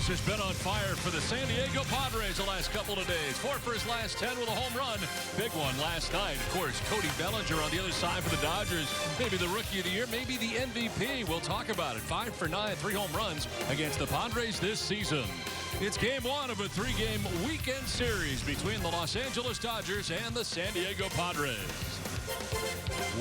Dodgers has been on fire for the San Diego Padres the last couple of days. 4 for his last 10 with a home run. Big one last night. Of course, Cody Bellinger on the other side for the Dodgers. Maybe the Rookie of the Year, maybe the MVP. We'll talk about it. 5 for 9, 3 home runs against the Padres this season. It's game 1 of a 3-game weekend series between the Los Angeles Dodgers and the San Diego Padres.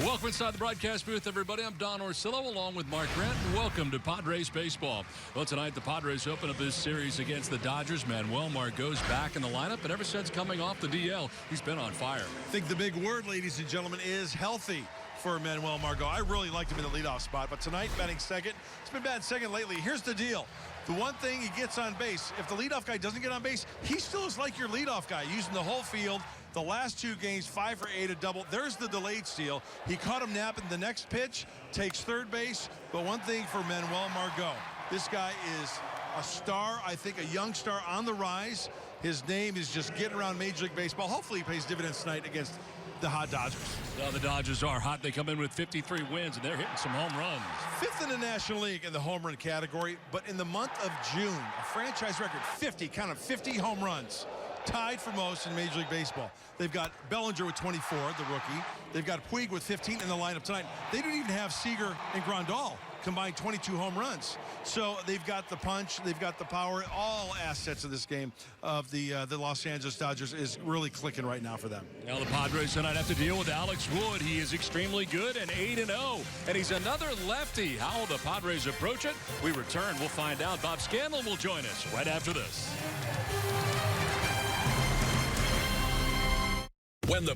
Welcome inside the broadcast booth, everybody. I'm Don Orsillo along with Mark Grant. Welcome to Padres baseball. Well, tonight the Padres open up this series against the Dodgers. Manuel Margot's back in the lineup, and ever since coming off the DL, he's been on fire. I think the big word, ladies and gentlemen, is healthy for Manuel Margot. I really liked him in the leadoff spot, but tonight batting second. He's been batting second lately. Here's the deal. The one thing, he gets on base. If the leadoff guy doesn't get on base, he still is like your leadoff guy, using the whole field. The last 2 games, 5 for 8, a double. There's the delayed steal. He caught him napping. The next pitch takes third base. But one thing for Manuel Margot, this guy is a star, I think a young star on the rise. His name is just getting around Major League Baseball. Hopefully he pays dividends tonight against the hot Dodgers. Well, the Dodgers are hot. They come in with 53 wins, and they're hitting some home runs. 5th in the National League in the home run category. But in the month of June, a franchise record, 50, count 'em, 50 home runs. Tied for most in Major League Baseball. They've got Bellinger with 24, the rookie. They've got Puig with 15 in the lineup tonight. They don't even have Seager and Grandal combined 22 home runs. So they've got the punch, they've got the power. All assets of this game of the Los Angeles Dodgers is really clicking right now for them. Now the Padres tonight have to deal with Alex Wood. He is extremely good and 8-0, and he's another lefty. How will the Padres approach it? We return, we'll find out. Bob Scanlon will join us right after this. When the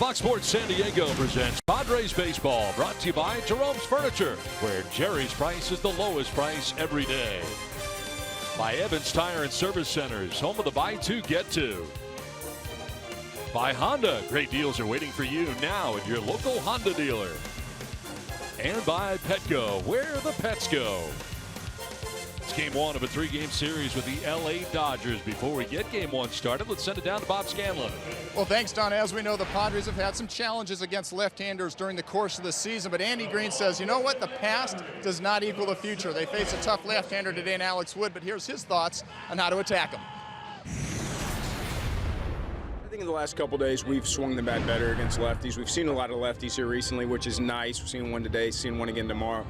Fox Sports San Diego presents Padres Baseball, brought to you by Jerome's Furniture, where Jerry's price is the lowest price every day. By Evans Tire and Service Centers, home of the buy two, get two. By Honda, great deals are waiting for you now at your local Honda dealer. And by Petco, where the pets go. It's game 1 of a 3-game series with the LA Dodgers. Before we get game 1 started, let's send it down to Bob Scanlon. Well, thanks, Don. As we know, the Padres have had some challenges against left-handers during the course of the season, but Andy Green says, you know what, the past does not equal the future. They face a tough left-hander today in Alex Wood, but here's his thoughts on how to attack him. I think in the last couple days we've swung the bat better against lefties. We've seen a lot of lefties here recently, which is nice. We've seen one today, seeing one again tomorrow.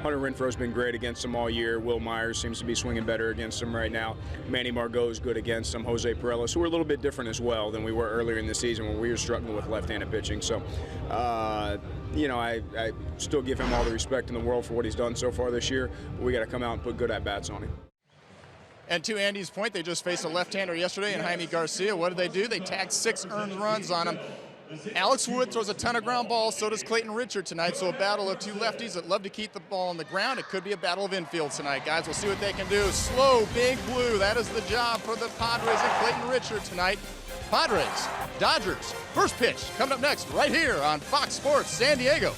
Hunter Renfroe's been great against them all year. Will Myers seems to be swinging better against them right now. Manny Margot's good against them. Jose Perello, who are a little bit different as well than we were earlier in the season when we were struggling with left-handed pitching. So, you know, I still give him all the respect in the world for what he's done so far this year. But we got to come out and put good at-bats on him. And to Andy's point, they just faced a left-hander yesterday in Jaime Garcia. What did? They tagged 6 earned runs on him. Alex Wood throws a ton of ground balls, so does Clayton Richard tonight. So a battle of 2 lefties that love to keep the ball on the ground. It could be a battle of infield tonight, guys. We'll see what they can do. Slow, big blue. That is the job for the Padres and Clayton Richard tonight. Padres, Dodgers, first pitch coming up next right here on Fox Sports San Diego.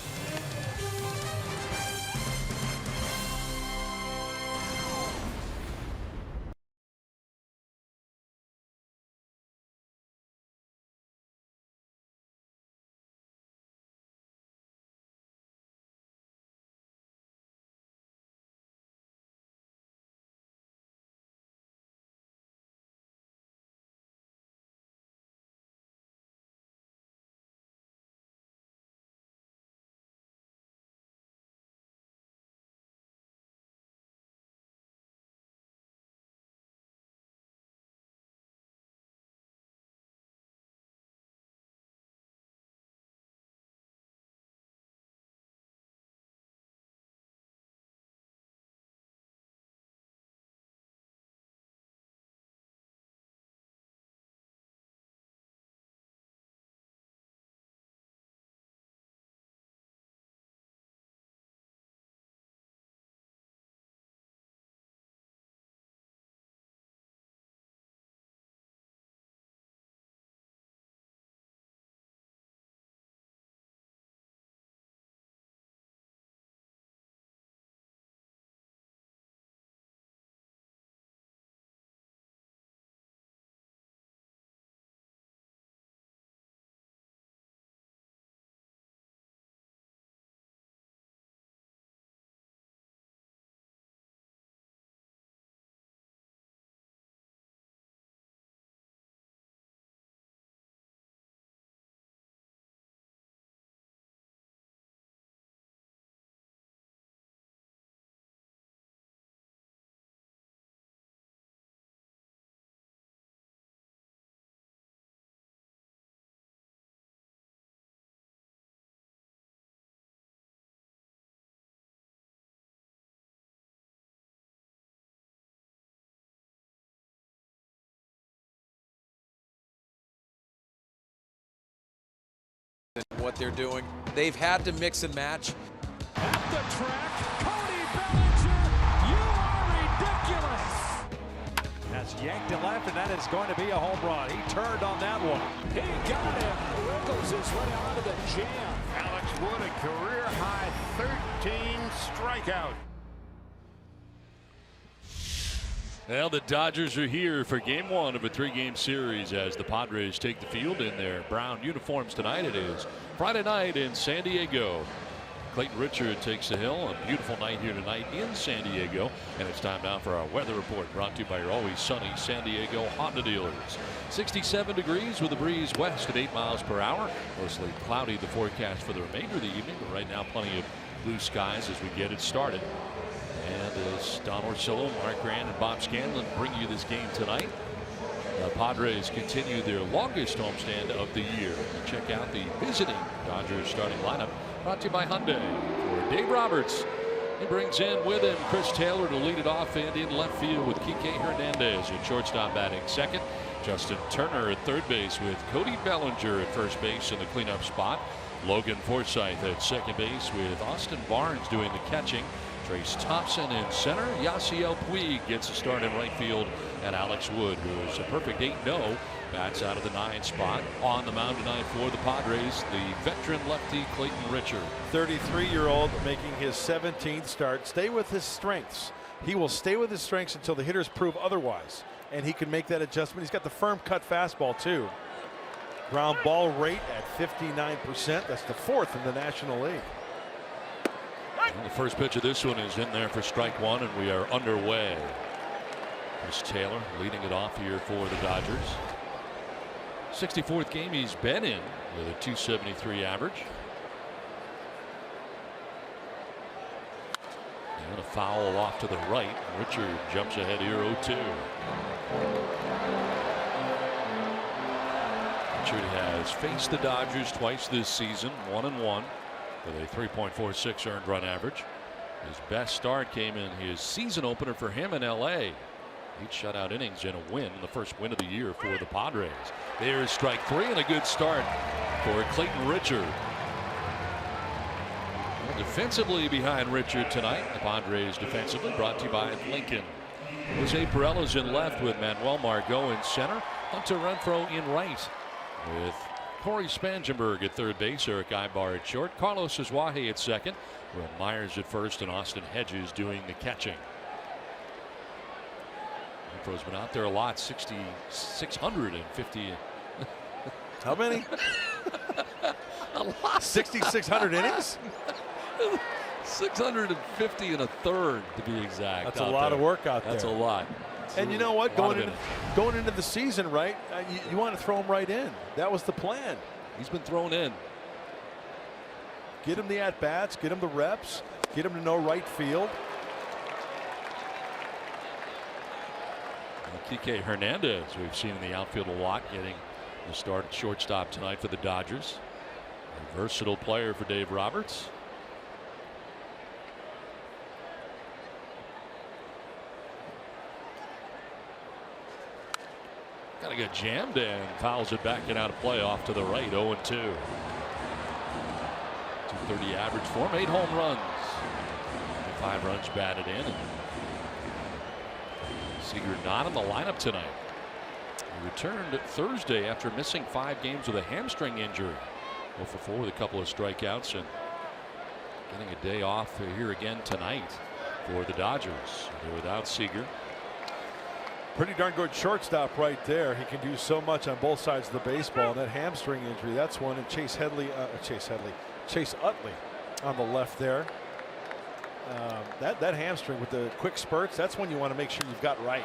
What they're doing. They've had to mix and match. At the track, Cody Bellinger, you are ridiculous. That's yanked to left, and that is going to be a home run. He turned on that one. He got him. Wiggles his way out of the jam. Alex Wood, a career-high 13 strikeout. Well, the Dodgers are here for game 1 of a 3-game series as the Padres take the field in their brown uniforms tonight. It is Friday night in San Diego. Clayton Richard takes the hill. A beautiful night here tonight in San Diego. And it's time now for our weather report, brought to you by your always sunny San Diego Honda dealers. 67 degrees with a breeze west at 8 miles per hour. Mostly cloudy the forecast for the remainder of the evening, but right now plenty of blue skies as we get it started. And as Don Orsillo, Mark Grant, and Bob Scanlon bring you this game tonight, the Padres continue their longest homestand of the year. Check out the visiting Dodgers starting lineup, brought to you by Hyundai. For Dave Roberts, he brings in with him Chris Taylor to lead it off, and in left field with Kike Hernandez at shortstop batting second. Justin Turner at third base with Cody Bellinger at first base in the cleanup spot. Logan Forsythe at second base with Austin Barnes doing the catching. Trace Thompson in center. Yasiel Puig gets a start in right field. And Alex Wood, who is a perfect 8-0, bats out of the 9 spot. On the mound tonight for the Padres, the veteran lefty Clayton Richard. 33-year-old making his 17th start. Stay with his strengths. He will stay with his strengths until the hitters prove otherwise. And he can make that adjustment. He's got the firm cut fastball, too. Ground ball rate at 59%. That's the 4th in the National League. And the first pitch of this one is in there for strike 1, and we are underway. Chris Taylor leading it off here for the Dodgers. 64th game he's been in with a .273 average. And a foul off to the right. Richard jumps ahead here 0-2. Richard has faced the Dodgers twice this season, 1-1 with a 3.46 earned run average. His best start came in his season opener for him in LA. 8 shutout innings and a win, the first win of the year for the Padres. There's strike 3 and a good start for Clayton Richard. Well, defensively behind Richard tonight, the Padres defensively brought to you by Lincoln. Jose Perella's in left with Manuel Margot in center. Hunter Renfroe in right with Corey Spangenberg at third base, Eric Ibar at short, Carlos Asuaje at second, Will Myers at first, and Austin Hedges doing the catching. Renfroe's been out there a lot, 6,650. How many? A lot. 6,600 innings? 650 and a third to be exact. That's a lot of work out there. That's a lot. And you know what? Going into the season, right? You want to throw him right in. That was the plan. He's been thrown in. Get him the at-bats, get him the reps, get him to know right field. Kike Hernandez, we've seen in the outfield a lot, getting the start at shortstop tonight for the Dodgers. A versatile player for Dave Roberts. Gotta get jammed and fouls it back and out of play off to the right. 0-2. 230 average for him, 8 home runs. 5 runs batted in. Seager not in the lineup tonight. He returned Thursday after missing 5 games with a hamstring injury. 0 for 4 with a couple of strikeouts and getting a day off here again tonight for the Dodgers. They're without Seager. Pretty darn good shortstop right there. He can do so much on both sides of the baseball. And that hamstring injury, that's one. And Chase Utley on the left there. That hamstring with the quick spurts, that's when you want to make sure you've got right.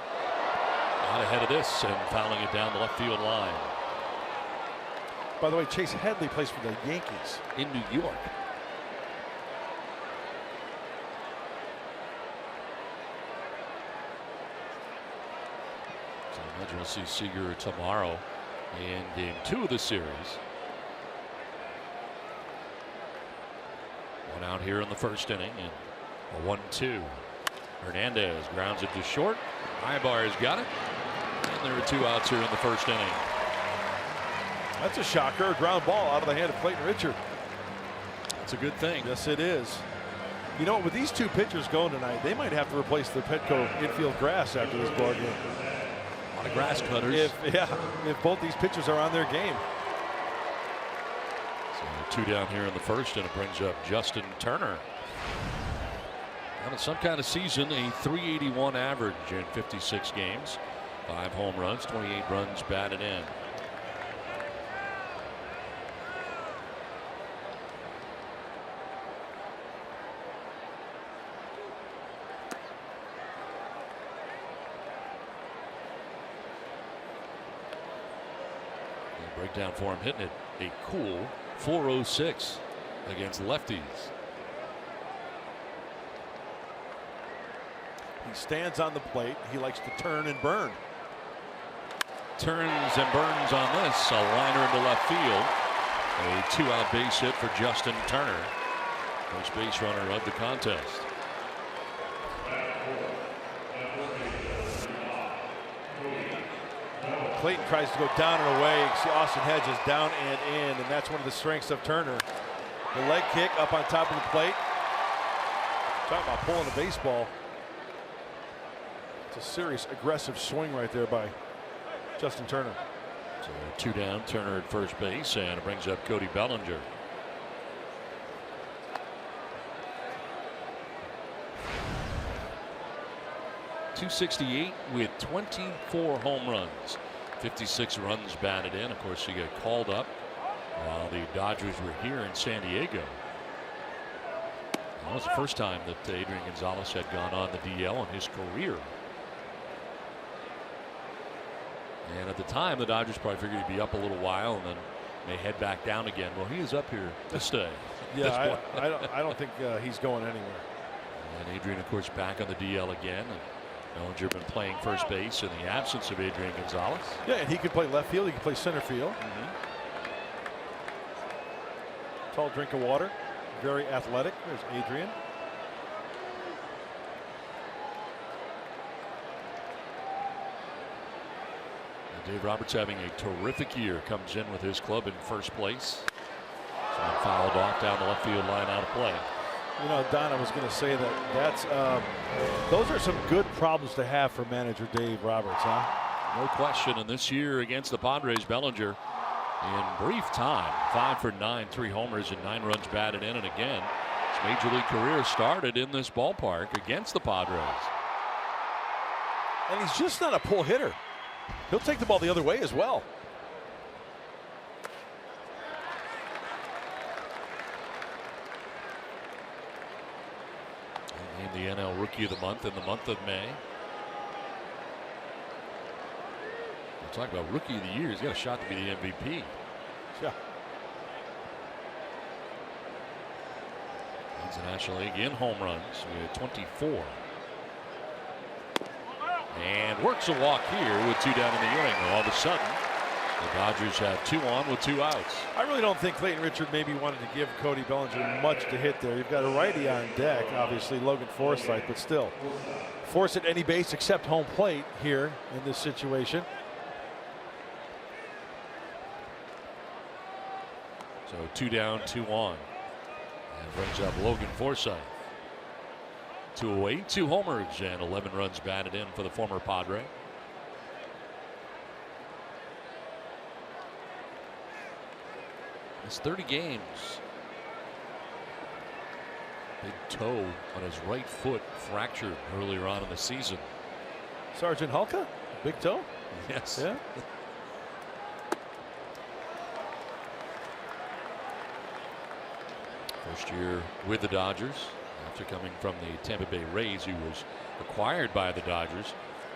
Out ahead of this and fouling it down the left field line. By the way, Chase Headley plays for the Yankees in New York. So I imagine we'll see Seager tomorrow in game 2 of the series. One out here in the first inning and a 1-2. Hernandez grounds it to short. Ibar's got it. And there are 2 outs here in the first inning. That's a shocker. A ground ball out of the hand of Clayton Richard. That's a good thing. Yes, it is. You know, with these 2 pitchers going tonight, they might have to replace the Petco infield grass after this ball game. A lot of grass cutters. If both these pitchers are on their game. So 2 down here in the first, and it brings up Justin Turner. Having some kind of season, a .381 average in 56 games, 5 home runs, 28 runs batted in. Breakdown for him, hitting it a cool .406 against lefties. He stands on the plate. He likes to turn and burn. Turns and burns on this. A liner into left field. A 2-out base hit for Justin Turner. First base runner of the contest. Clayton tries to go down and away. You see Austin Hedges down and in, and that's one of the strengths of Turner. The leg kick up on top of the plate. Talking about pulling the baseball. It's a serious aggressive swing right there by Justin Turner. So 2 down, Turner at first base, and it brings up Cody Bellinger. .268 with 24 home runs. 56 runs batted in. Of course, he got called up while the Dodgers were here in San Diego. That was the first time that Adrian Gonzalez had gone on the DL in his career. And at the time, the Dodgers probably figured he'd be up a little while and then may head back down again. Well, he is up here to stay. Yeah, I don't think he's going anywhere. And Adrian, of course, back on the DL again. And Bellinger been playing first base in the absence of Adrian Gonzalez. Yeah, and he could play left field. He could play center field. Tall drink of water. Very athletic. There's Adrian. And Dave Roberts having a terrific year. Comes in with his club in first place. So fouled off down the left field line, out of play. You know, Don, I was going to say that's those are some good problems to have for manager Dave Roberts, huh? No question. And this year against the Padres, Bellinger, in brief time, 5 for 9, 3 homers and 9 runs batted in. And again, his major league career started in this ballpark against the Padres. And he's just not a pull hitter. He'll take the ball the other way as well. Named the NL Rookie of the Month in the month of May. We'll talk about Rookie of the Year. He's got a shot to be the MVP. Yeah. Leads the National League in home runs with 24. And works a walk here with 2 down in the inning. All of a sudden, the Dodgers have 2 on with 2 outs. I really don't think Clayton Richard maybe wanted to give Cody Bellinger much to hit there. You've got a righty on deck, obviously Logan Forsythe, but still force at any base except home plate here in this situation. So 2 down, 2 on. And brings up Logan Forsythe. 2 away, 2 homers, and 11 runs batted in for the former Padre. It's 30 games. Big toe on his right foot fractured earlier on in the season. Sergeant Hulka, big toe? Yes. Yeah. First year with the Dodgers after coming from the Tampa Bay Rays, who was acquired by the Dodgers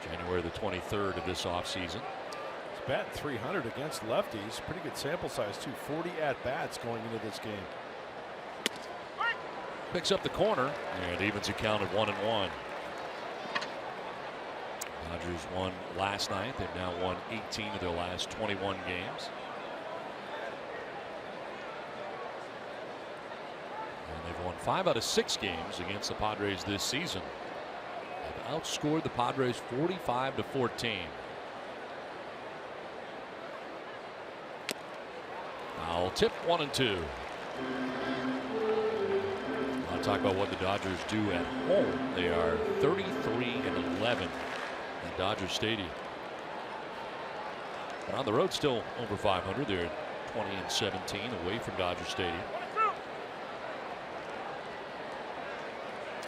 January the 23rd of this offseason. He's batting 300 against lefties. Pretty good sample size, too. 40 at-bats going into this game. Picks up the corner and evens the count at 1-1. Dodgers won last night. They've now won 18 of their last 21 games. And they've won 5 out of 6 games against the Padres this season. They've outscored the Padres 45-14. Foul tip, 1-2. I'll talk about what the Dodgers do at home. They are 33-11 at Dodger Stadium. But on the road, still over 500. They're 20-17 away from Dodger Stadium.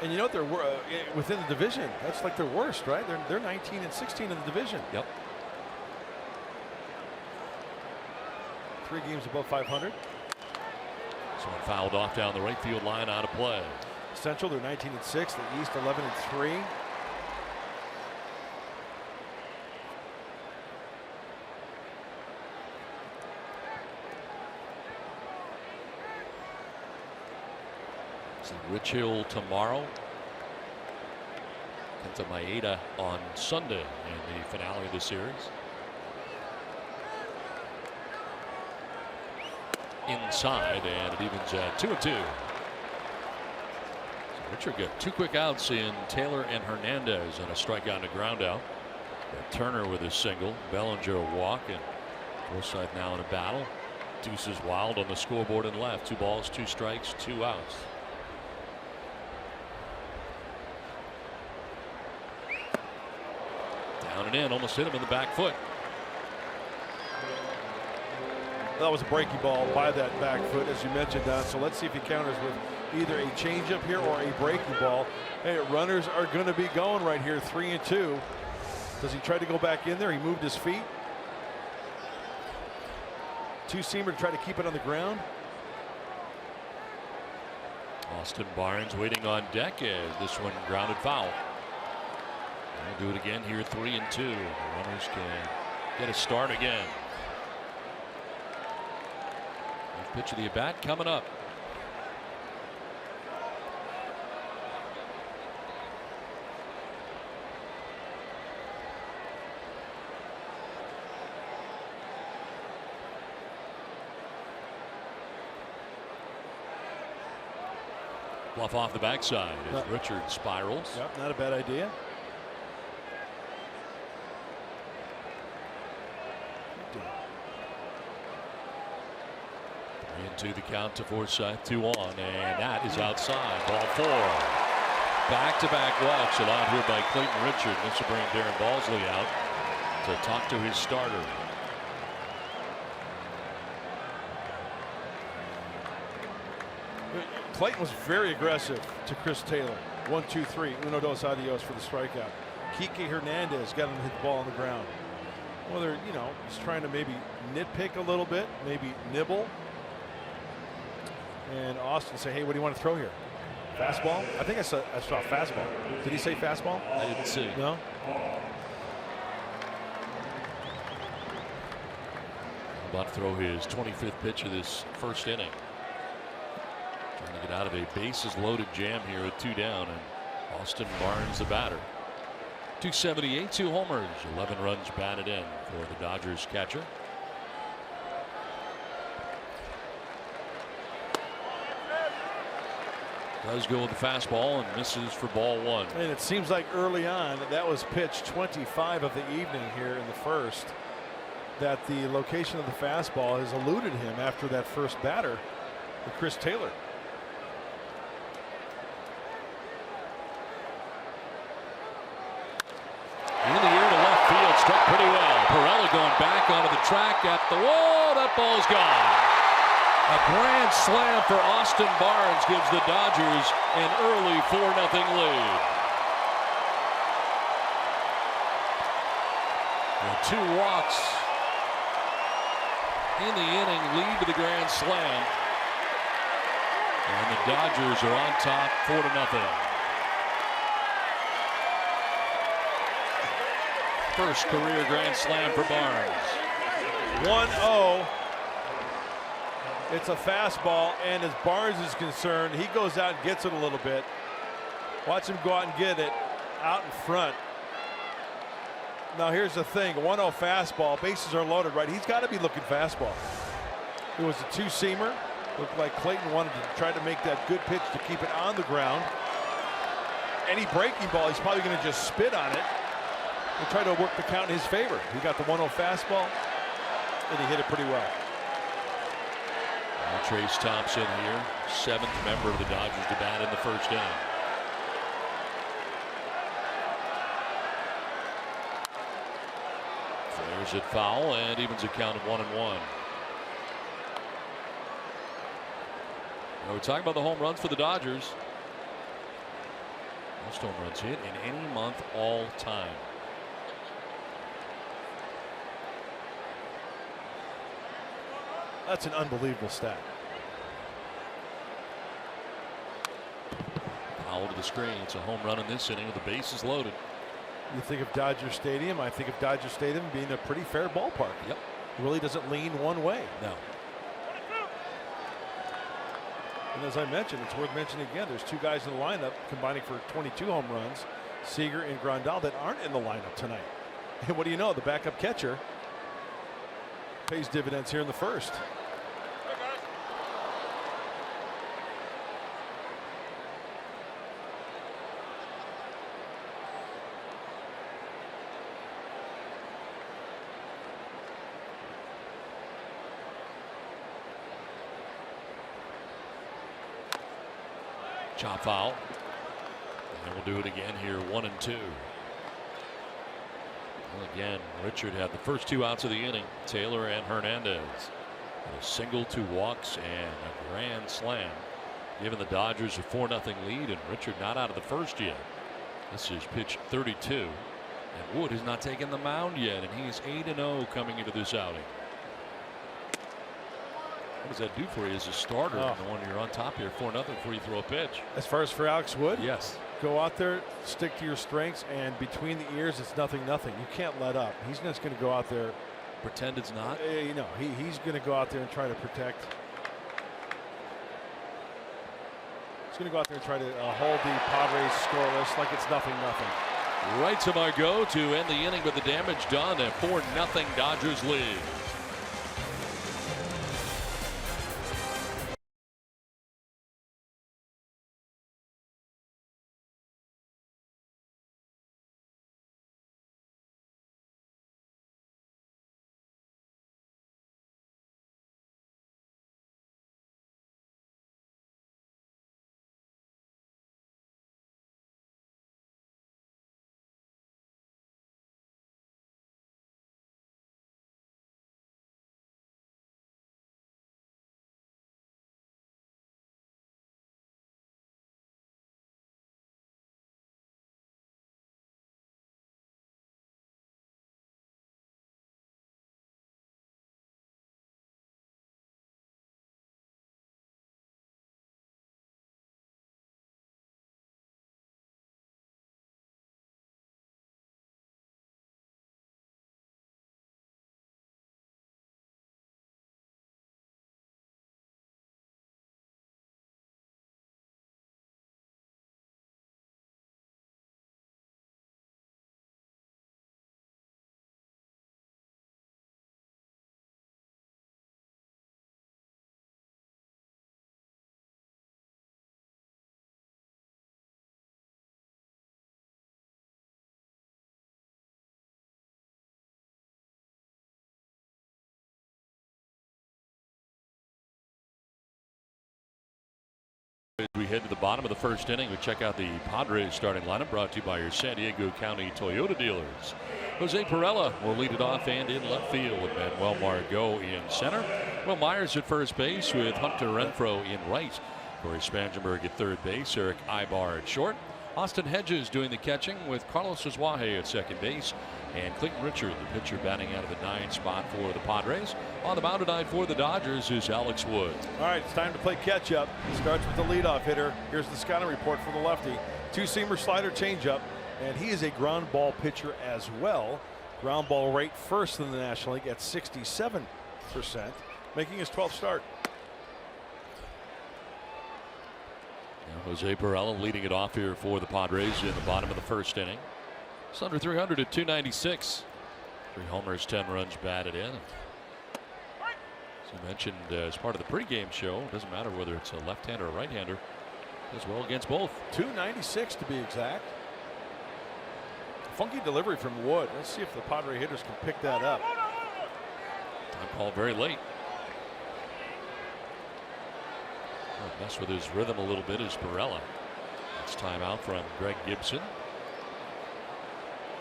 And you know what? They're within the division. That's like their worst, right? They're 19-16 in the division. Yep. 3 games above 500. Someone fouled off down the right field line, out of play. Central, they're 19-6. The East, 11-3. See Rich Hill tomorrow. Kenta Maeda on Sunday in the finale of the series. Inside, and it evens at 2-2. So Richard got 2 quick outs in Taylor and Hernandez on a strikeout and a ground out. Turner with a single, Bellinger a walk, and Forsythe now in a battle. Deuces Wild on the scoreboard and left. 2 balls, 2 strikes, 2 outs. Down and in, almost hit him in the back foot. That was a breaky ball by that back foot, as you mentioned, Don. So let's see if he counters with either a changeup here or a breaking ball. Hey, runners are going to be going right here, 3-2. Does he try to go back in there? He moved his feet. 2-seamer to try to keep it on the ground. Austin Barnes waiting on deck as this one grounded foul. They'll do it again here, 3-2. The runners can get a start again. Pitch of the at bat coming up. Bluff off the backside as Richard spirals. Yep, not a bad idea. Into the count to Forsythe, 2 on, and that is outside. Ball 4. Back-to-back walks allowed here by Clayton Richard. This will bring Darren Balsley out to talk to his starter. Clayton was very aggressive to Chris Taylor. 1, 2, 3. Uno, dos, adios for the strikeout. Kike Hernandez got him to hit the ball on the ground. Whether, you know, he's trying to maybe nitpick a little bit, maybe nibble. And Austin say, hey, what do you want to throw here? Fastball? I think I saw fastball. Did he say fastball? I didn't see. No? About to throw his 25th pitch of this first inning. Trying to get out of a bases loaded jam here with 2 down, and Austin Barnes the batter. 278, 2 homers, 11 runs batted in for the Dodgers catcher. Does go with the fastball and misses for ball 1. And it seems like early on, that was pitch 25 of the evening here in the first, that the location of the fastball has eluded him after that first batter, Chris Taylor. In the air to left field, struck pretty well. Pirella going back onto the track at the wall. That ball's gone. A grand slam for Austin Barnes gives the Dodgers an early 4-0 lead. And 2 walks in the inning lead to the grand slam. And the Dodgers are on top 4-0. First career grand slam for Barnes. 1-0. It's a fastball, and as Barnes is concerned, he goes out and gets it a little bit. Watch him go out and get it out in front. Now here's the thing, 1-0 fastball, bases are loaded, right? He's got to be looking fastball. It was a 2-seamer. Looked like Clayton wanted to try to make that good pitch to keep it on the ground. Any breaking ball, he's probably going to just spit on it and try to work the count in his favor. He got the 1-0 fastball, and he hit it pretty well. Trace Thompson here, 7th member of the Dodgers to bat in the first inning. Flares it foul and evens a count of 1-1. Now we're talking about the home runs for the Dodgers. Most home runs hit in any month all time. That's an unbelievable stat. Foul to the screen. It's a home run in this inning with the bases loaded. You think of Dodger Stadium, I think of Dodger Stadium being a pretty fair ballpark. Yep. It really doesn't lean one way. No. And as I mentioned, it's worth mentioning again, there's 2 guys in the lineup combining for 22 home runs, Seager and Grandal, that aren't in the lineup tonight. And what do you know? The backup catcher pays dividends here in the first. Chop foul. And we'll do it again here, 1-2. Well, again, Richard had the first 2 outs of the inning. Taylor and Hernandez. A single, 2 walks, and a grand slam, giving the Dodgers a 4-0 lead. And Richard not out of the first yet. This is pitch 32. And Wood has not taken the mound yet, and he is 8-0 coming into this outing. What does that do for you as a starter? When you're on top here 4-0 before you throw a pitch. As far as for Alex Wood? Yes. Go out there, stick to your strengths, and between the ears, it's 0-0. You can't let up. He's just going to go out there. Pretend it's not? You know, he's going to go out there and try to protect. He's going to go out there and try to hold the Padres scoreless like it's 0-0. Right to Margot to end the inning with the damage done. A 4-0 Dodgers lead. As we head to the bottom of the first inning, we check out the Padres starting lineup, brought to you by your San Diego County Toyota dealers. Jose Pirela will lead it off and in left field with Manuel Margot in center. Will Myers at first base with Hunter Renfroe in right. Corey Spangenberg at third base. Eric Ibar at short. Austin Hedges doing the catching with Carlos Azuaje at second base. And Clayton Richard, the pitcher, batting out of the 9th spot for the Padres. On the mound tonight for the Dodgers is Alex Wood. All right, it's time to play catch up. It starts with the leadoff hitter. Here's the scouting report for the lefty. Two-seamer, slider, changeup, and he is a ground ball pitcher as well. Ground ball rate first in the National League at 67%, making his 12th start. Jose Pirela leading it off here for the Padres in the bottom of the first inning. It's under 300 at 296. 3 homers, 10 runs batted in. As I mentioned as part of the pregame show, it doesn't matter whether it's a left-hander or right-hander, as well against both. 296 to be exact. Funky delivery from Wood. Let's see if the Padre hitters can pick that up. Time called very late. Mess with his rhythm a little bit is Pirela. It's timeout from Greg Gibson.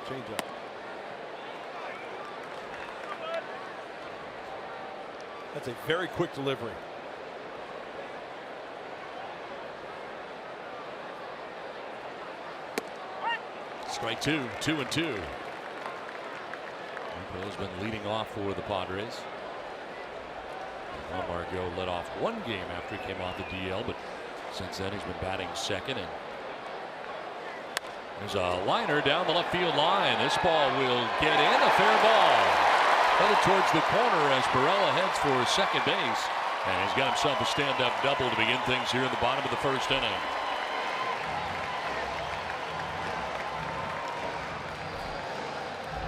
Change up. That's a very quick delivery. Strike two, 2-2. Has been leading off for the Padres. Margot led off one game after he came off the DL, but since then he's been batting second. And there's a liner down the left field line. This ball will get in, a fair ball. Headed towards the corner as Pirela heads for second base. And he's got himself a stand-up double to begin things here in the bottom of the first inning.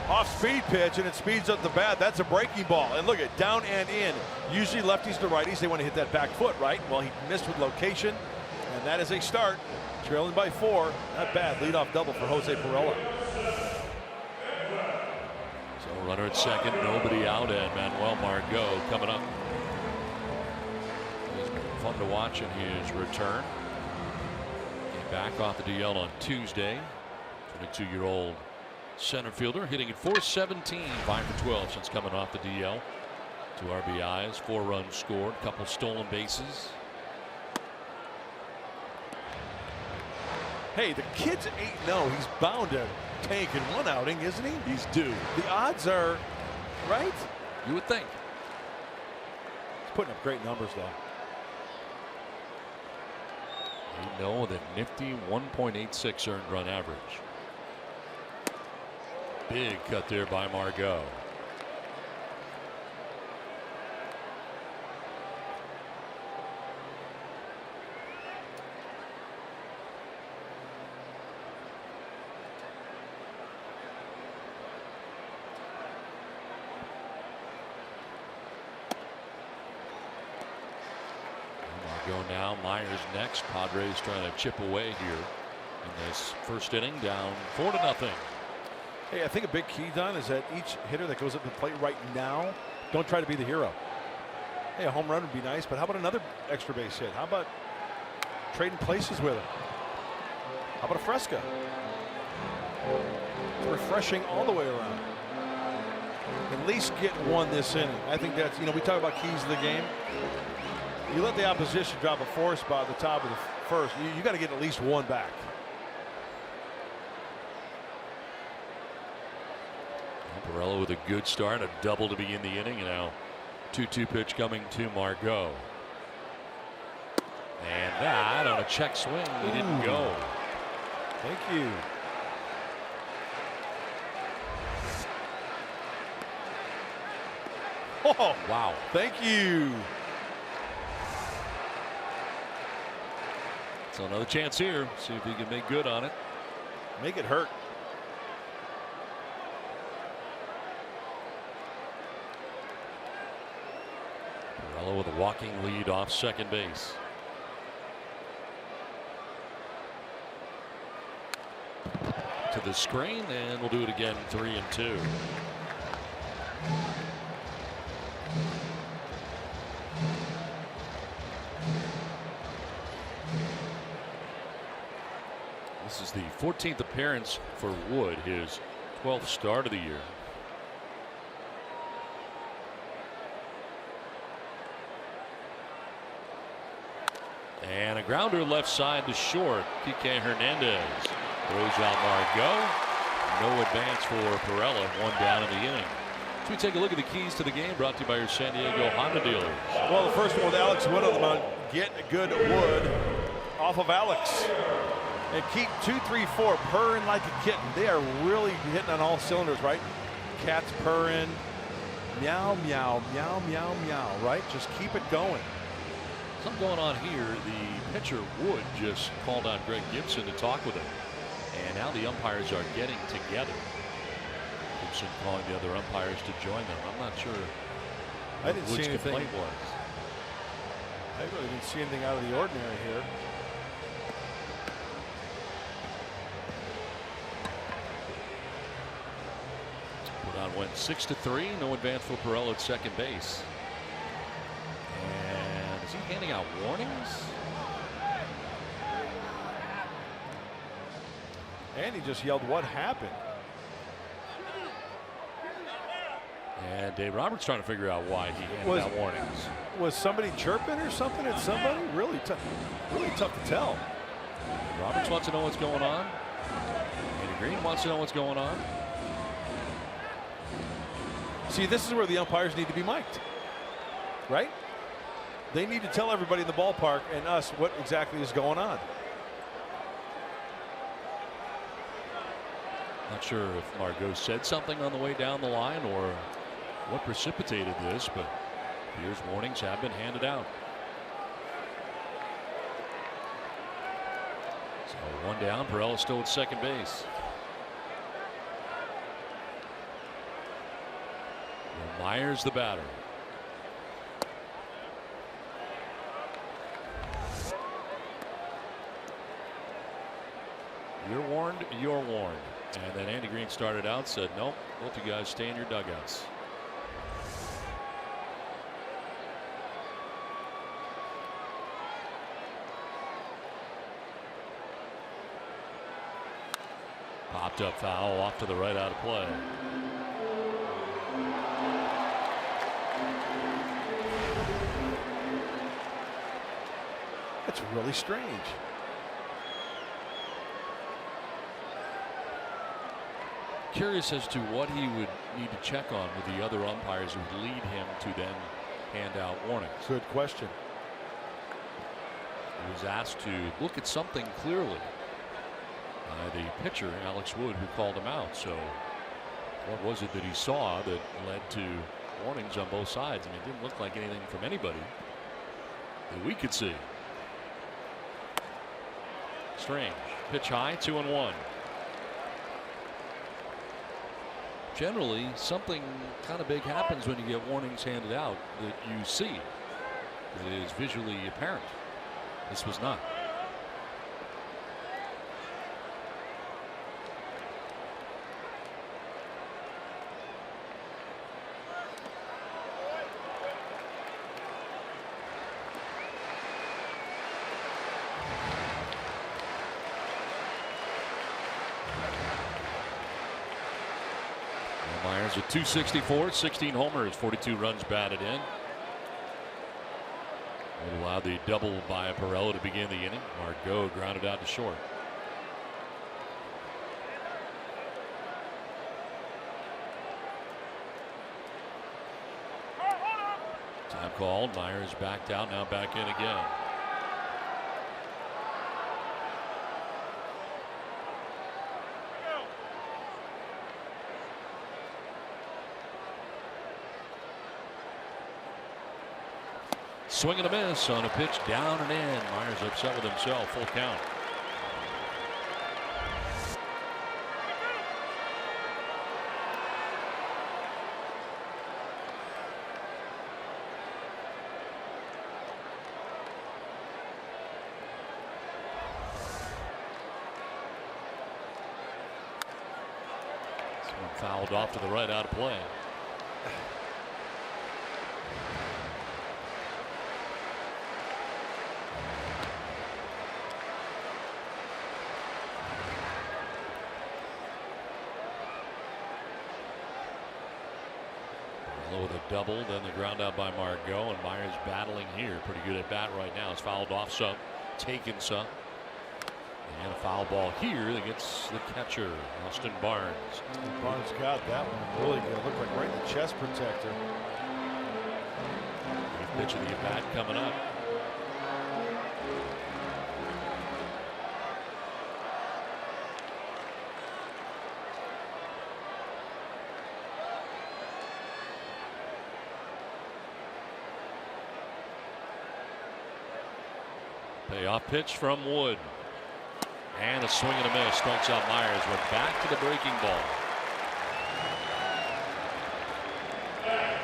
Off-speed pitch, and it speeds up the bat. That's a breaking ball. And look at down and in. Usually lefties to righties, they want to hit that back foot, right? Well, he missed with location, and that is a start. Trailing by 4. Not bad. Leadoff double for Jose Pirela. So runner at second, nobody out, and Manuel Margot coming up. It's been fun to watch in his return. Came back off the DL on Tuesday. 22-year-old center fielder hitting at .417, 5 for 12 since coming off the DL. 2 RBIs, 4 runs scored, couple stolen bases. Hey, the kid's 8-0. He's bound to tank in one outing, isn't he? He's due. The odds are right. You would think. He's putting up great numbers, though. We know that nifty 1.86 earned run average. Big cut there by Margot. Margot now, Myers next. Padres trying to chip away here in this first inning, down 4-0. Hey, I think a big key, Don, is that each hitter that goes up to the plate right now, don't try to be the hero. Hey, a home run would be nice, but how about another extra base hit? How about trading places with him? How about a Fresca? It's refreshing all the way around. At least get one this inning. I think that's, we talk about keys of the game. You let the opposition drop a 4 spot at the top of the first, you got to get at least one back. Pirela with a good start, a double to begin the inning, and now 2-2 pitch coming to Margot. And that on a check swing, he didn't go. Thank you. Oh, wow. Thank you. So another chance here. See if he can make good on it. Make it hurt. Pirela with a walking lead off second base. To the screen, and we'll do it again, 3-2. This is the 14th appearance for Wood, his 12th start of the year. And a grounder left side to short. Kike Hernandez throws out Margot. No advance for Perella. One down in the inning. So we take a look at the keys to the game, brought to you by your San Diego Honda dealers. Well, the first one with Alex Wood on the mound. Get good Wood off of Alex. And keep 2, 3, 4 purring like a kitten. They are really hitting on all cylinders, right? Cats purring. Meow, meow, meow, meow, meow, right? Just keep it going. Something going on here. The pitcher Wood just called on Greg Gibson to talk with him. And now the umpires are getting together. Gibson calling the other umpires to join them. I'm not sure I didn't Wood's see anything. complaint was. I really didn't see anything out of the ordinary here. Put on went 6-3. No advance for Perella at second base. And is he handing out warnings? And he just yelled, "What happened?" And Dave Roberts trying to figure out why he handed out warnings. Was somebody chirping or something at somebody? Really tough to tell. Roberts wants to know what's going on. Andy Green wants to know what's going on. See, this is where the umpires need to be mic'd, right? They need to tell everybody in the ballpark and us what exactly is going on. Not sure if Margot said something on the way down the line or what precipitated this, but here's warnings have been handed out. So one down. Perella still at second base. Myers the batter. You're warned, you're warned. And then Andy Green started out, said, nope, both you guys stay in your dugouts. Popped up foul off to the right, out of play. That's really strange. Curious as to what he would need to check on with the other umpires who would lead him to then hand out warnings. Good question. He was asked to look at something clearly by the pitcher, Alex Wood, who called him out. So what was it that he saw that led to warnings on both sides? I mean, it didn't look like anything from anybody that we could see. Strange. Pitch high, 2-1. Generally, something kind of big happens when you get warnings handed out that you see, that is visually apparent. This was not. Myers with 264, 16 homers, 42 runs batted in. It allowed the double by Perella to begin the inning. Margot grounded out to short. Time called. Myers backed out, now back in again. Swing and a miss on a pitch down and in. Myers upset with himself. Full count. This one fouled off to the right, out of play. With a double, then the ground out by Margot, and Myers battling here. Pretty good at bat right now. It's fouled off some, taken some. And a foul ball here that gets the catcher, Austin Barnes. Barnes got that one really good. Looked like right in the chest protector. Pitch of the at bat coming up. Payoff pitch from Wood. And a swing and a miss. Strikes out Myers. We're back to the breaking ball.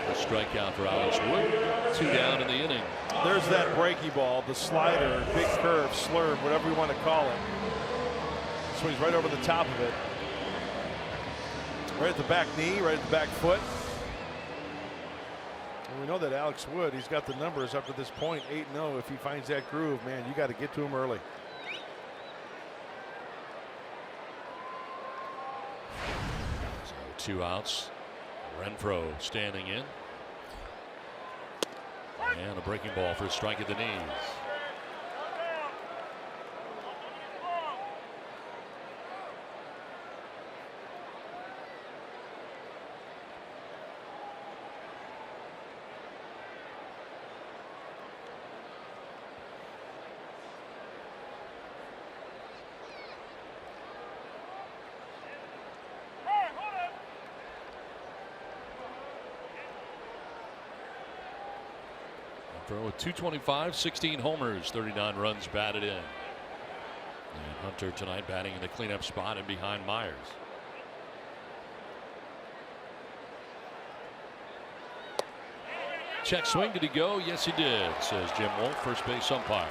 A strikeout for Alex Wood. 2 down in the inning. There's that breaking ball, the slider, big curve, slurve, whatever you want to call it. Swings right over the top of it. Right at the back knee, right at the back foot. And we know that Alex Wood, he's got the numbers up to this point, 8-0. If he finds that groove, man, you got to get to him early. So 2 outs. Renfroe standing in. And a breaking ball for a strike at the knees. With 225, 16 homers, 39 runs batted in. And Hunter tonight batting in the cleanup spot and behind Myers. Check swing. Did he go? Yes, he did, says Jim Wolf, first base umpire.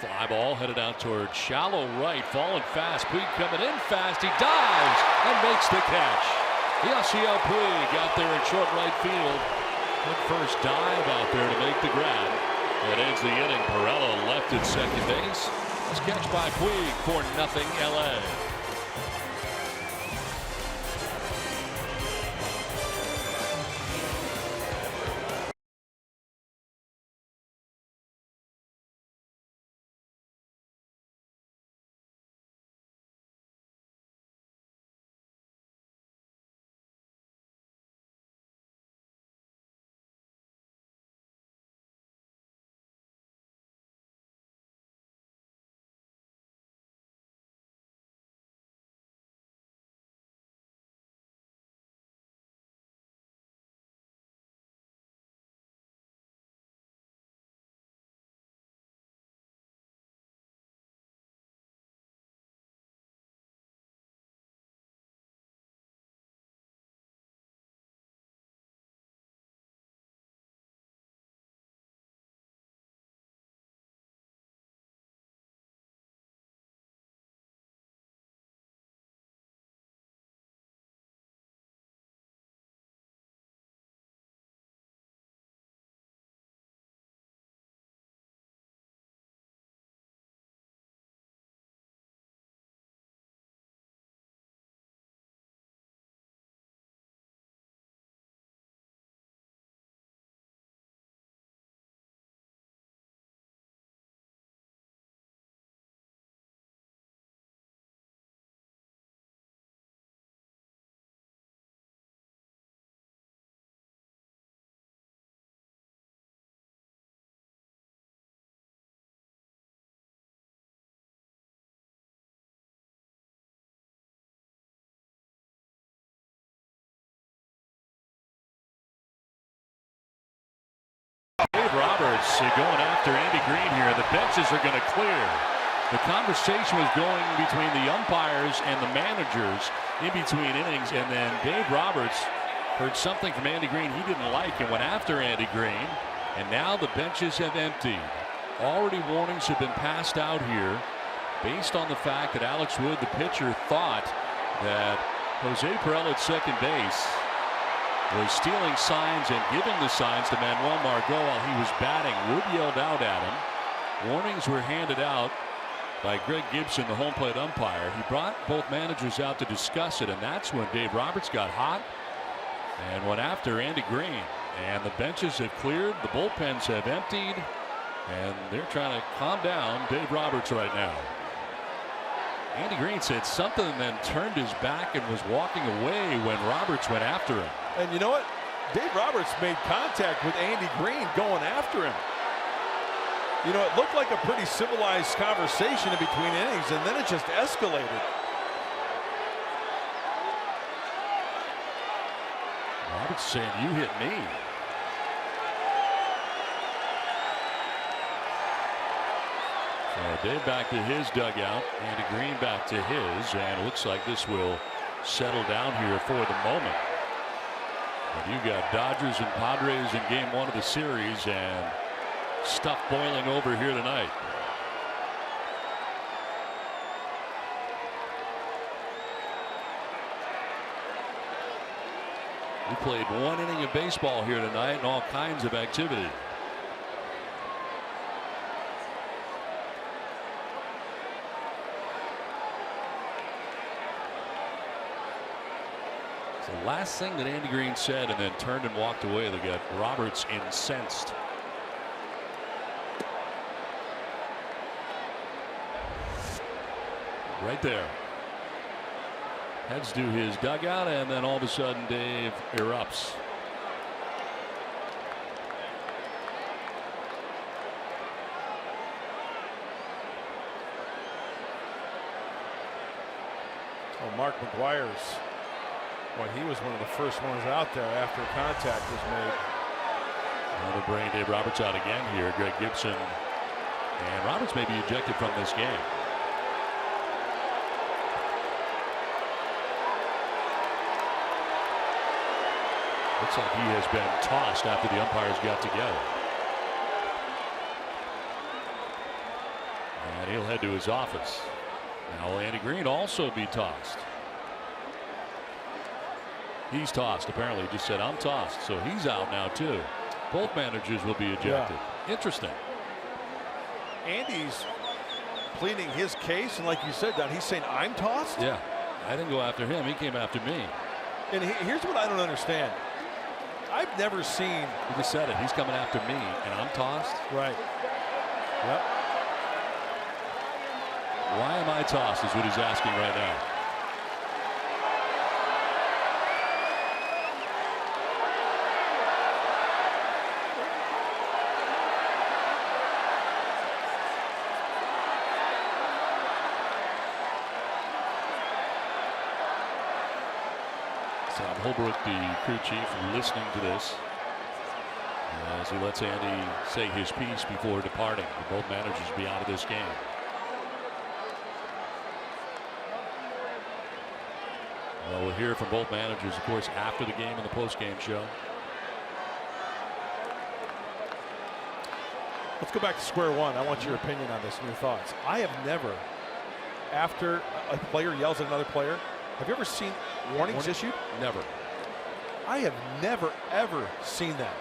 Fly ball headed out toward shallow right, falling fast. Puig coming in fast. He dives and makes the catch. Yasiel Puig out there in short right field. Good first dive out there to make the grab. That ends the inning. Pirela left at second base. It's catch by Puig for 0 LA. Dave Roberts going after Andy Green here. The benches are going to clear. The conversation was going between the umpires and the managers in between innings, and then Dave Roberts heard something from Andy Green he didn't like and went after Andy Green, and now the benches have emptied. Already warnings have been passed out here based on the fact that Alex Wood, the pitcher, thought that Jose Pirela at second base was stealing signs and giving the signs to Manuel Margot while he was batting. Wood yelled out at him. Warnings were handed out by Greg Gibson, the home plate umpire. He brought both managers out to discuss it, and that's when Dave Roberts got hot and went after Andy Green. And the benches have cleared, the bullpens have emptied, and they're trying to calm down Dave Roberts right now. Andy Green said something and then turned his back and was walking away when Roberts went after him. And you know what? Dave Roberts made contact with Andy Green going after him. You know, it looked like a pretty civilized conversation in between innings, and then it just escalated. Roberts saying, "You hit me." So Dave back to his dugout, Andy Green back to his, and it looks like this will settle down here for the moment. And you got Dodgers and Padres in game 1 of the series, and stuff boiling over here tonight. We played 1 inning of baseball here tonight and all kinds of activity. It's the last thing that Andy Green said and then turned and walked away that got Roberts incensed. Right there. Heads to his dugout, and then all of a sudden Dave erupts. Oh, Mark McGuire's. Well, he was one of the first ones out there after contact was made. Another brain. Dave Roberts out again here. Greg Gibson. And Roberts may be ejected from this game. Looks like he has been tossed after the umpires got together. And he'll head to his office. Now will Andy Green also be tossed? He's tossed. Apparently, he just said, "I'm tossed." So he's out now too. Both managers will be ejected. Yeah. Interesting. Andy's pleading his case, and like you said, Don, he's saying, "I'm tossed." Yeah, I didn't go after him. He came after me. And here's what I don't understand. I've never seen. He just said it. He's coming after me, and I'm tossed. Right. Yep. Why am I tossed is what he's asking right now. Sam Holbrook, the crew chief, listening to this as he lets Andy say his piece before departing. Both managers be out of this game. Well, we'll hear from both managers, of course, after the game in the postgame show. Let's go back to square one. I want your opinion on this and your thoughts. I have never, after a player yells at another player, have you ever seen warnings issued? Never. I have never, ever seen that.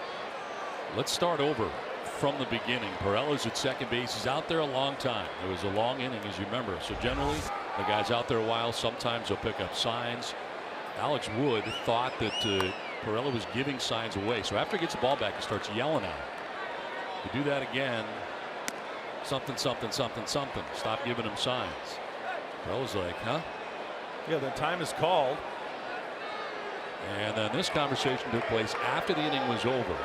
Let's start over from the beginning. Pirela's at second base. He's out there a long time. It was a long inning, as you remember. So generally, the guy's out there a while. Sometimes they'll pick up signs. Alex Wood thought that Pirela was giving signs away. So after he gets the ball back, he starts yelling at him. You do that again, something, something, something, something. Stop giving him signs. Pirela's like, huh? Yeah, then time is called. And then this conversation took place after the inning was over.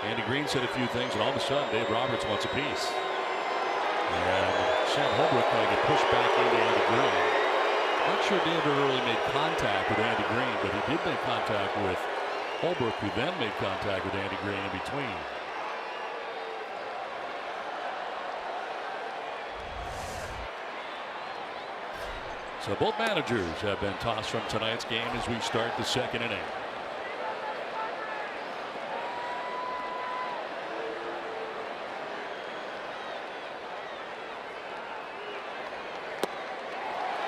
Andy Green said a few things, and all of a sudden, Dave Roberts wants a piece. And Sam Holbrook kind of get pushed back into Andy Green. Not sure Dave ever really made contact with Andy Green, but he did make contact with Holbrook, who then made contact with Andy Green in between. So both managers have been tossed from tonight's game as we start the second inning.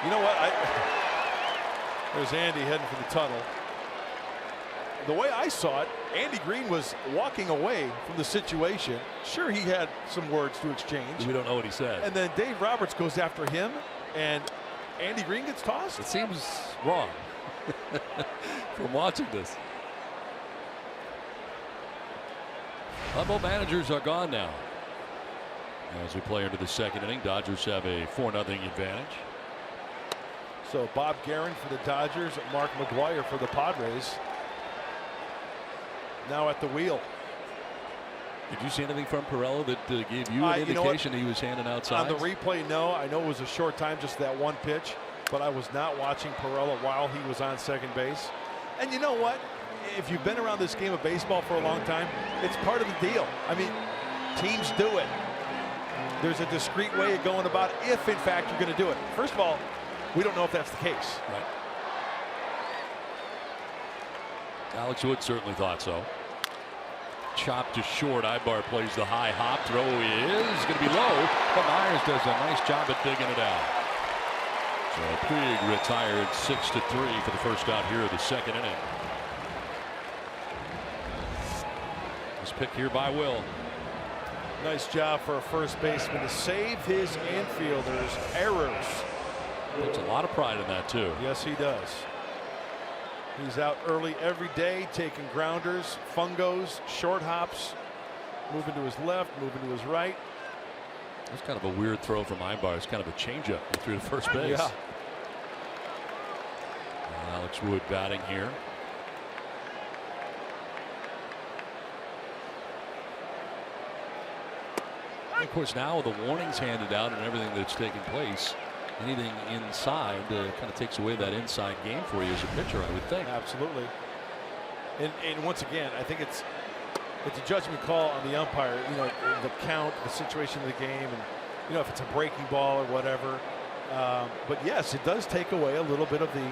You know what? There's Andy heading for the tunnel. The way I saw it, Andy Green was walking away from the situation. Sure, he had some words to exchange. We don't know what he said. And then Dave Roberts goes after him, and Andy Green gets tossed. It seems wrong from watching this. Both managers are gone now. As we play into the second inning, Dodgers have a 4-0 advantage. So Bob Guerin for the Dodgers, Mark McGwire for the Padres. Now at the wheel. Did you see anything from Pirello that gave you an indication that he was handing out signs? On the replay, no. I know it was a short time, just that one pitch, but I was not watching Pirello while he was on second base. And you know what? If you've been around this game of baseball for a long time, it's part of the deal. I mean, teams do it. There's a discreet way of going about it if, in fact, you're going to do it. First of all, we don't know if that's the case. Right. Alex Wood certainly thought so. Chop to short. Ibar plays the high hop. Throw is going to be low, but Myers does a nice job at digging it out. So Puig retired 6-3 for the first out here of the second inning. This pick here by Will. Nice job for a first baseman to save his infielders' errors. Takes a lot of pride in that too. Yes, he does. He's out early every day, taking grounders, fungos, short hops, moving to his left, moving to his right. That's kind of a weird throw from Ibar. It's kind of a changeup through the first base. Yeah. Alex Wood batting here. And of course, now with the warnings handed out and everything that's taking place, anything inside kind of takes away that inside game for you as a pitcher, I would think. Absolutely. And once again, I think it's a judgment call on the umpire. You know, the count, the situation of the game, and you know if it's a breaking ball or whatever. But yes, it does take away a little bit of the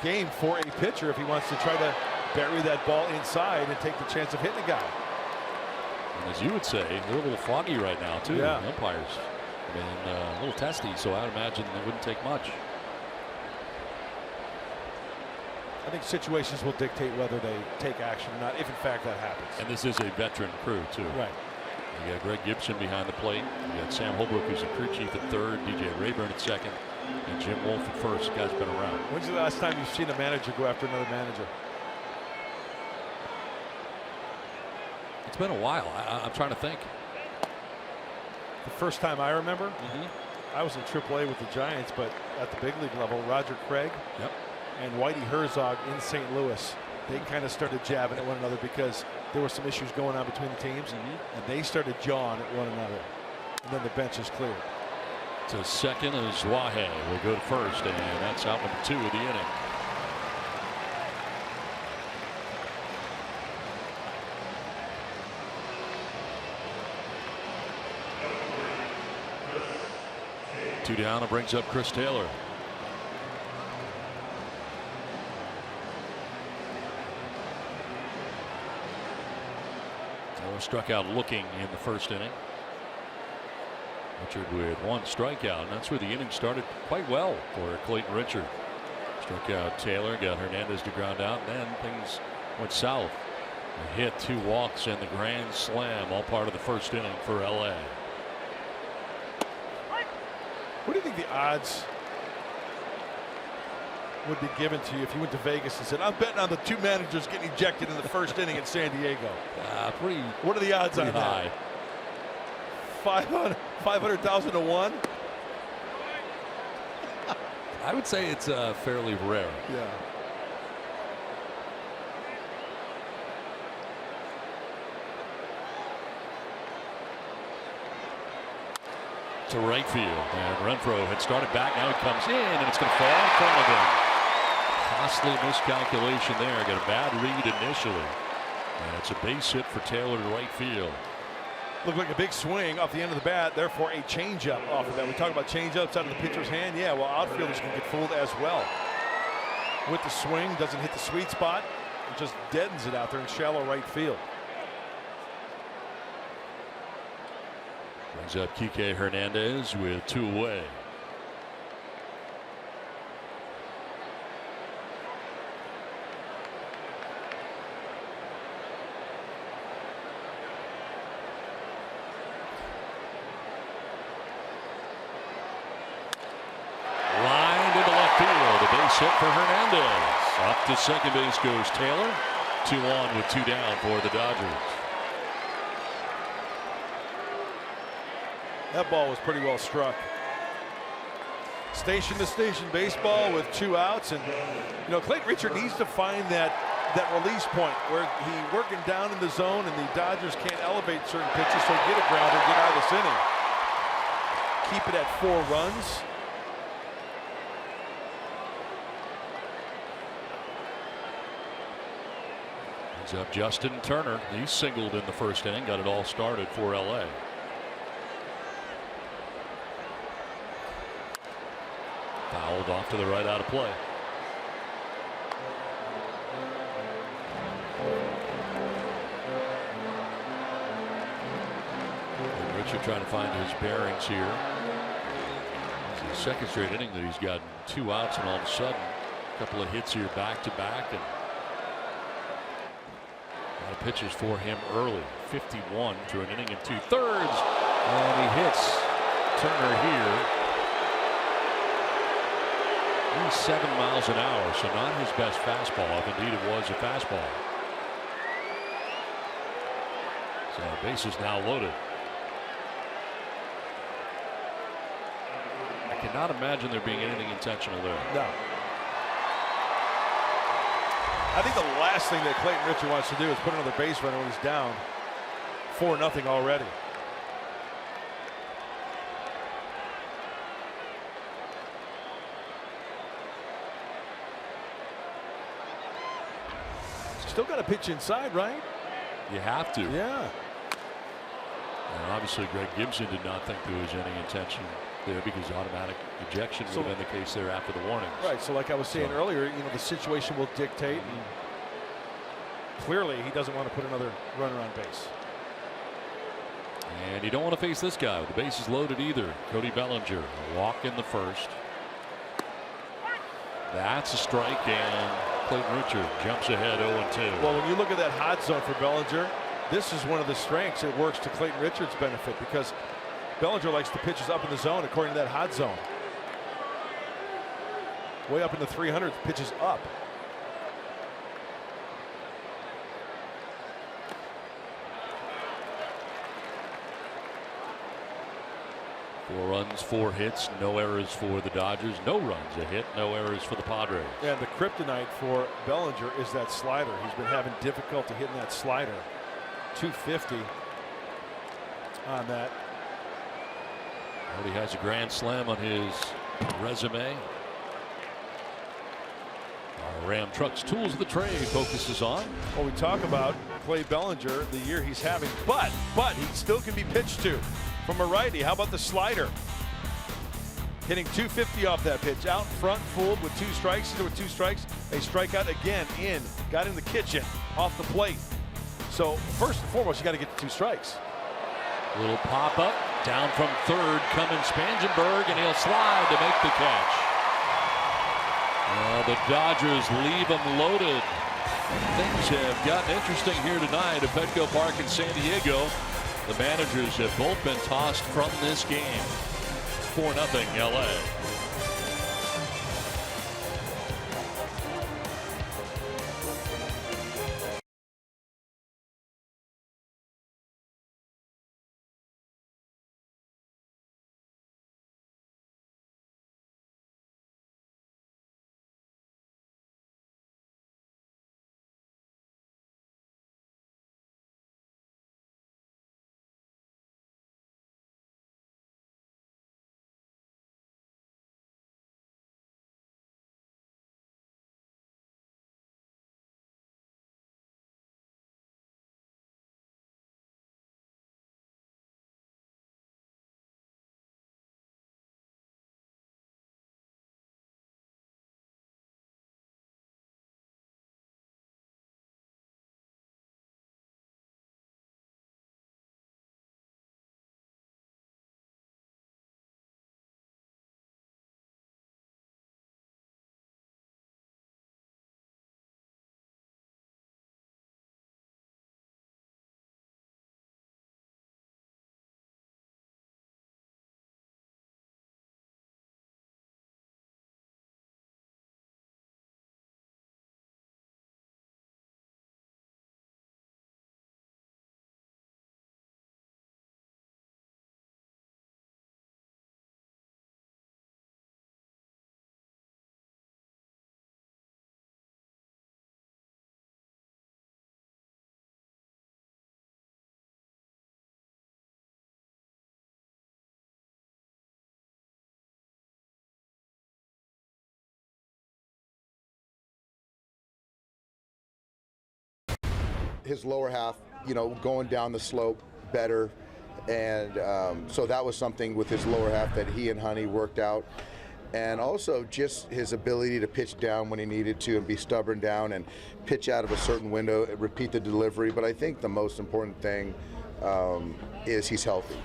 game for a pitcher if he wants to try to bury that ball inside and take the chance of hitting a guy. And as you would say, they're a little foggy right now too. Yeah. Umpires. I mean, a little testy, so I would imagine it wouldn't take much. I think situations will dictate whether they take action or not, if in fact that happens. And this is a veteran crew too. Right. You got Greg Gibson behind the plate. You got Sam Holbrook, who's a crew chief at third, DJ Rayburn at second, and Jim Wolf at first. The guy's been around. When's the last time you've seen a manager go after another manager? It's been a while. I'm trying to think. The first time I remember, I was in AAA with the Giants, but at the big league level, Roger Craig and Whitey Herzog in St. Louis, they kind of started jabbing at one another because there were some issues going on between the teams, and they started jawing at one another. And then the bench is cleared. To second is Wahe. Will go to first, and that's out number 2 of the inning. Two down and brings up Chris Taylor. Taylor struck out looking in the first inning. Richard with 1 strikeout, and that's where the inning started quite well for Clayton Richard. Struck out Taylor, got Hernandez to ground out, and then things went south. A hit, 2 walks, and the grand slam, all part of the first inning for LA. What do you think the odds would be given to you if you went to Vegas and said, I'm betting on the 2 managers getting ejected in the first inning in San Diego? What are the odds on high? That? 500,000 to 1? I would say it's fairly rare. Yeah. To right field, and Renfroe had started back. Now he comes in, and it's going to fall in front of him. Costly miscalculation there. Got a bad read initially, and it's a base hit for Taylor to right field. Looked like a big swing off the end of the bat, therefore a changeup off of that. We talk about changeups out of the pitcher's hand. Yeah, well, outfielders can get fooled as well. With the swing, doesn't hit the sweet spot, it just deadens it out there in shallow right field. Brings up Kike Hernandez with 2 away. hit for Hernandez. Up to second base goes Taylor. 2 on with 2 down for the Dodgers. That ball was pretty well struck. Station to station baseball with 2 outs, and you know Clayton Richard needs to find that release point where he working down in the zone and the Dodgers can't elevate certain pitches, so get a grounder, get out of this inning. Keep it at 4 runs. He's up Justin Turner. He singled in the first inning, got it all started for LA. Fouled off to the right, out of play. And Richard trying to find his bearings here. It's the second straight inning that he's gotten 2 outs, and all of a sudden a couple of hits here back to back, and a lot of pitches for him early. 51 through an inning and 2/3, and he hits Turner here. He's 7 miles an hour, so not his best fastball, if indeed it was a fastball. So base is now loaded. I cannot imagine there being anything intentional there. No. I think the last thing that Clayton Richard wants to do is put another base runner when he's down 4-0 already. Still got to pitch inside, right? You have to. Yeah. And obviously Greg Gibson did not think there was any intention there, because automatic ejection would have been the case there after the warnings. Right. So like I was saying earlier, you know, the situation will dictate. And clearly he doesn't want to put another runner on base. And you don't want to face this guy with the bases loaded either. Cody Bellinger, a walk in the first. That's a strike, and Clayton Richard jumps ahead 0-2. Well, when you look at that hot zone for Bellinger, this is one of the strengths. It works to Clayton Richard's benefit, because Bellinger likes to pitches up in the zone according to that hot zone. Way up in the 300s, pitches up. Four runs, 4 hits, no errors for the Dodgers. No runs, a hit, no errors for the Padres. And the kryptonite for Bellinger is that slider. He's been having difficulty hitting that slider. 250 on that. Already has a grand slam on his resume. Our Ram Trucks Tools of the Trade focuses on. Well, we talk about Clay Bellinger, the year he's having, but he still can be pitched to from a righty. How about the slider? Hitting 250 off that pitch. Out in front, fooled with 2 strikes. There were 2 strikes. A strikeout again in. Got in the kitchen, off the plate. So first and foremost, you got to get the 2 strikes. A little pop up down from third, coming Spangenberg, and he'll slide to make the catch. Well, the Dodgers leave them loaded. Things have gotten interesting here tonight at Petco Park in San Diego. The managers have both been tossed from this game. 4-0 LA. his lower half, going down the slope better. And so that was something with his lower half that he and Honey worked out. And also just his ability to pitch down when he needed to and be stubborn down and pitch out of a certain window, repeat the delivery. But I think the most important thing is he's healthy.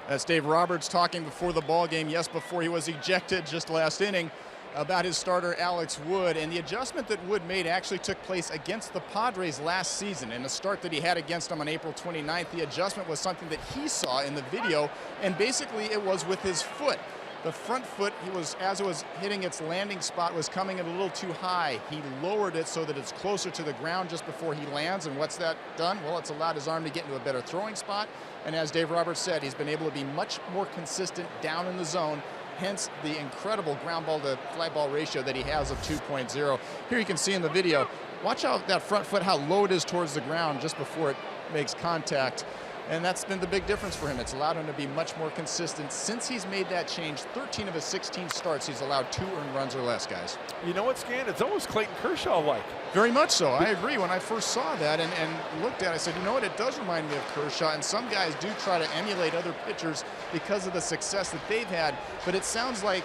That's Dave Roberts talking before the ball game, yes, before he was ejected just last inning, about his starter Alex Wood. And the adjustment that Wood made actually took place against the Padres last season. In the start that he had against them on April 29th, the adjustment was something that he saw in the video, and basically it was with his foot. The front foot, as it was hitting its landing spot, was coming in a little too high. He lowered it so that it's closer to the ground just before he lands. And what's that done? Well, it's allowed his arm to get into a better throwing spot. And as Dave Roberts said, he's been able to be much more consistent down in the zone, hence the incredible ground ball to fly ball ratio that he has of 2.0. Here you can see in the video, watch out that front foot, how low it is towards the ground just before it makes contact. And that's been the big difference for him. It's allowed him to be much more consistent. Since he's made that change, 13 of his 16 starts, he's allowed 2 earned runs or less, guys. You know what, Scan? It's almost Clayton Kershaw-like. Very much so. I agree. When I first saw that and looked at it, I said, you know what, it does remind me of Kershaw. And some guys do try to emulate other pitchers because of the success that they've had. But it sounds like,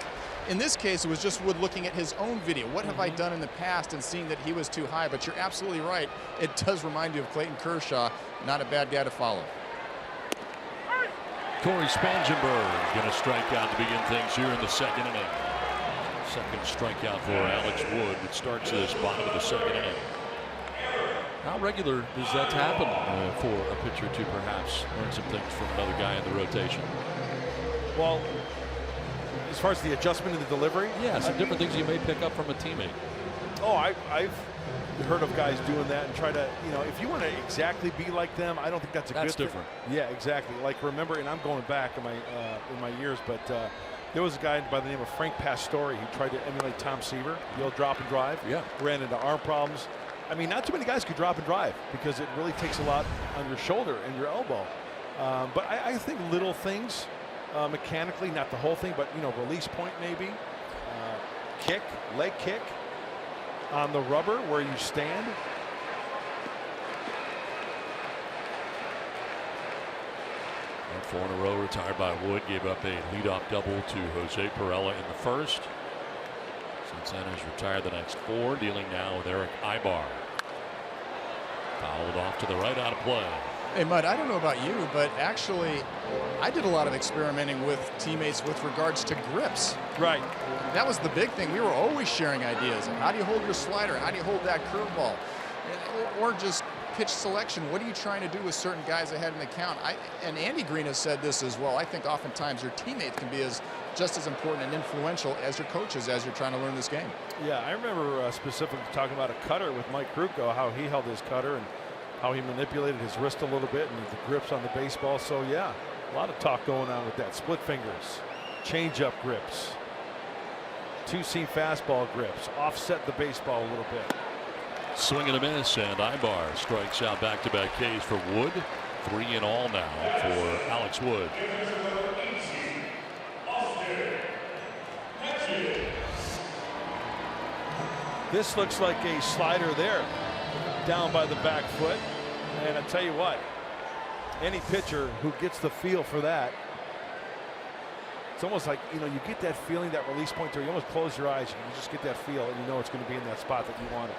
in this case, it was just Wood looking at his own video. What have I done in the past, and seeing that he was too high? But you're absolutely right. It does remind you of Clayton Kershaw. Not a bad guy to follow. Corey Spangenberg going to strike out to begin things here in the second inning. Second strikeout for Alex Wood. It starts this bottom of the second inning. How regular does that happen for a pitcher to perhaps learn some things from another guy in the rotation? Well, as far as the adjustment in the delivery? Yeah, some different things you may pick up from a teammate. Oh, I've heard of guys doing that and try to, if you want to exactly be like them, I don't think that's a good thing. Different. Yeah, exactly. Like, remember, and I'm going back in my years, but there was a guy by the name of Frank Pastore who tried to emulate Tom Seaver, the old drop and drive. Yeah. Ran into arm problems. I mean, not too many guys could drop and drive because it really takes a lot on your shoulder and your elbow. But I think little things, mechanically, not the whole thing, but, release point maybe, kick, leg kick on the rubber where you stand. And 4 in a row retired by Wood. Gave up a leadoff double to Jose Perella in the first. Cincinnati's retired the next 4, dealing now with Eric Ibar. Fouled off to the right, out of play. Hey, Mud, I don't know about you, but actually, I did a lot of experimenting with teammates with regards to grips. Right. That was the big thing. We were always sharing ideas. How do you hold your slider? How do you hold that curveball? Or just pitch selection. What are you trying to do with certain guys ahead in the count? And Andy Green has said this as well. I think oftentimes your teammates can be just as important and influential as your coaches as you're trying to learn this game. Yeah, I remember specifically talking about a cutter with Mike Krukow, how he held his cutter and how he manipulated his wrist a little bit and the grips on the baseball. So yeah, a lot of talk going on with that. Split fingers, change-up grips, two-seam fastball grips, offset the baseball a little bit. Swing and a miss, and Ibar strikes out back-to-back Ks for Wood. 3 in all now for Alex Wood. This looks like a slider there, down by the back foot. And I tell you what, any pitcher who gets the feel for that, it's almost like, you get that feeling, that release point there. You almost close your eyes, and you just get that feel, and you know it's going to be in that spot that you want it.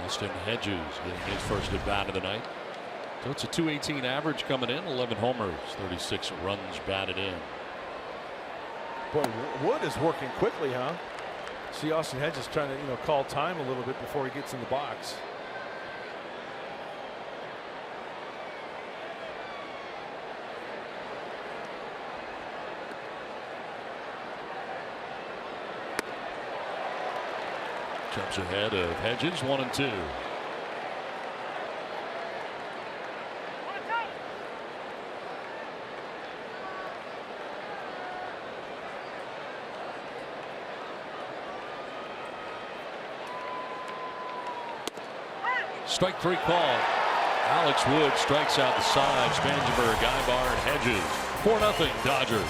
Austin Hedges getting his first at bat of the night. So it's a .218 average coming in, 11 homers, 36 runs batted in. Boy, Wood is working quickly, huh? See Austin Hedges trying to, call time a little bit before he gets in the box. Jumps ahead of Hedges, 1-2. Strike 3 call. Alex Wood strikes out the side. Spangenberg, Ibar, and Hedges. 4-0 Dodgers.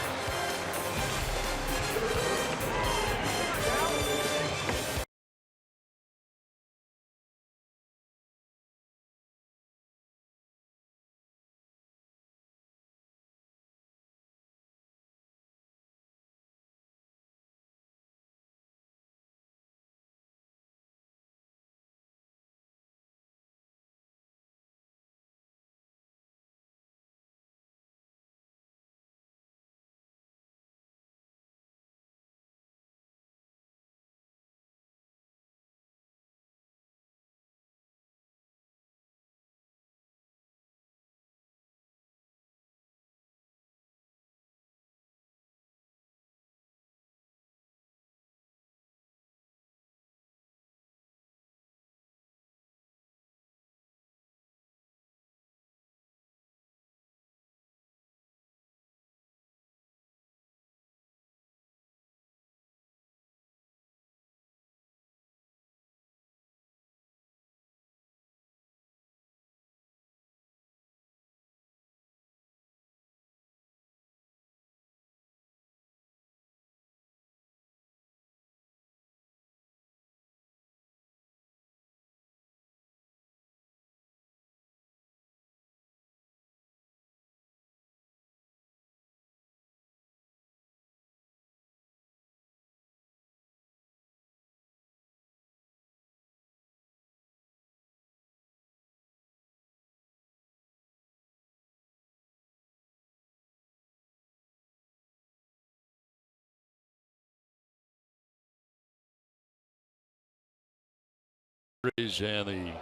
Padres and the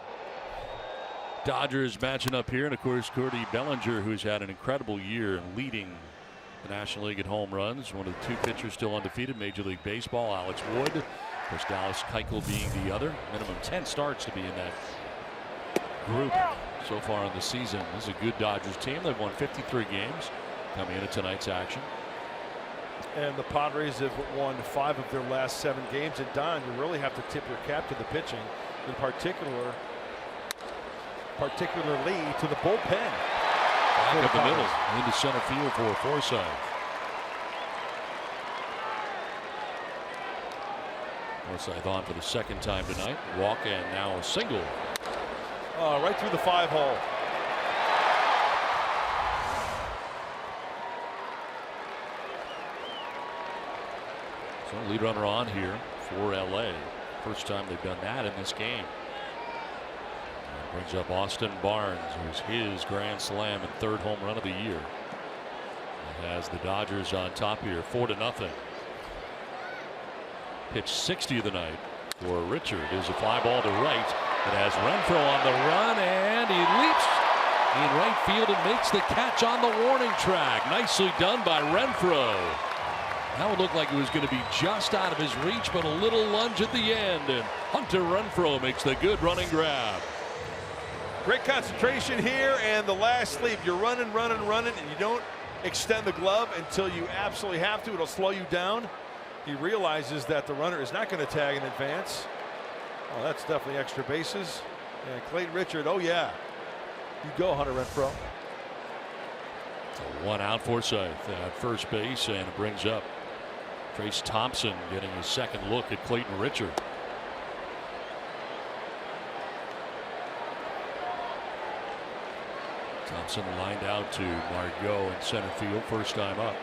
Dodgers matching up here, and of course Cody Bellinger, who's had an incredible year leading the National League at home runs, one of the two pitchers still undefeated Major League Baseball. Alex Wood, of course Dallas Keuchel being the other. Minimum 10 starts to be in that group so far in the season. This is a good Dodgers team. They've won 53 games coming into tonight's action. And the Padres have won 5 of their last 7 games. And Don, you really have to tip your cap to the pitching, in particularly to the bullpen. Back up the middle into center field for Forsythe. Forsythe on for the second time tonight. Walk and now a single. Right through the 5-hole. So lead runner on here for LA. First time they've done that in this game. And brings up Austin Barnes, who's his grand slam and 3rd home run of the year. It has the Dodgers on top here, 4-0. Pitch 60 of the night for Richard. Is a fly ball to right. It has Renfroe on the run, and he leaps in right field and makes the catch on the warning track. Nicely done by Renfroe. That would look like it was going to be just out of his reach, but a little lunge at the end, and Hunter Renfroe makes the good running grab. Great concentration here, and the last leap. You're running, and you don't extend the glove until you absolutely have to. It'll slow you down. He realizes that the runner is not going to tag in advance. Oh, that's definitely extra bases. And Clayton Richard, oh yeah. You go, Hunter Renfroe. So 1 out Forsythe at first base, and it brings up Trace Thompson getting his second look at Clayton Richard. Thompson lined out to Margot in center field, first time up.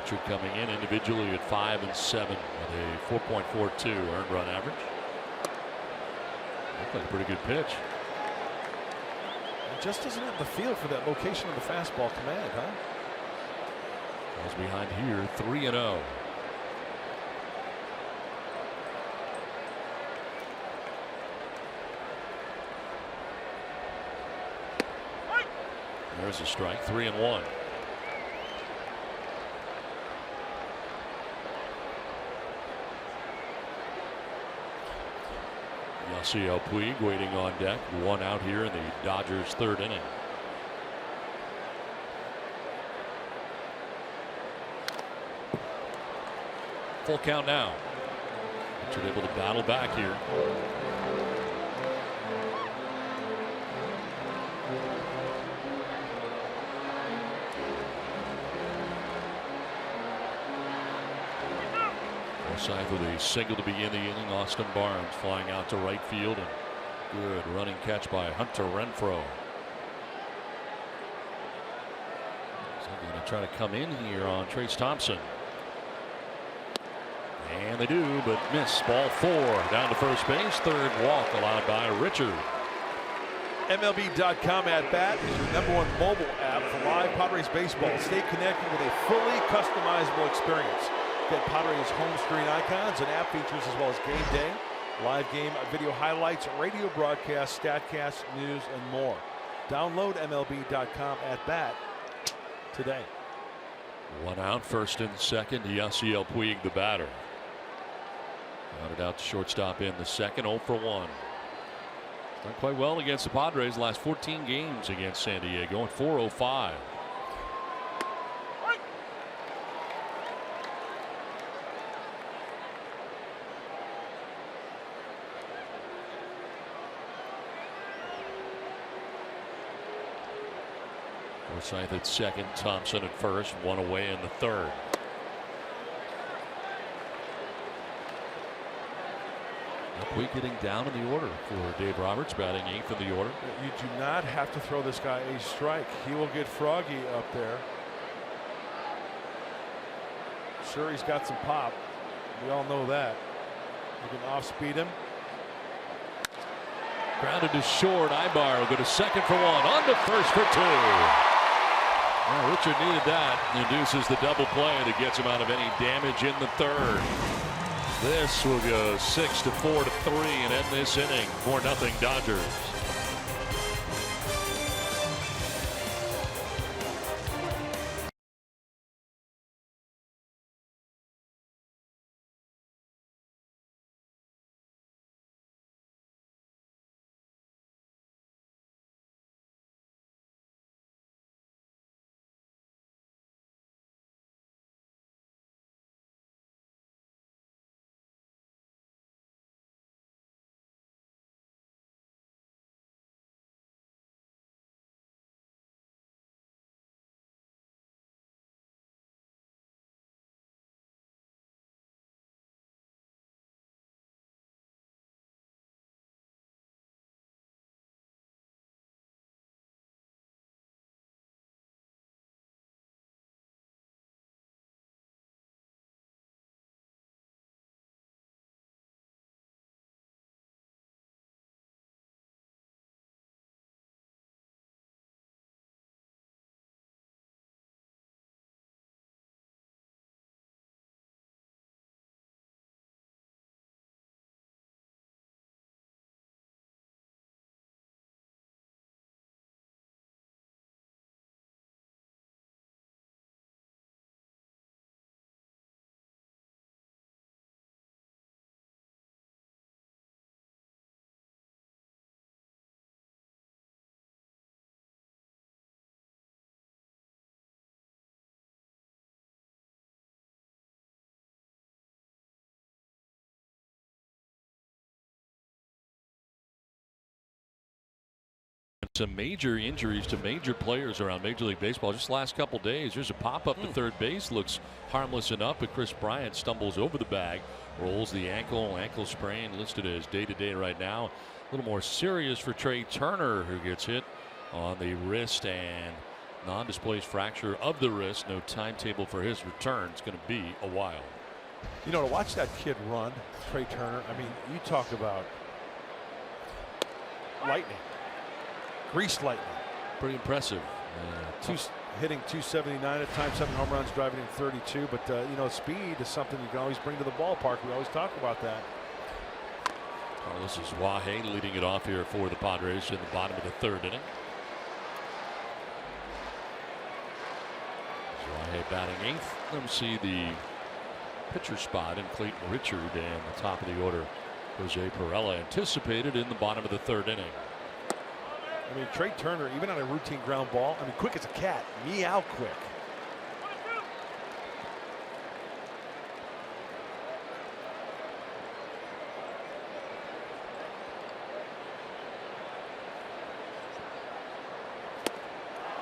Richard coming in individually at 5 and 7 with a 4.42 earned run average. Looked like a pretty good pitch. He just doesn't have the feel for that location of the fastball command, huh? Falls behind here, 3-0. There's a strike, 3-1. Yasiel Puig waiting on deck. 1 out here in the Dodgers' 3rd inning. Full count now. Richard able to battle back here. Forsythe with a single to begin the inning. Austin Barnes flying out to right field, and good running catch by Hunter Renfroe. So they're going to try to come in here on Trace Thompson. And they do, but miss. Ball 4 down to first base. 3rd walk allowed by Richard. MLB.com at bat is your #1 mobile app for live Padres baseball. Stay connected with a fully customizable experience. Get Padres home screen icons and app features, as well as game day, live game video highlights, radio broadcasts, statcasts, news, and more. Download MLB.com at bat today. 1 out, 1st and 2nd. Yasiel Puig, the batter. Grounded out to shortstop in the 2nd. 0 for 1. Done quite well against the Padres the last 14 games against San Diego, and 405. Forsythe at 2nd, Thompson at 1st, 1 away in the 3rd. A week getting down in the order for Dave Roberts, batting 8th in the order. You do not have to throw this guy a strike. He will get froggy up there. Sure, he's got some pop. We all know that. You can off-speed him. Grounded to short. Ibar will go to second for 1. On to first for 2. Well, Richard needed that. Induces the double play that gets him out of any damage in the 3rd. This will go 6-4 to 3 and end this inning. 4-0 Dodgers. Some major injuries to major players around Major League Baseball just the last couple days. There's a pop-up to third base. Looks harmless enough, but Chris Bryant stumbles over the bag, rolls the ankle sprain, listed as day-to-day right now. A little more serious for Trey Turner, who gets hit on the wrist and non-displaced fracture of the wrist. No timetable for his return. It's going to be a while. You know, to watch that kid run, Trey Turner, I mean, you talk about lightning. Greased lightning. Pretty impressive. Hitting 279 at times, 7 home runs, driving in 32. But you know, speed is something you can always bring to the ballpark. We always talk about that. This is Wahe leading it off here for the Padres in the bottom of the 3rd inning. Wahe batting 8th. Let me see the pitcher spot in Clayton Richard, and the top of the order, Jose Perella, anticipated in the bottom of the 3rd inning. I mean, Trey Turner, even on a routine ground ball, I mean, quick as a cat, meow quick.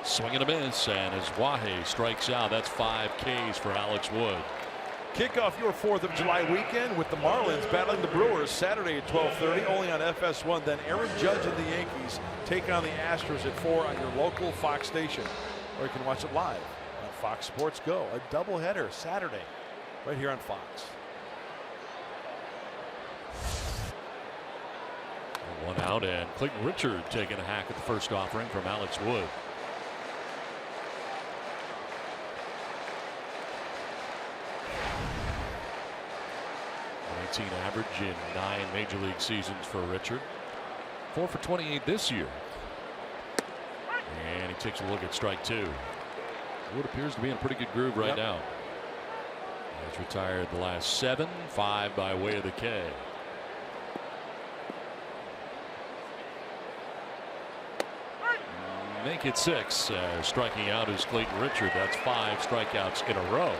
Swing and a miss, and as Wahe strikes out, that's 5 Ks for Alex Wood. Kick off your 4th of July weekend with the Marlins battling the Brewers Saturday at 12:30, only on FS1. Then Aaron Judge and the Yankees take on the Astros at 4 on your local Fox station. Or you can watch it live on Fox Sports Go. A doubleheader Saturday right here on Fox. 1 out, and Clayton Richard taking a hack at the first offering from Alex Wood. 19 average in 9 major league seasons for Richard. 4 for 28 this year. And he takes a look at strike 2. Wood appears to be in a pretty good groove right now. He's retired the last 7, 5 by way of the K. Make it 6. Striking out is Clayton Richard. That's 5 strikeouts in a row.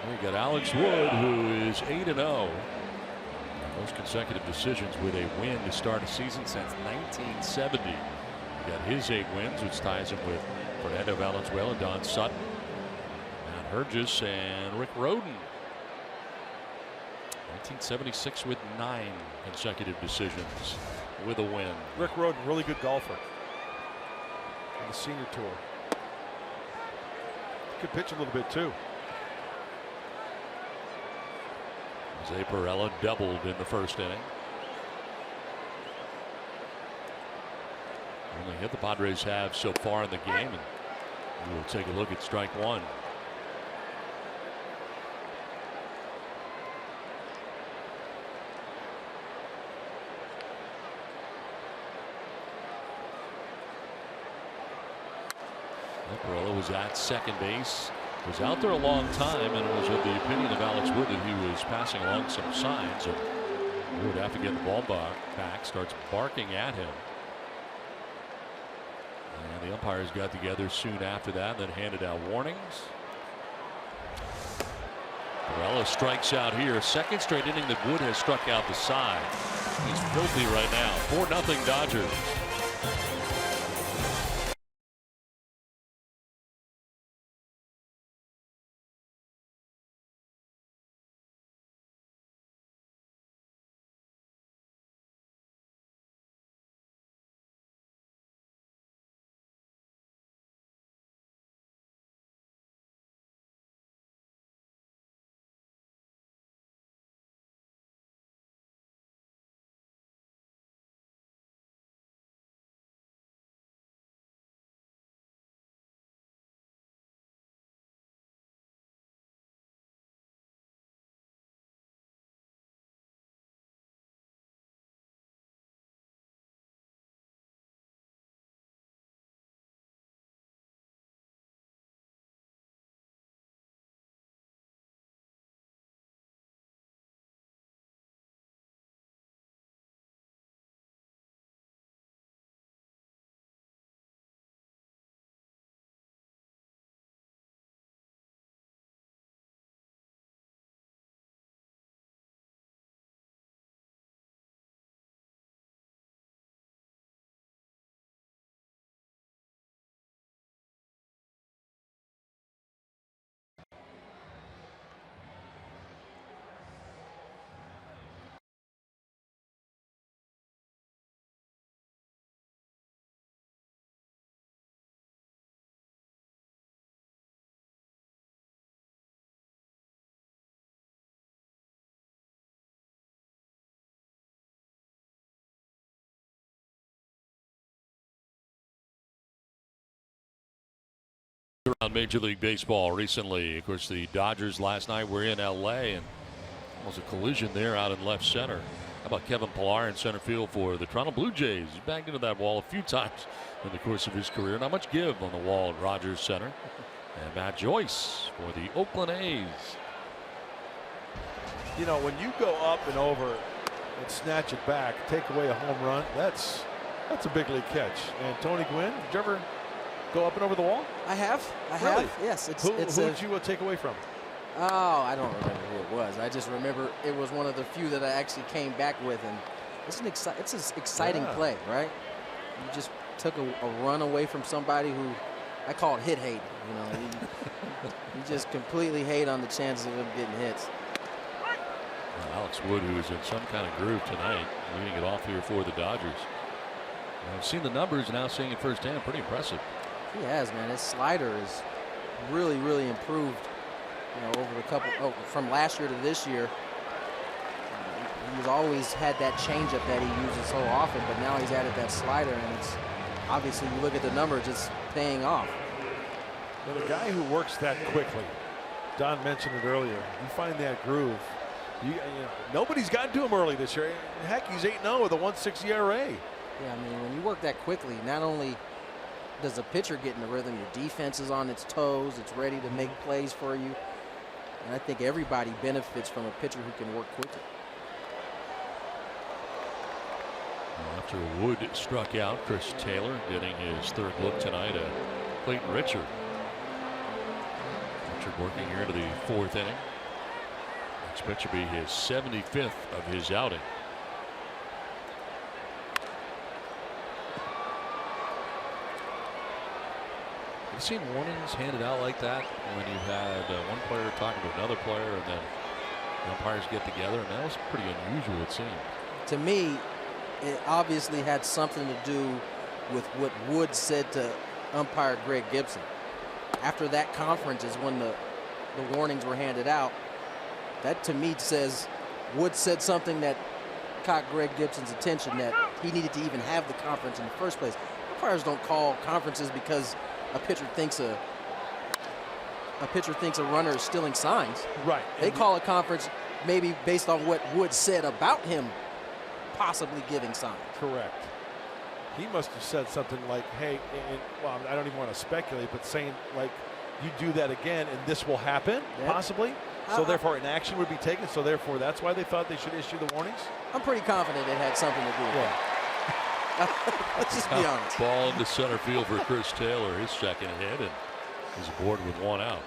We got Alex Wood, who is 8-0. Most consecutive decisions with a win to start a season since 1970. He got his 8 wins, which ties him with Fernando Valenzuela, Don Sutton, Matt Hergis, and Rick Rhoden. 1976 with 9 consecutive decisions with a win. Rick Rhoden, really good golfer on the senior tour. Could pitch a little bit too. Jose Pirela doubled in the first inning. Only hit the Padres have so far in the game, and we'll take a look at strike one. Pirela was at second base, was out there a long time, and was of the opinion of Alex Wood that he was passing along some signs. And Wood, after getting the ball back, starts barking at him. And the umpires got together soon after that, and then handed out warnings. Pirela strikes out here. Second straight inning that Wood has struck out the side. He's filthy right now. 4-0 Dodgers. Around Major League Baseball recently. Of course, the Dodgers last night were in LA, and almost a collision there out in left center. How about Kevin Pillar in center field for the Toronto Blue Jays? He's banged into that wall a few times in the course of his career. Not much give on the wall at Rogers Center. And Matt Joyce for the Oakland A's. You know, when you go up and over and snatch it back, take away a home run, that's a big league catch. And Tony Gwynn, did you ever go up and over the wall? I have. Really? Yes. Who did you take away from? Oh, I don't remember who it was. I just remember it was one of the few that I actually came back with, and it's an exciting play, right? You just took a run away from somebody who I call it hit hate. You know, you just completely hate on the chances of him getting hits. Well, Alex Wood, who is in some kind of groove tonight, leading it off here for the Dodgers. I've seen the numbers, now seeing it firsthand. Pretty impressive. He has, man. His slider is really, really improved. You know, over the from last year to this year. He's always had that changeup that he uses so often, but now he's added that slider, and it's obviously, you look at the numbers, it's paying off. Well, the guy who works that quickly, Don mentioned it earlier, you find that groove. You know, nobody's gotten to him early this year. Heck, he's 8-0 with a 1.6 ERA. Yeah, I mean, when you work that quickly, not only does the pitcher get in the rhythm, your defense is on its toes, it's ready to make plays for you. And I think everybody benefits from a pitcher who can work quickly. After Wood struck out, Chris Taylor getting his third look tonight at Clayton Richard. Richard working here into the fourth inning. Next pitch will be his 75th of his outing. Have you seen warnings handed out like that when you had one player talking to another player, and then The umpires get together, and that was pretty unusual, it seemed. To me, it obviously had something to do with what Wood said to umpire Greg Gibson. After that conference is when the warnings were handed out. That to me says Wood said something that caught Greg Gibson's attention, that he needed to even have the conference in the first place. Umpires don't call conferences because a pitcher thinks a runner is stealing signs. Right. They call a conference maybe based on what Wood said about him possibly giving signs. Correct. He must have said something like, hey, well, I don't even want to speculate, but saying like, you do that again and this will happen, possibly. So therefore an action would be taken. So therefore that's why they thought they should issue the warnings. I'm pretty confident it had something to do with that. Let's just be honest. Ball into center field for Chris Taylor, his second hit, and he's aboard with one out.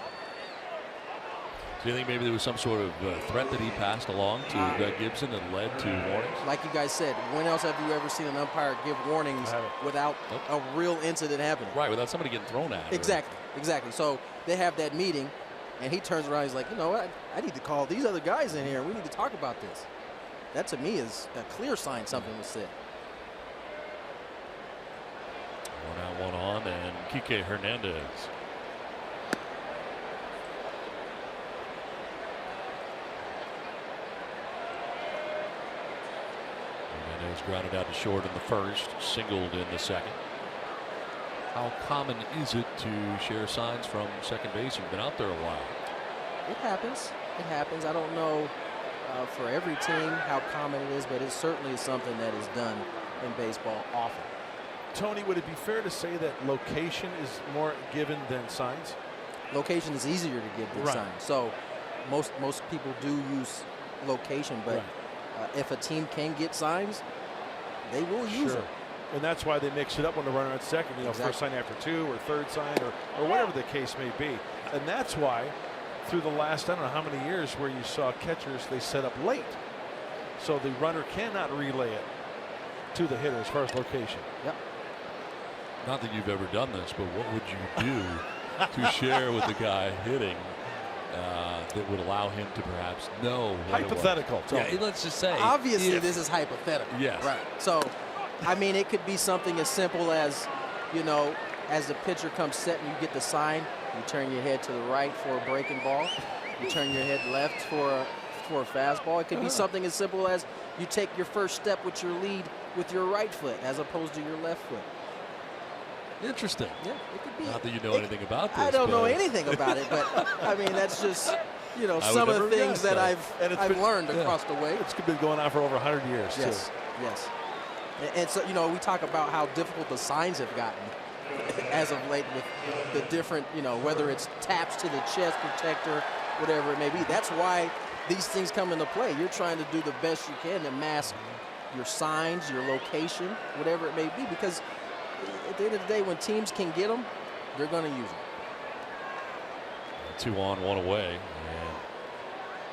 Do you think maybe there was some sort of threat that he passed along to Greg Gibson that led to warnings? Like you guys said, when else have you ever seen an umpire give warnings without a real incident happening? Right, without somebody getting thrown at. Exactly. So they have that meeting, and he turns around, he's like, you know what, I need to call these other guys in here. We need to talk about this. That to me is a clear sign something was said. 1 out, 1 on, and Kike Hernandez. Hernandez grounded out to short in the first, singled in the second. How common is it to share signs from second base? You've been out there a while. It happens. It happens. I don't know for every team how common it is, but it certainly is something that is done in baseball often. Tony, would it be fair to say that location is more given than signs? Location is easier to give than signs. So most people do use location, but if a team can get signs, they will use them. And that's why they mix it up when the runner at second, first sign after 2 or third sign or whatever the case may be. And that's why through the last, I don't know how many years where you saw catchers, they set up late. So the runner cannot relay it to the hitter as far as location. Yep. Not that you've ever done this, but what would you do to share with the guy hitting that would allow him to perhaps know what hypothetical. Yeah, let's just say. Obviously, this is hypothetical. Yes. Right. So, I mean, it could be something as simple as, as the pitcher comes set and you get the sign, you turn your head to the right for a breaking ball. You turn your head left for a fastball. It could be something as simple as you take your first step with your lead with your right foot as opposed to your left foot. Interesting. Yeah, it could be. Not that you know anything about this. I don't know anything about it, but I mean that's just some of the things that I've learned across the way. It's been going on for over 100 years. Yes, yes. And so we talk about how difficult the signs have gotten as of late with the different whether it's taps to the chest protector, whatever it may be. That's why these things come into play. You're trying to do the best you can to mask your signs, your location, whatever it may be, because at the end of the day, when teams can get them, they're going to use them. 2 on, 1 away.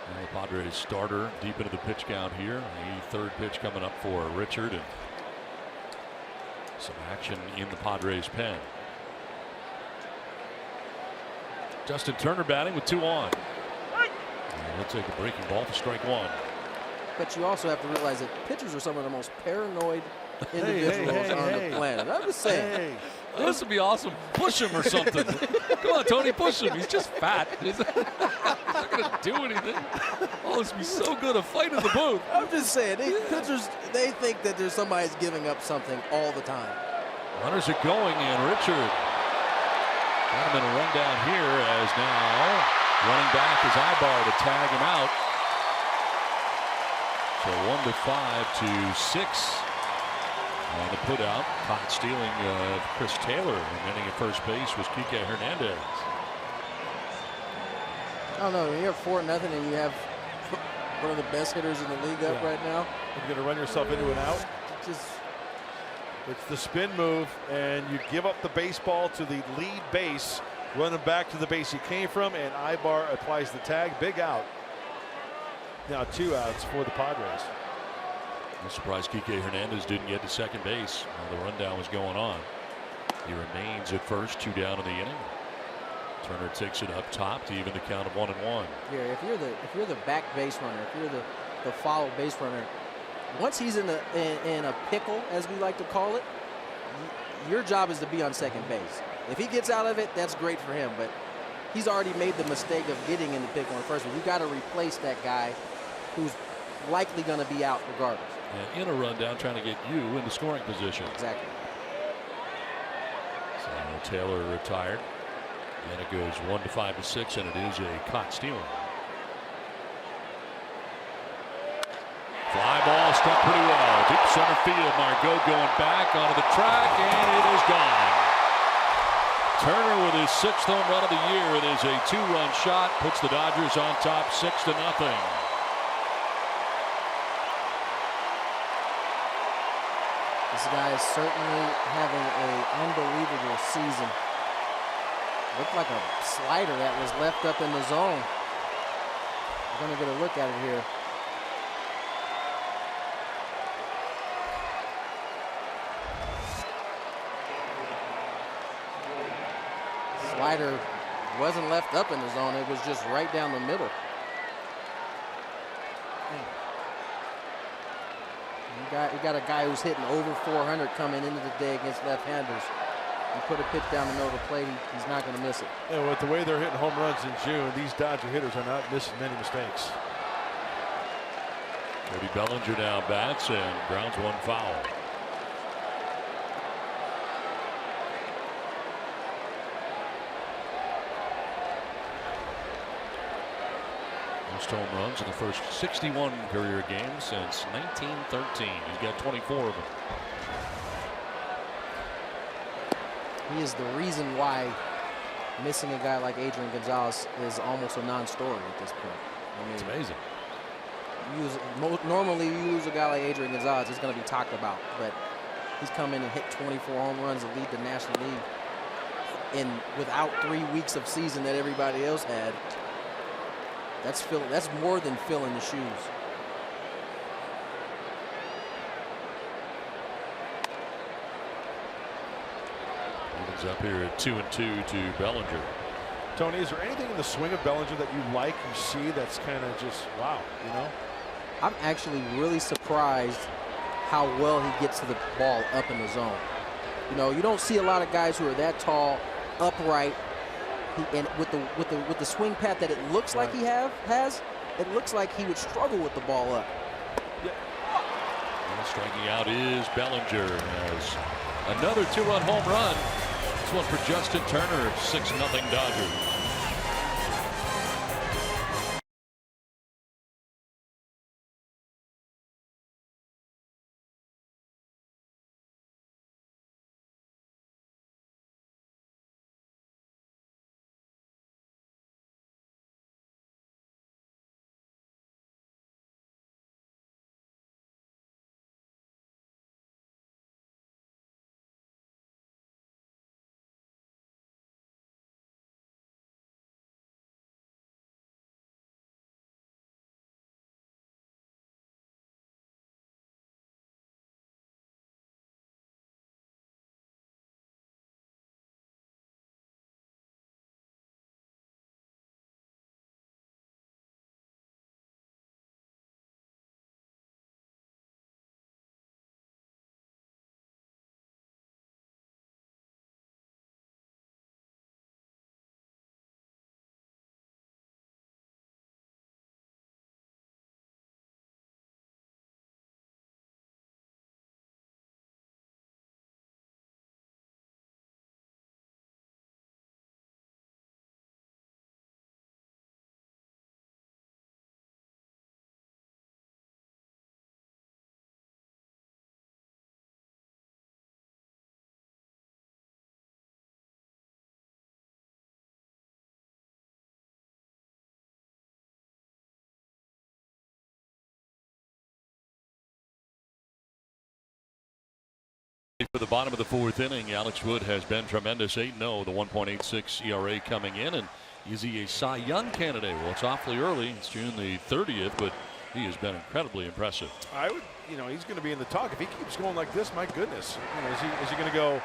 And the Padres starter deep into the pitch count here. The third pitch coming up for Richard, and some action in the Padres pen. Justin Turner batting with 2 on. And he'll take a breaking ball for strike 1. But you also have to realize that pitchers are some of the most paranoid individuals on the planet. I'm just saying. This would be awesome. Push him or something. Come on, Tony, push him. He's just fat. He's not going to do anything. Oh, this would be so good, a fight in the booth. I'm just saying, pitchers, they think that there's somebody's giving up something all the time. Runners are going, and Richard got him in a run down here as now running back is Ibar to tag him out. So 1-5 to 6. And the put out, caught stealing Chris Taylor, remaining at first base was Kike Hernandez. I don't know, when you're 4-0 and you have one of the best hitters in the league up right now. You're going to run yourself into an out. It's the spin move, and you give up the baseball to the lead base, running back to the base he came from, and Ibar applies the tag. Big out. Now 2 outs for the Padres. I'm surprised Kike Hernandez didn't get to second base while the rundown was going on. He remains at first, 2 down in the inning. Turner takes it up top to even the count of 1-1. Yeah, if you're the back base runner, if you're the follow base runner, once he's in a pickle, as we like to call it, your job is to be on second base. If he gets out of it, that's great for him, but he's already made the mistake of getting in the pickle in the first one. You got to replace that guy who's likely going to be out regardless. And in a rundown, trying to get you into scoring position. Exactly. So Taylor retired. And it goes 1 to 5 to 6, and it is a caught stealer. Fly ball struck pretty well. Deep center field. Margot going back onto the track, and it is gone. Turner with his 6th home run of the year. It is a 2-run shot. Puts the Dodgers on top 6-0. This guy is certainly having an unbelievable season. Looked like a slider that was left up in the zone. We're going to get a look at it here. Slider wasn't left up in the zone. It was just right down the middle. You got a guy who's hitting over 400 coming into the day against left-handers. You put a pitch down the middle of the plate, he's not going to miss it. Yeah, with the way they're hitting home runs in June, these Dodger hitters are not missing many mistakes. Cody Bellinger now bats and grounds one foul. Most home runs in the first 61 career games since 1913. He's got 24 of them. He is the reason why missing a guy like Adrian Gonzalez is almost a non-story at this point. I mean, it's amazing. Normally, you lose a guy like Adrian Gonzalez, it's going to be talked about. But he's come in and hit 24 home runs to lead the National League without 3 weeks of season that everybody else had. That's more than filling the shoes. Up here at 2-2 to Bellinger. Tony, is there anything in the swing of Bellinger that you like, you see, that's kind of just wow, you know? I'm actually really surprised how well he gets to the ball up in the zone. You know, you don't see a lot of guys who are that tall, upright, and with the swing path that it looks like he has, it looks like he would struggle with the ball up. Yeah. And striking out is Bellinger as another 2-run home run. This one for Justin Turner, 6-0 Dodgers. For the bottom of the 4th inning, Alex Wood has been tremendous. 8-0, the 1.86 ERA coming in. And is he a Cy Young candidate? Well, it's awfully early. It's June the 30th, but he has been incredibly impressive. I would, you know, he's going to be in the talk. If he keeps going like this, my goodness. You know, is he going to go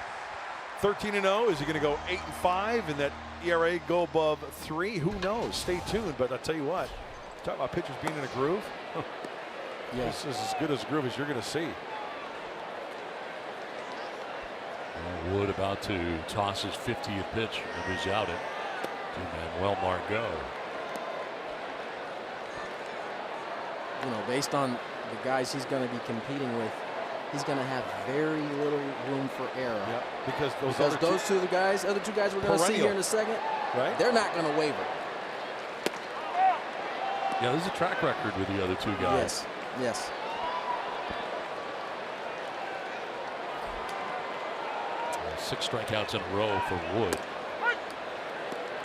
13-0? Is he going to go 8-5? And that ERA go above 3? Who knows? Stay tuned. But I'll tell you what, talk about pitchers being in a groove. This is as good as a groove as you're going to see. Wood about to toss his 50th pitch. He's out it to Manuel Margot. You know, based on the guys he's going to be competing with, he's going to have very little room for error. Yep, because those other two guys we're going to see here in a second, right? They're not going to waver. Yeah, there's a track record with the other two guys. Yes. 6 strikeouts in a row for Wood.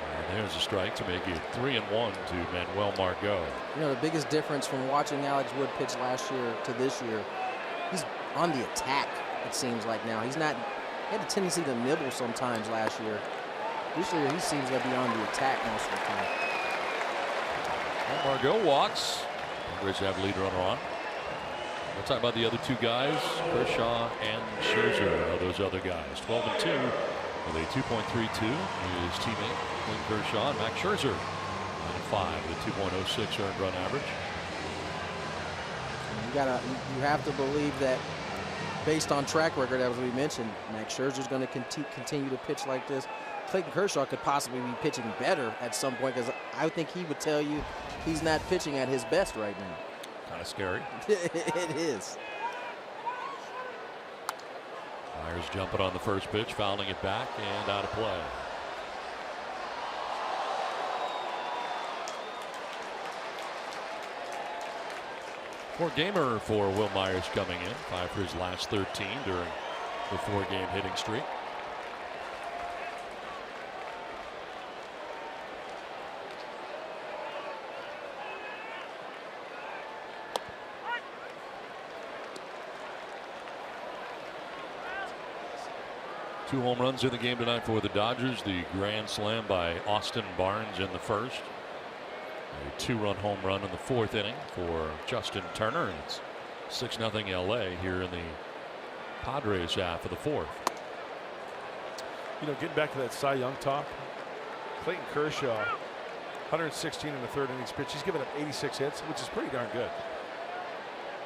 And there's a strike to make it 3-1 to Manuel Margot. You know, the biggest difference from watching Alex Wood pitch last year to this year, he's on the attack, it seems like now. He's not, he had a tendency to nibble sometimes last year. This year, he seems to be on the attack most of the time. And Margot walks. Padres have lead runner on. We'll talk about the other two guys, Kershaw and Scherzer are those other guys. 12-2 with a 2.32. His teammate Clint Kershaw and Max Scherzer 9-5 with a 2.06 earned run average. You have to believe that based on track record, as we mentioned, Max Scherzer's going to continue to pitch like this. Clayton Kershaw could possibly be pitching better at some point, because I think he would tell you he's not pitching at his best right now. Kind of scary. It is. Myers jumping on the first pitch, fouling it back and out of play. Four gamer for Will Myers coming in. 5 for his last 13 during the 4-game hitting streak. Two home runs in the game tonight for the Dodgers. The grand slam by Austin Barnes in the first. A 2-run home run in the 4th inning for Justin Turner. And it's 6-0 LA here in the Padres half of the 4th. You know, getting back to that Cy Young talk, Clayton Kershaw, 116 in the 3rd innings pitch. He's given up 86 hits, which is pretty darn good.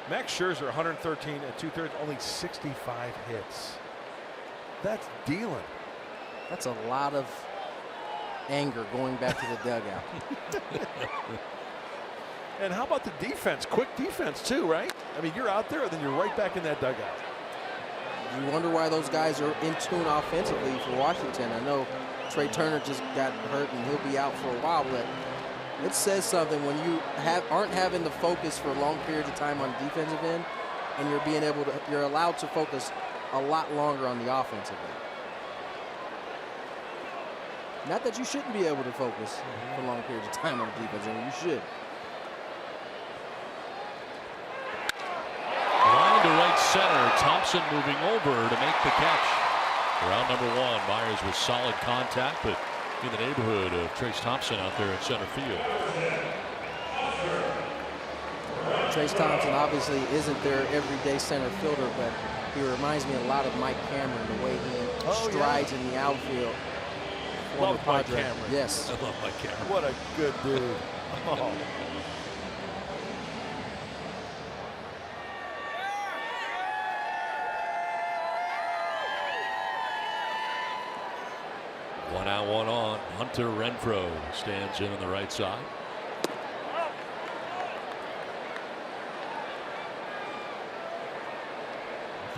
Max Scherzer, 113 and 2/3, only 65 hits. That's dealing. That's a lot of anger going back to the dugout. And how about the defense? Quick defense too, right? I mean, you're out there, then you're right back in that dugout. You wonder why those guys are in tune offensively for Washington. I know Trey Turner just got hurt and he'll be out for a while, but it says something when you aren't having the focus for long periods of time on the defensive end, and you're allowed to focus a lot longer on the offensive end. Not that you shouldn't be able to focus for long periods of time on the defense. I mean, you should. Line to right center. Thompson moving over to make the catch. Round number 1. Myers with solid contact, but in the neighborhood of Trace Thompson out there in center field. Trace Thompson obviously isn't their everyday center fielder, but he reminds me a lot of Mike Cameron, the way he strides in the outfield. Love Mike Cameron. Yes. I love Mike Cameron. What a good dude. Oh. One out, one on. Hunter Renfroe stands in on the right side.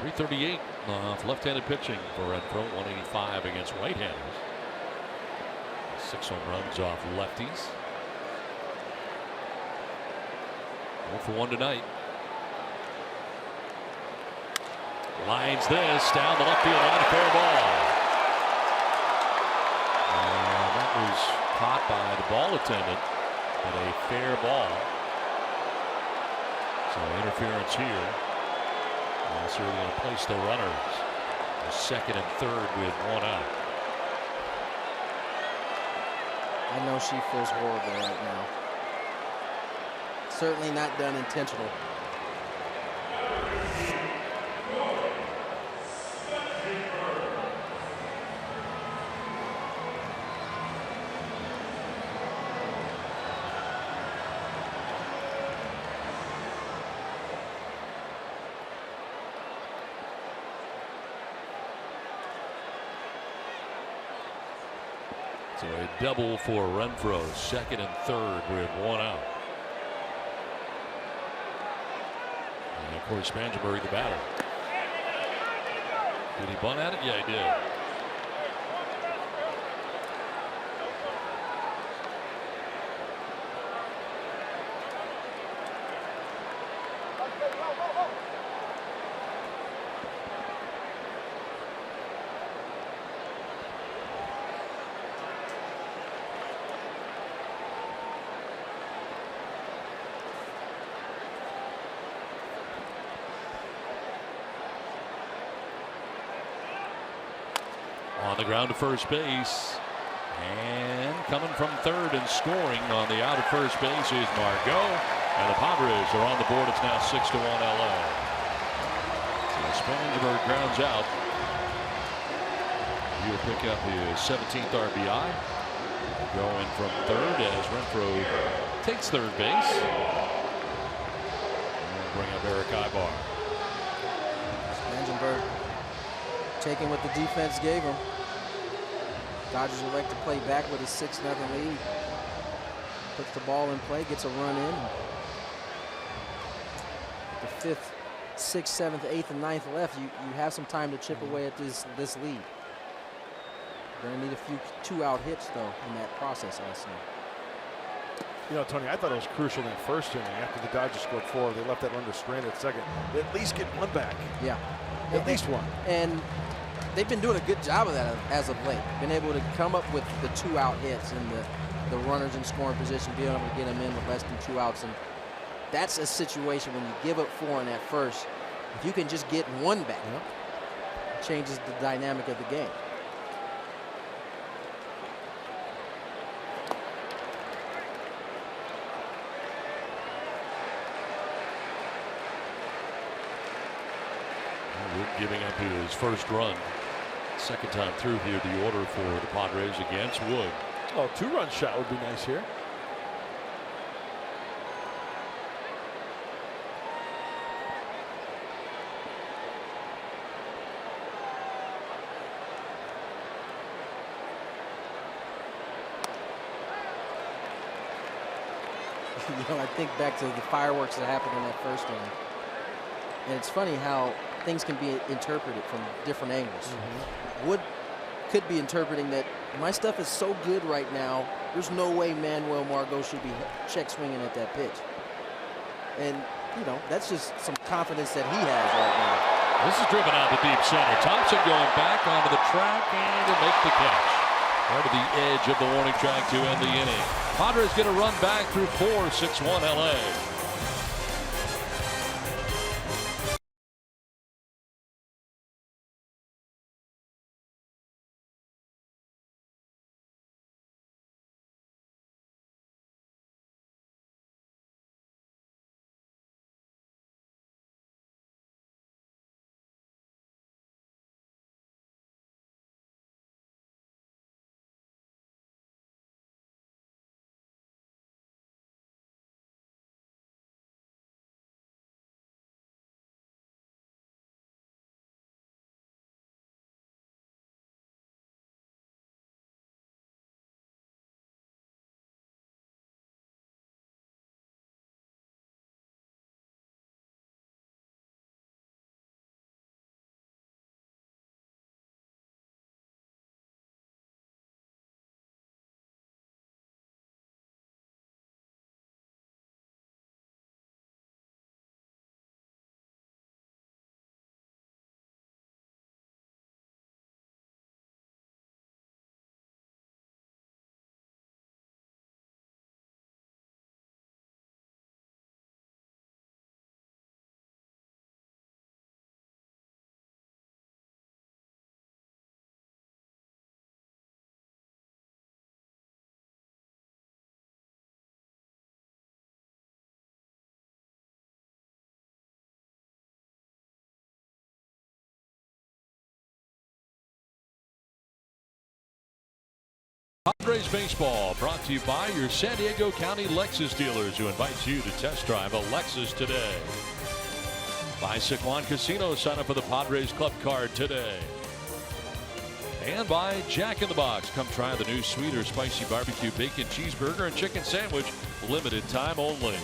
.338 off left-handed pitching for Renfroe. 185 against right-handers. 6 home runs off lefties. 1 for 1 tonight. Lines this down the left field line, fair ball. And that was caught by the ball attendant, but a fair ball. So interference here. So they're going to place the runners. The 2nd and 3rd with 1 out. I know she feels horrible right now. Certainly not done intentional. So a double for Renfroe, second and third with one out. And of course, Spangenberg, the batter. Did he bunt at it? Yeah, he did. On the ground to first base, and coming from third and scoring on the out at first base is Margot, and the Padres are on the board. It's now 6-1 LA. So Spangenberg grounds out. He'll pick up his 17th RBI. Going from third as Renfroe takes third base. And bring up Eric Ibar. Spangenberg taking what the defense gave him. Dodgers elect to play back with a 6-0 lead. Puts the ball in play, gets a run in. With the 5th, 6th, 7th, 8th, and 9th left, you have some time to chip away at this lead. You're going to need a few 2-out hits, though, in that process, I assume. You know, Tony, I thought it was crucial in that first inning. After the Dodgers scored 4, they left that runner stranded at second. They at least get one back. Yeah. At least one. And they've been doing a good job of that as of late. Been able to come up with the 2-out hits and the runners in scoring position, being able to get them in with less than 2 outs. And that's a situation when you give up 4 in that first. If you can just get one back, it changes the dynamic of the game. Giving up his first run. Second time through here, the order for the Padres against Wood. Oh, 2-run shot would be nice here. You know, I think back to the fireworks that happened in that first inning. And it's funny how things can be interpreted from different angles. Wood could be interpreting that my stuff is so good right now, there's no way Manuel Margot should be check swinging at that pitch. And, you know, that's just some confidence that he has right now. This is driven out to deep center. Thompson going back onto the track and to make the catch. Right to the edge of the warning track to end the inning. Padres get a run back through 4, 6-1 LA. Padres baseball brought to you by your San Diego County Lexus dealers, who invites you to test drive a Lexus today. By Sycuan Casino, sign up for the Padres Club Card today. And by Jack in the Box. Come try the new sweet or spicy barbecue bacon cheeseburger and chicken sandwich. Limited time only.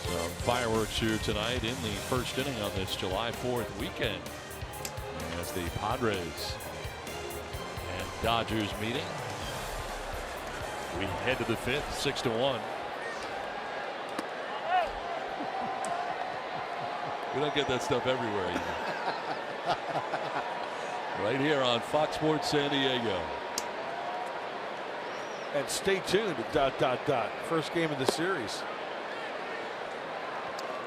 Some fireworks here tonight in the first inning on this July 4th weekend. As the Padres and Dodgers meeting. We head to the 5th, 6-1. We don't get that stuff everywhere. Right here on Fox Sports San Diego. And stay tuned. ... First game of the series.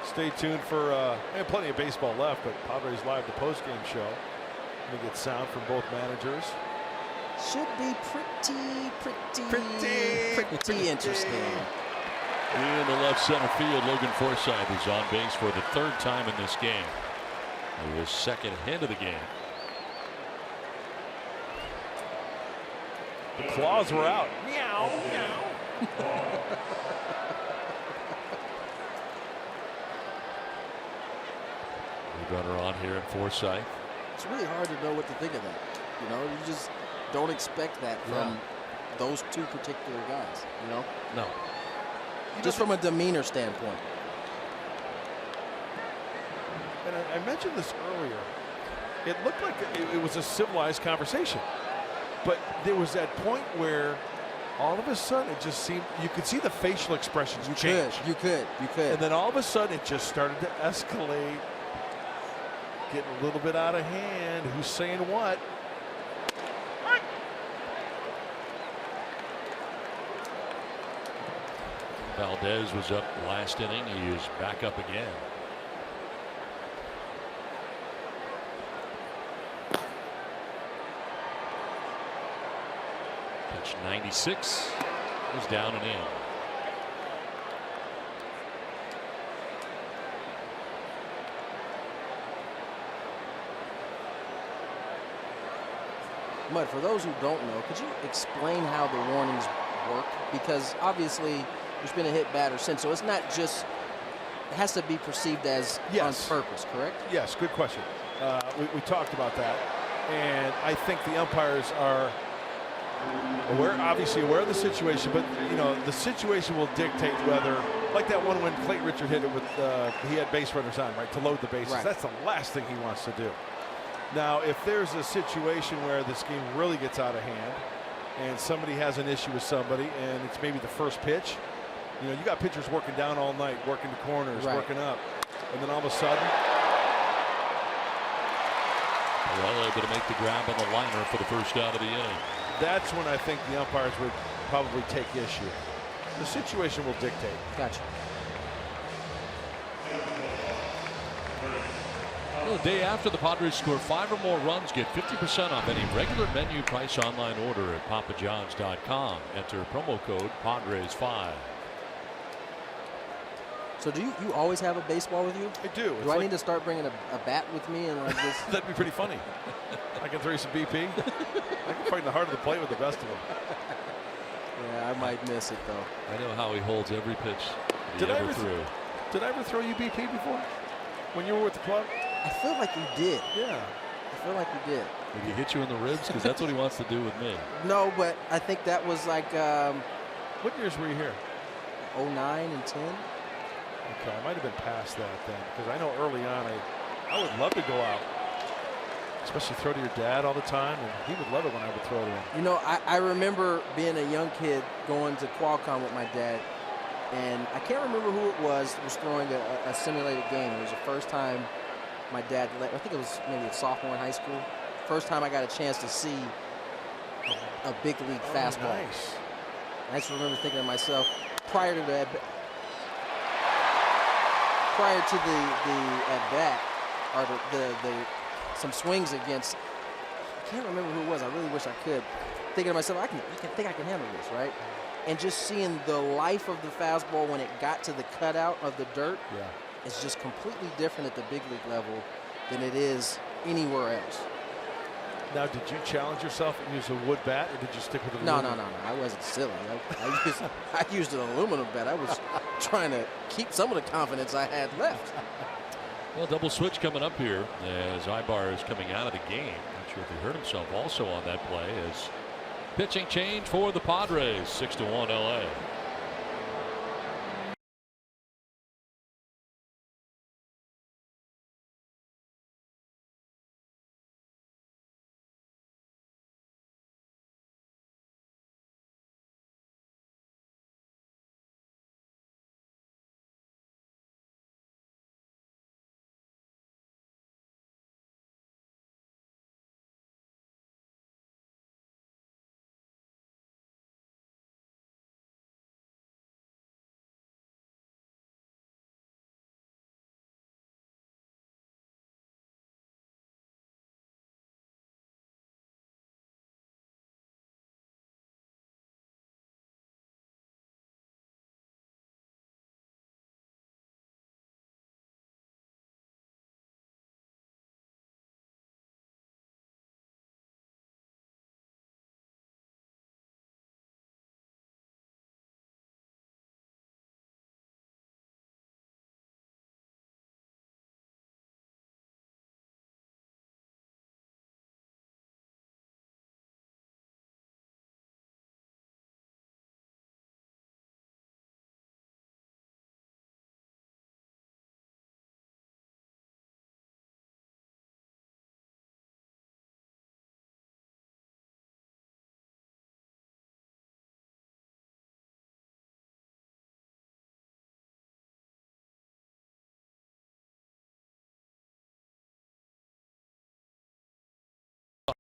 Stay tuned for we have plenty of baseball left, but Padres Live, the postgame show. We get sound from both managers. Should be pretty interesting. In the left center field, Logan Forsythe is on base for the 3rd time in this game. His 2nd hit of the game. The claws were out. Meow, meow. Runner on here at Forsythe. It's really hard to know what to think of that. You know, you just don't expect that from those two particular guys. You know, no. Just from a demeanor standpoint. And I mentioned this earlier. It looked like it was a civilized conversation, but there was that point where all of a sudden it just seemed you could see the facial expressions change. You could. And then all of a sudden it just started to escalate. Getting a little bit out of hand. Who's saying what? Valdez was up last inning. He is back up again. Pitch 96 is down and in. But for those who don't know, could you explain how the warnings work? Because obviously there's been a hit batter since, so it's not just, it has to be perceived as on purpose, correct? Yes, good question. We talked about that, and I think the umpires are obviously aware of the situation, but you know the situation will dictate whether, like that one when Clayton Richard hit it with, he had base runners on, right, to load the bases. Right. That's the last thing he wants to do. Now, if there's a situation where this game really gets out of hand and somebody has an issue with somebody and it's maybe the first pitch, you know, you got pitchers working down all night, working the corners, working up, and then all of a sudden. Well, able to make the grab on the liner for the first out of the inning. That's when I think the umpires would probably take issue. The situation will dictate. Gotcha. Well, the day after the Padres score 5 or more runs, get 50% off any regular menu price online order at papajohns.com. Enter promo code Padres5. So do you always have a baseball with you? I do. Do I need to start bringing a bat with me and like this? That'd be pretty funny. I can throw you some BP. I can find the heart of the plate with the best of them. Yeah, I might miss it though. I know how he holds every pitch he ever threw. Did I ever throw you BP before? When you were with the club? I feel like you did. Yeah. I feel like you did. Did he hit you in the ribs? Because that's what he wants to do with me. No, but I think that was like. What years were you here? 09 and 10. Okay, I might have been past that then, because I know early on I would love to go out, especially throw to your dad all the time, and he would love it when I would throw to him. You know, I remember being a young kid going to Qualcomm with my dad, and I can't remember who it was throwing a simulated game. It was the first time my dad, I think it was maybe a sophomore in high school, first time I got a chance to see a big league fastball. Nice. I just remember thinking to myself, prior to the at bat, or some swings against, I can't remember who it was. I really wish I could. Thinking to myself, I think I can handle this, right? And just seeing the life of the fastball when it got to the cutout of the dirt, is just completely different at the big league level than it is anywhere else. Now, did you challenge yourself and use a wood bat, or did you stick with the aluminum? No. I wasn't silly. I used an aluminum bat. I was trying to keep some of the confidence I had left. Well, double switch coming up here as Ibar is coming out of the game. Not Sure if he hurt himself also on that play. As pitching change for the Padres, 6-1 LA.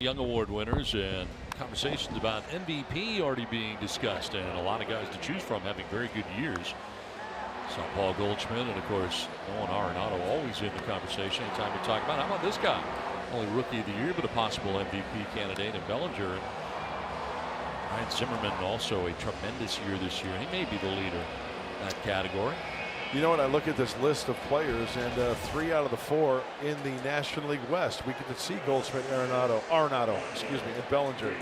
Young award winners and conversations about MVP already being discussed, and a lot of guys to choose from having very good years. Saw Paul Goldschmidt and of course Nolan Arenado always in the conversation anytime we talk about how about this guy, only rookie of the year but a possible MVP candidate in Bellinger. And Ryan Zimmerman also a tremendous year this year. He may be the leader in that category. You know what, I look at this list of players, and 3 out of the 4 in the National League West. We get to see Goldschmidt, Arenado, and Bellinger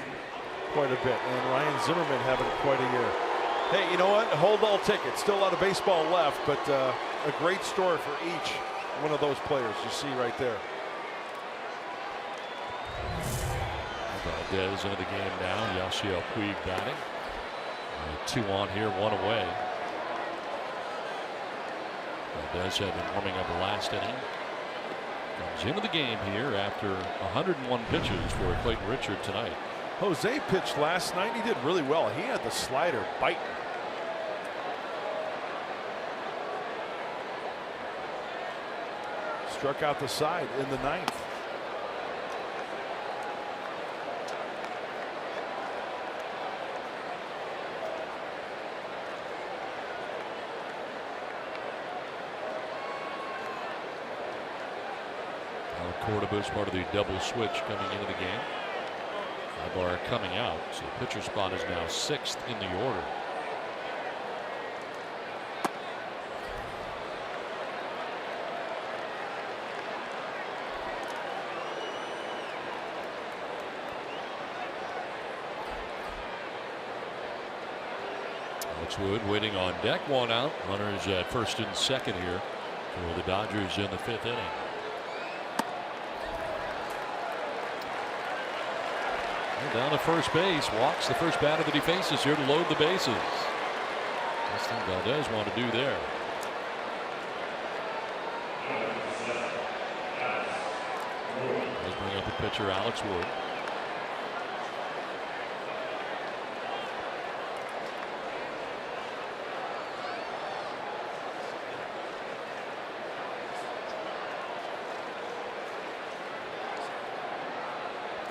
quite a bit, and Ryan Zimmerman having quite a year. Hey, you know what? Hold all tickets. Still a lot of baseball left, but a great story for each one of those players you see right there. Valdez into the game now. Yasiel Puig batting. 2 on here, 1 away. Valdez had been warming up the last inning. Comes into the game here after 101 pitches for Clayton Richard tonight. Jose pitched last night. He did really well. He had the slider biting. Struck out the side in the 9th. Cordova is part of the double switch coming into the game. Ibar coming out, so the pitcher spot is now 6th in the order. Alex Wood waiting on deck, 1 out. Runners at first and second here for the Dodgers in the 5th inning. Down to first base, walks the first batter that he faces here to load the bases. That's what Valdez want to do there. Let's bring up the pitcher, Alex Wood.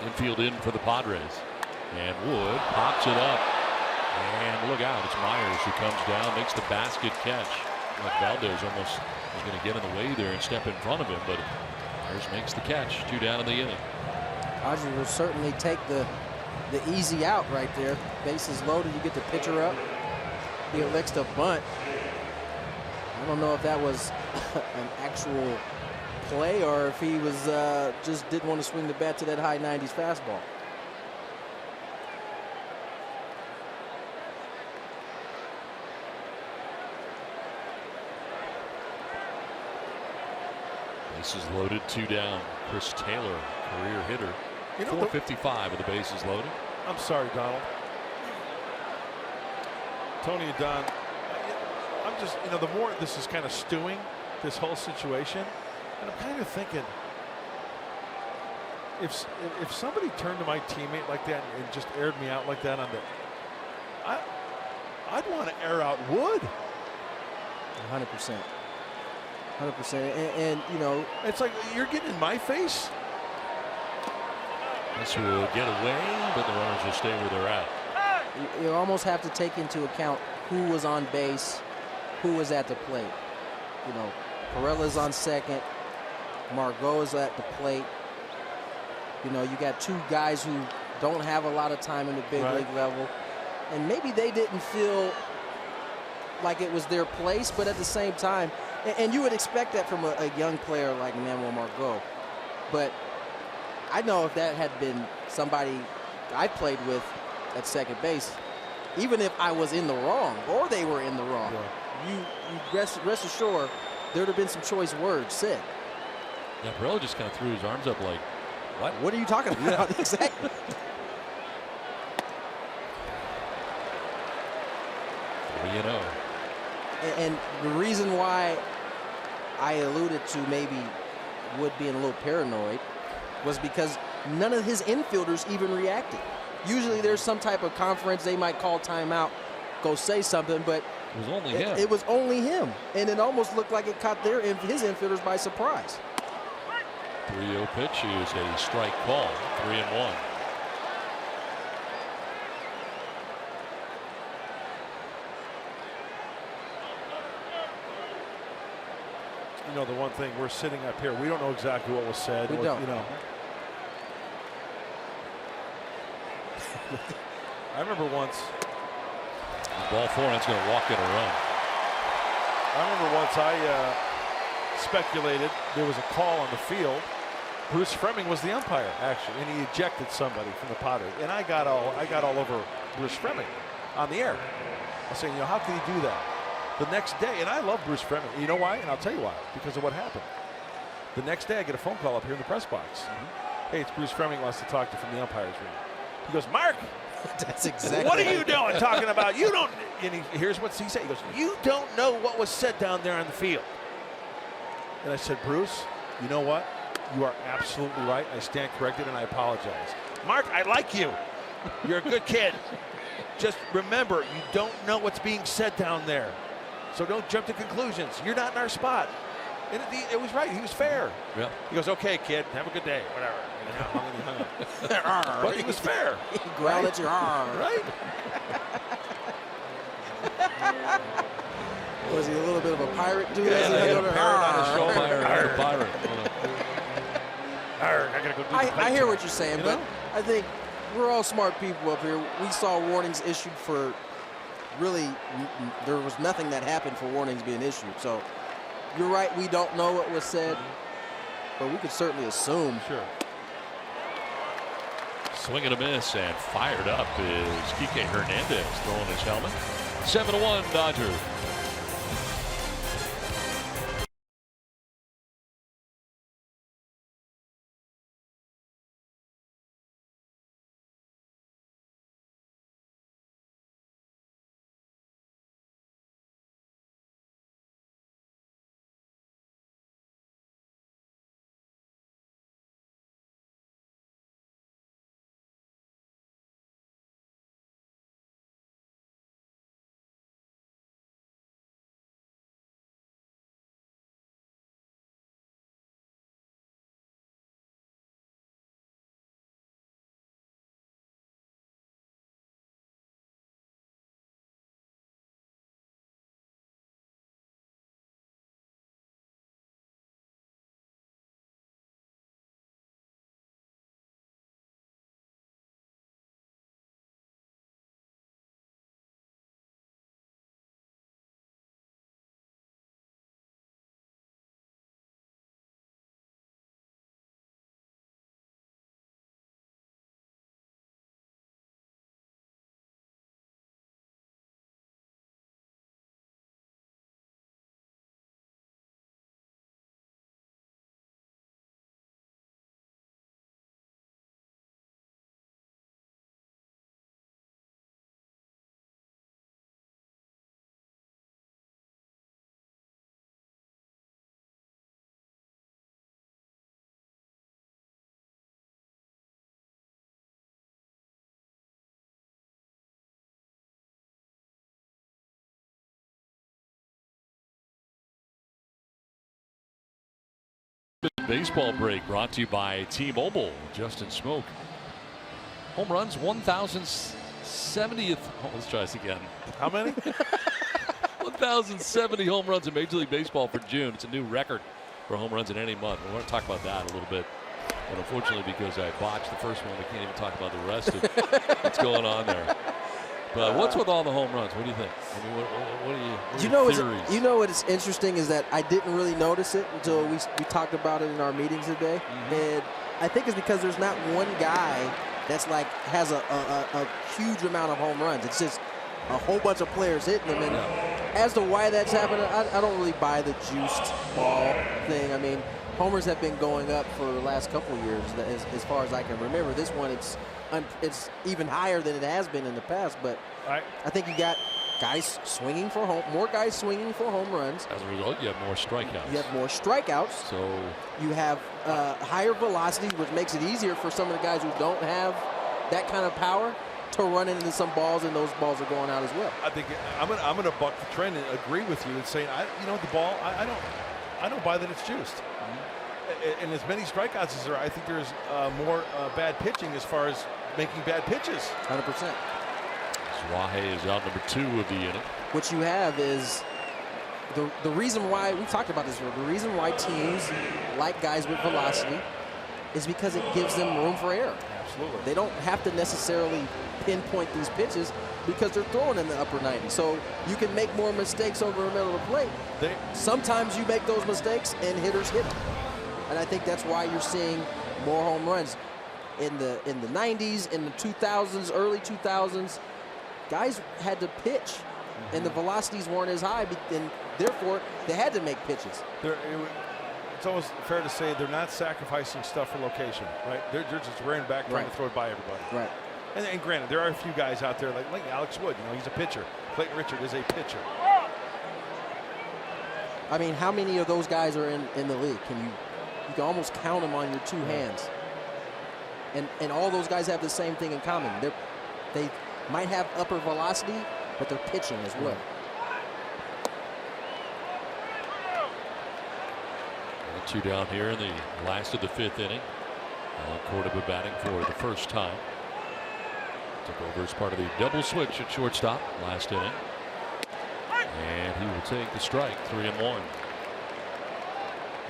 Infield in for the Padres, and Wood pops it up, and look out, it's Myers who comes down, makes the basket catch. Like Valdez almost was going to get in the way there and step in front of him, but Myers makes the catch. 2 down in the inning. Padres will certainly take the easy out right there. Bases loaded, you get the pitcher up. He elects to bunt. I don't know if that was an actual play or if he was just didn't want to swing the bat to that high 90s fastball. Bases loaded, 2 down. Chris Taylor, career hitter, You know, 4:55 with the bases loaded. I'm sorry, Donald. Tony and Don, I'm just, you know, the more this is kind of stewing, this whole situation, and I'm kind of thinking, if somebody turned to my teammate like that and just aired me out like that on the, I'd want to air out Wood. 100%. 100%. And you know, it's like you're getting in my face. This will get away, but the runners will stay where they're at. You almost have to take into account who was on base, who was at the plate. You know, Perella's on second, Margot is at the plate. You know, you got two guys who don't have a lot of time in the big league level, and maybe they didn't feel like it was their place, but at the same time, and you would expect that from a young player like Manuel Margot, but I know if that had been somebody I played with at second base, even if I was in the wrong or they were in the wrong, you rest assured there'd have been some choice words said. Yeah, Perella just kind of threw his arms up like, what? What are you talking about? Exactly. 3-0. And the reason why I alluded to maybe Wood being a little paranoid was because none of his infielders even reacted. Usually there's some type of conference, they might call timeout, go say something, but it was only him. It was only him. And it almost looked like it caught his infielders by surprise. 3-0 pitch is a strike call, 3-1. You know, the one thing, we're sitting up here, we don't know exactly what was said. We don't. You know. I remember once. Ball 4, and it's going to walk in a run. I remember once I speculated there was a call on the field. Bruce Fremming was the umpire, actually, and he ejected somebody from the Padres. And I got all over Bruce Fremming on the air. I was saying, you know, how can he do that? The next day, and I love Bruce Fremming. You know why? And I'll tell you why. Because of what happened. The next day, I get a phone call up here in the press box. Hey, it's Bruce Fremming wants to talk to you from the umpire's room. He goes, Mark, that's exactly. What are you doing talking about? You don't. And here's what he said. He goes, you don't know what was said down there on the field. And I said, Bruce, you know what? You are absolutely right. I stand corrected, and I apologize. Mark, I like you. You're a good kid. Just remember, you don't know what's being said down there. So don't jump to conclusions. You're not in our spot. And it was right. He was fair. Yeah. He goes, okay, kid, have a good day. Whatever. And he hung up. But he was fair. He growled at your arm. Right? Was he a little bit of a pirate dude? Yeah, he had a parrot on his shoulder. A pirate. I hear what you're saying, but I think we're all smart people up here. We saw warnings issued for really, there was nothing that happened for warnings being issued. So you're right, we don't know what was said, but we could certainly assume. Sure. Swing and a miss, and fired up is Kike Hernandez throwing his helmet. 7-1 Dodgers. Baseball break brought to you by T-Mobile. Justin Smoke. Home runs 1,070th. Oh, let's try this again. How many? 1,070 home runs in Major League Baseball for June. It's a new record for home runs in any month. We're going to talk about that a little bit. But unfortunately, because I botched the first one, we can't even talk about the rest of what's going on there. But what's with all the home runs? What do you think? I mean, what are your theories? You know what's interesting is that I didn't really notice it until we talked about it in our meetings today. And I think it's because there's not one guy that's like has a huge amount of home runs. It's just a whole bunch of players hitting them. And as to why that's happening, I don't really buy the juiced ball thing. I mean, homers have been going up for the last couple of years, as far as I can remember. This one, it's even higher than it has been in the past. But I think you got guys swinging for more guys swinging for home runs. As a result, you have more strikeouts. You have more strikeouts. So you have higher velocity, which makes it easier for some of the guys who don't have that kind of power to run into some balls, and those balls are going out as well. I think I'm gonna buck the trend and agree with you and say, the ball, I don't buy that it's juiced. And as many strikeouts as there are, I think there's more bad pitching as far as making bad pitches. 100%. Wahe is out number 2 of the inning. What you have is the reason why we talked about this. The reason why teams like guys with velocity is because it gives them room for error. Absolutely. They don't have to necessarily pinpoint these pitches because they're throwing in the upper 90. So you can make more mistakes over the middle of the plate. Sometimes you make those mistakes and hitters hit them. And I think that's why you're seeing more home runs in the 90s, in the 2000s, early 2000s. Guys had to pitch, and the velocities weren't as high, and therefore they had to make pitches. It's almost fair to say they're not sacrificing stuff for location, right? They're just rearing back, trying to throw it by everybody. Right. And granted, there are a few guys out there like Alex Wood. He's a pitcher. Clayton Richard is a pitcher. I mean, how many of those guys are in the league? You can almost count them on your 2 hands. And all those guys have the same thing in common. They might have upper velocity, but they're pitching as well. Well, 2 down here in the last of the 5th inning. Cordoba batting for the first time. Took over as part of the double switch at shortstop last inning. And he will take the strike, 3-1.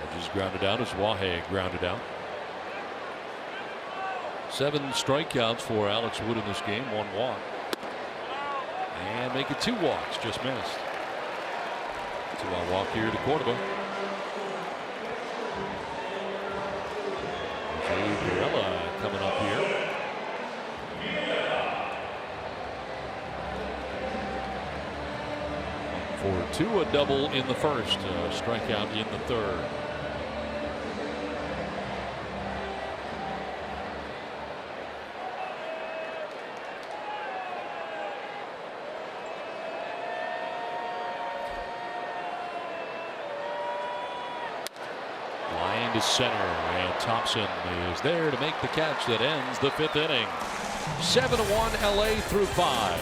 Edges grounded out as Wahe grounded out. 7 strikeouts for Alex Wood in this game, 1 walk. And make it 2 walks, just missed. 2-out walk here to Cordoba. Jose Varela coming up here. For 2, a double in the first, strikeout in the third. Line to center, and Thompson is there to make the catch that ends the 5th inning. 7-1 LA through 5.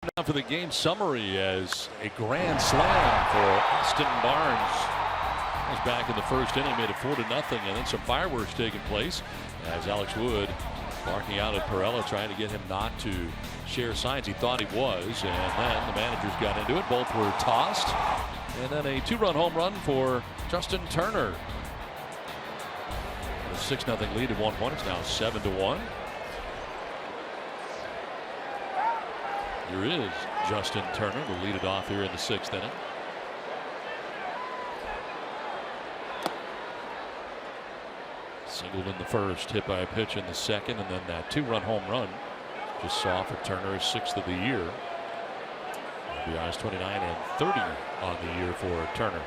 Now for the game summary as a grand slam for Austin Barnes. Was back in the first inning, made it 4-0, and then some fireworks taking place as Alex Wood barking out at Pirela, trying to get him not to share signs. He thought he was, and then the managers got into it. Both were tossed, and then a 2-run home run for Justin Turner. A 6-0 lead at 1 point. It's now 7-1. Here is Justin Turner to lead it off here in the 6th inning. Singled in the first, hit by a pitch in the second, and then that 2-run home run just saw for Turner his 6th of the year. RBIs 29 and 30 on the year for Turner.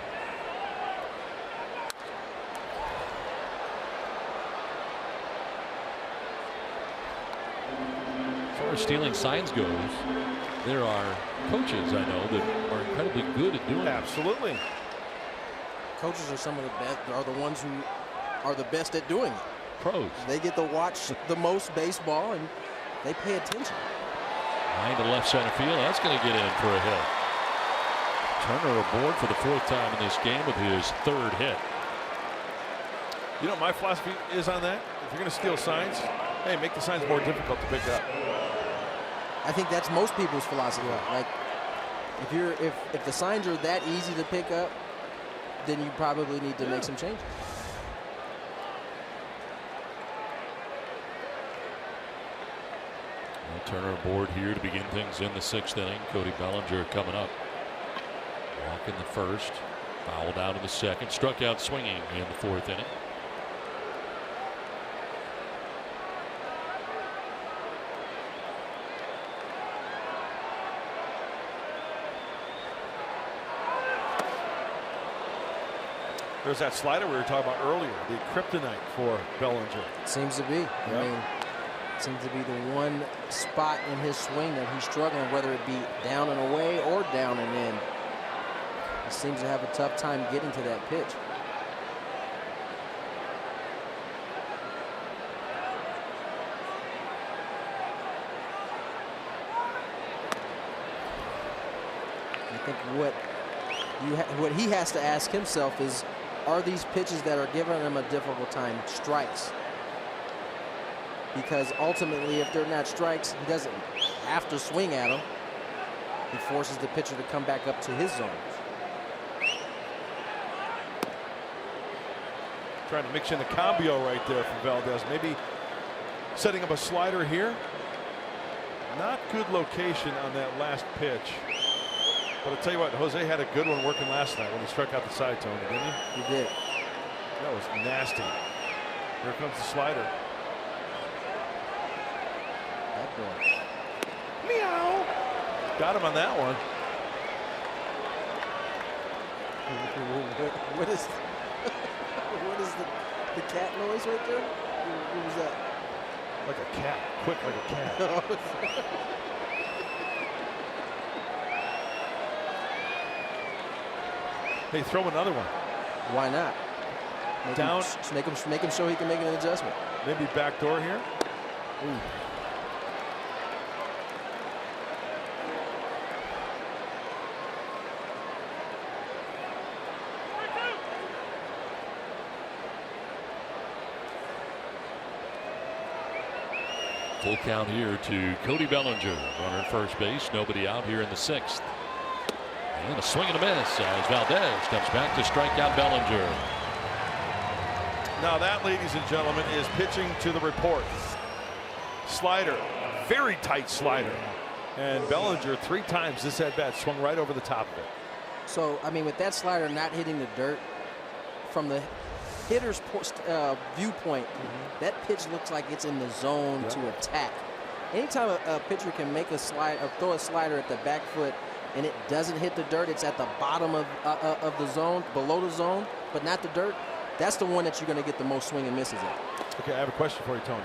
As far as stealing signs goes, there are coaches I know that are incredibly good at doing it. Absolutely. Coaches are some of the best, are the ones who are the best at doing it. Pros. They get to watch the most baseball and they pay attention. Line to left center field. That's going to get in for a hit. Turner aboard for the 4th time in this game with his 3rd hit. You know what my philosophy is on that? If you're going to steal signs, hey, make the signs more difficult to pick up. I think that's most people's philosophy. Like, if the signs are that easy to pick up, then you probably need to make some changes. Turner aboard here to begin things in the 6th inning. Cody Bellinger coming up. Walk in the first, fouled out in the second, struck out swinging in the 4th inning. There's that slider we were talking about earlier, the kryptonite for Bellinger. Seems to be. Yep. I mean, seems to be the one spot in his swing that he's struggling, whether it be down and away or down and in. He seems to have a tough time getting to that pitch. I think what he has to ask himself is, are these pitches that are giving him a difficult time strikes? Because ultimately, if they're not strikes, he doesn't have to swing at them. He forces the pitcher to come back up to his zones. Trying to mix in the cambio right there from Valdez. Maybe setting up a slider here. Not good location on that last pitch. But I'll tell you what, Jose had a good one working last night when he struck out the side, Tony, didn't he? He did. That was nasty. Here comes the slider. That boy. Meow. Got him on that one. What is the cat noise right there? What was that? Like a cat. Quick like a cat. Hey, throw another one. Why not? Make him show he can make an adjustment. Maybe backdoor here. Ooh. Full count here to Cody Bellinger. Runner at first base. Nobody out here in the 6th. And a swing and a miss as Valdez steps back to strike out Bellinger. Now that, ladies and gentlemen, is pitching to the report. Slider, very tight slider. And Bellinger 3 times this at bat swung right over the top of it. So, I mean, with that slider not hitting the dirt, from the hitter's viewpoint, that pitch looks like it's in the zone to attack. Anytime a pitcher can make a slide or throw a slider at the back foot and it doesn't hit the dirt, it's at the bottom of the zone, below the zone, but not the dirt, that's the one that you're going to get the most swing and misses at. Okay, I have a question for you, Tony.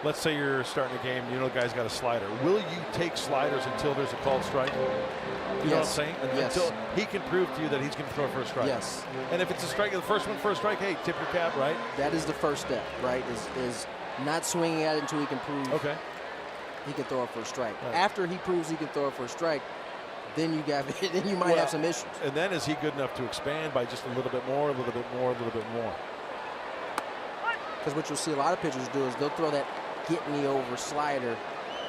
Let's say you're starting a game, you know the guy's got a slider. Will you take sliders until there's a called strike? You know what I'm saying? Yes. Until he can prove to you that he's going to throw for a strike. Yes. And if it's a strike, the first one for a strike, hey, tip your cap, right? That is the first step, right? Is not swinging at it until he can prove. Okay. he can throw it for a strike. Right. After he proves he can throw it for a strike, then you might have some issues. And then is he good enough to expand by just a little bit more, a little bit more, a little bit more? Because what you'll see a lot of pitchers do is they'll throw that get-me-over slider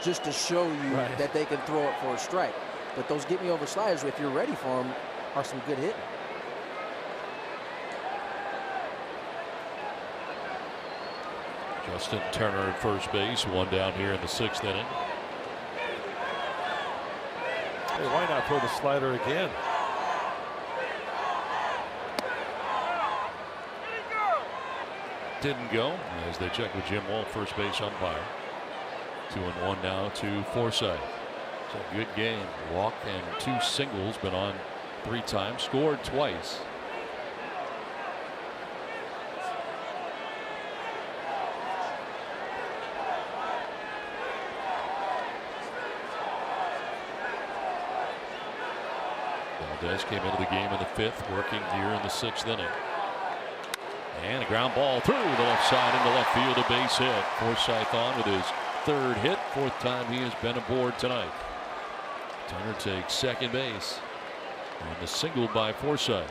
just to show you that they can throw it for a strike. But those get-me-over sliders, if you're ready for them, are some good hitting. Justin Turner at first base, one down here in the 6th inning. Hey, why not throw the slider again? Didn't go as they check with Jim Wall, first base umpire. 2-1 now to Forsythe. It's a good game. Walk and 2 singles, been on 3 times, scored twice. Valdez came into the game in the 5th, working here in the 6th inning. And a ground ball through the left side into left field, a base hit. Forsythe on with his 3rd hit, 4th time he has been aboard tonight. Turner takes second base on the single by Forsythe.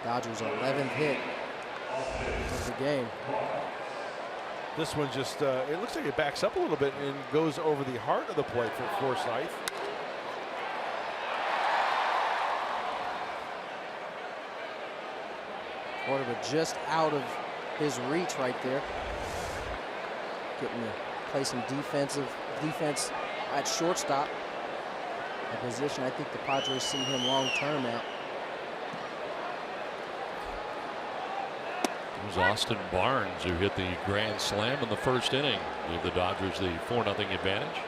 Dodgers' 11th hit of the game. This one just, it looks like it backs up a little bit and goes over the heart of the plate for Forsythe. But just out of his reach right there. Getting to play some defense at shortstop. A position I think the Padres see him long term at. It was Austin Barnes who hit the grand slam in the 1st inning. Gave the Dodgers the 4-0 advantage.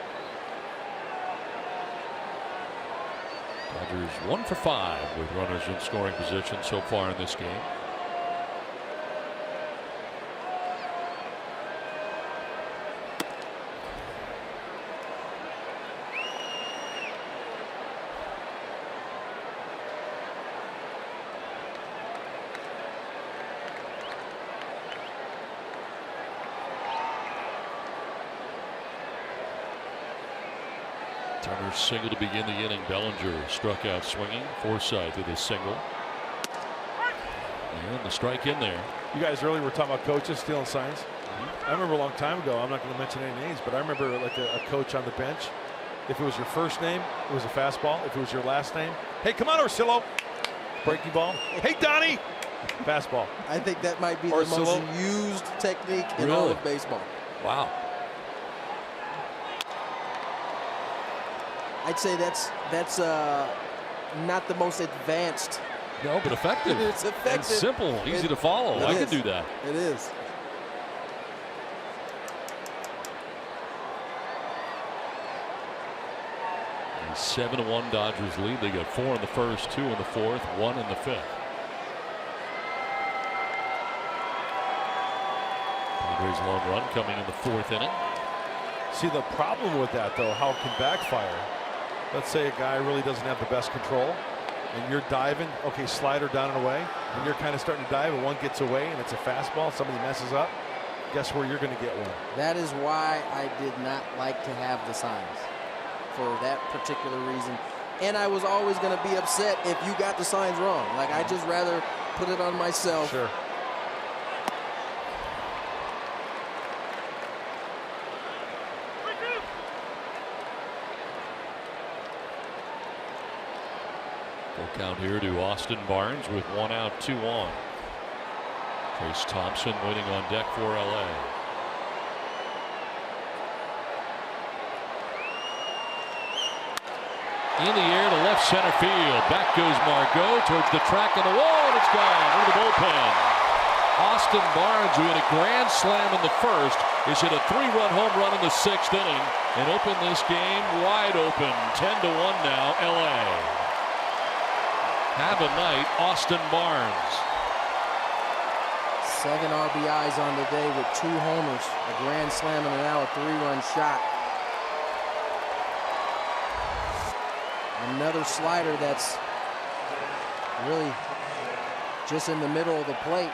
Dodgers 1 for 5 with runners in scoring position so far in this game. Turner's single to begin the inning. Bellinger struck out swinging. Forsythe with his single. And the strike in there. You guys earlier were talking about coaches stealing signs. I remember a long time ago, I'm not going to mention any names, but I remember like a coach on the bench. If it was your first name, it was a fastball. If it was your last name, hey, come on, Ursillo. Breaking ball. Hey, Donnie. Fastball. I think that might be the most used technique in all of baseball. Wow. I'd say that's not the most advanced. No, but effective. It's effective. And simple, easy to follow. I can do that. It is. A 7-1 Dodgers lead. They got 4 in the 1st, 2 in the 4th, 1 in the 5th. Padres long run coming in the 4th inning. See, the problem with that, though, how it can backfire. Let's say a guy really doesn't have the best control, and you're diving, okay, slider down and away, and you're kind of starting to dive, and one gets away, and it's a fastball, somebody messes up, guess where you're going to get one? That is why I did not like to have the signs, for that particular reason. And I was always going to be upset if you got the signs wrong. Like, I'd just rather put it on myself. Sure. Count here to Austin Barnes with 1 out, 2 on. Trace Thompson waiting on deck for LA. In the air to left center field. Back goes Margot towards the track and the wall, and it's gone into the bullpen. Austin Barnes, who hit a grand slam in the 1st, has hit a 3-run home run in the 6th inning and opened this game wide open. 10-1 now, LA. Have a night, Austin Barnes. 7 RBIs on the day with 2 homers, a grand slam, and now a 3-run shot. Another slider that's really just in the middle of the plate.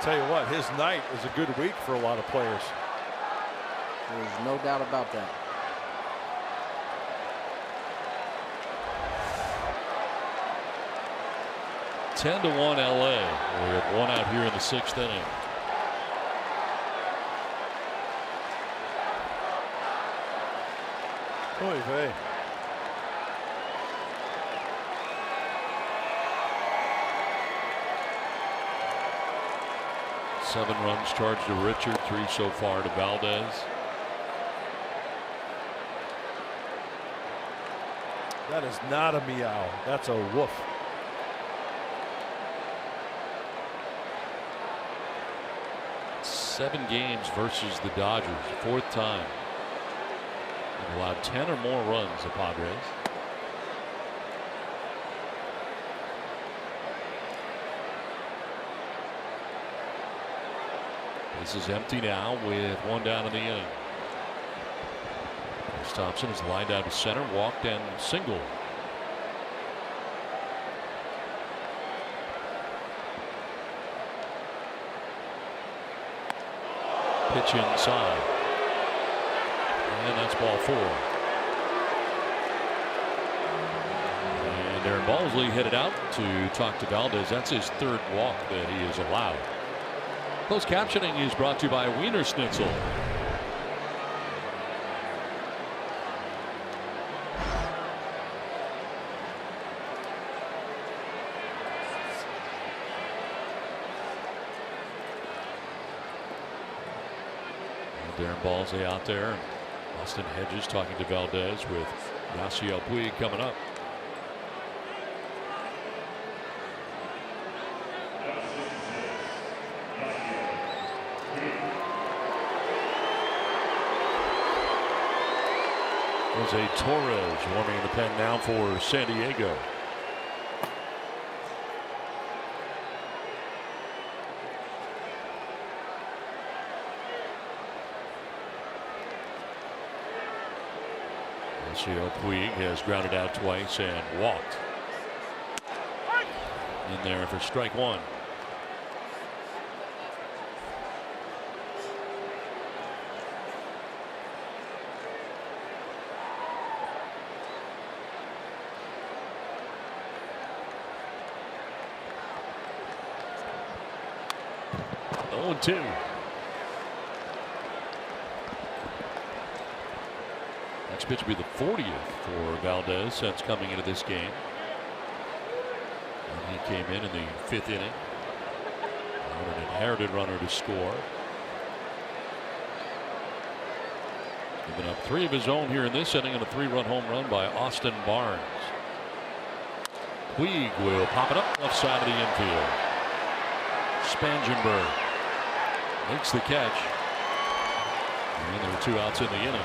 Tell you what, his night is a good week for a lot of players. There's no doubt about that. Ten to 1 LA. We have one out here in the 6th inning. Oy vey. Seven runs charged to Richard, 3 so far to Valdez. That is not a meow. That's a woof. Seven games versus the Dodgers, 4th time. They've allowed 10 or more runs, the Padres. This is empty now with one down in the inning. Chris Thompson is lined out to center, walked and singled. Pitch inside. And that's ball 4. And Aaron Balsley headed out to talk to Valdez. That's his 3rd walk that he has allowed. Closed captioning is brought to you by Wiener Schnitzel. Darren Balsley out there. Austin Hedges talking to Valdez with Yasiel Puig coming up. Jose Torres warming in the pen now for San Diego. Yasiel Puig has grounded out twice and walked. In there for strike 1. Oh, 2. Next pitch will be the 40th for Valdez since coming into this game. And he came in the 5th inning. An inherited runner to score. Giving up 3 of his own here in this inning and a 3-run home run by Austin Barnes. Puig will pop it up left side of the infield. Spangenberg makes the catch. And there were 2 outs in the inning.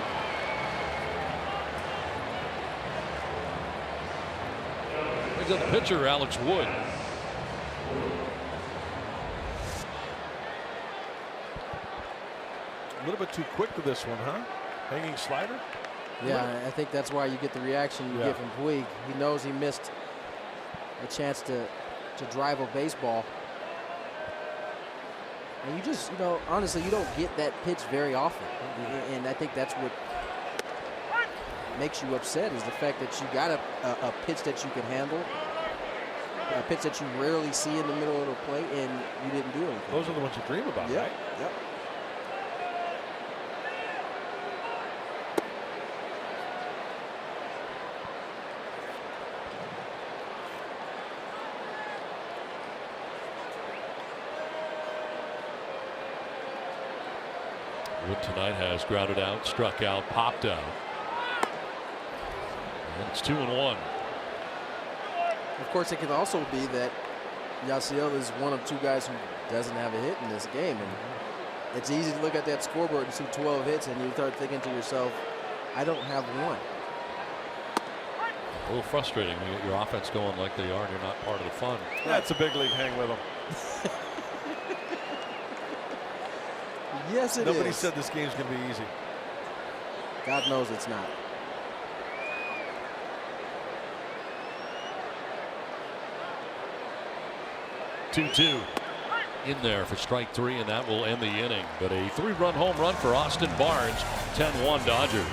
Brings up the pitcher, Alex Wood. A little bit too quick to this one, huh? Hanging slider? Yeah, I think that's why you get the reaction you get from Puig. He knows he missed a chance to drive a baseball. And you just, honestly, you don't get that pitch very often. And I think that's what makes you upset is the fact that you got a pitch that you can handle, a pitch that you rarely see in the middle of the plate, and you didn't do anything. Those are the ones you dream about, right? Yep. Wood tonight has grounded out, struck out, popped out. And it's 2-1. Of course, it could also be that Yasiel is one of 2 guys who doesn't have a hit in this game. And it's easy to look at that scoreboard and see 12 hits, and you start thinking to yourself, I don't have one. A little frustrating when you get your offense going like they are and you're not part of the fun. That's a big league hang with them. Yes, it is. Nobody said this game's going to be easy. God knows it's not. in there for strike 3, and that will end the inning. But a 3-run home run for Austin Barnes. 10-1 Dodgers.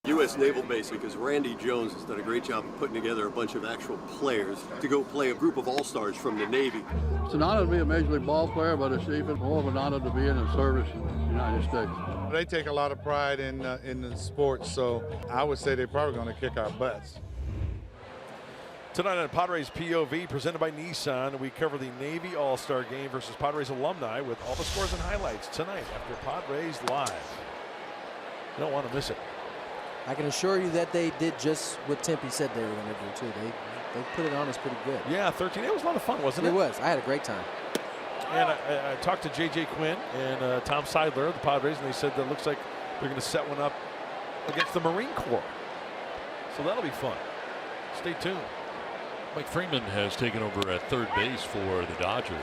U.S. Naval Base, because Randy Jones has done a great job of putting together a bunch of actual players to go play a group of all-stars from the Navy. It's an honor to be a Major League ball player, but it's even more of an honor to be in the service in the United States. They take a lot of pride in the sports, so I would say they're probably going to kick our butts. Tonight on Padres POV, presented by Nissan, we cover the Navy All-Star Game versus Padres alumni with all the scores and highlights tonight after Padres Live. You don't want to miss it. I can assure you that they did just what Tempe said they were going to do, too. They put it on us pretty good. Yeah, 13. It was a lot of fun, wasn't it? It was. I had a great time. And I talked to J.J. Quinn and Tom Seidler of the Padres, and they said that it looks like they're going to set one up against the Marine Corps. So that'll be fun. Stay tuned. Mike Freeman has taken over at third base for the Dodgers.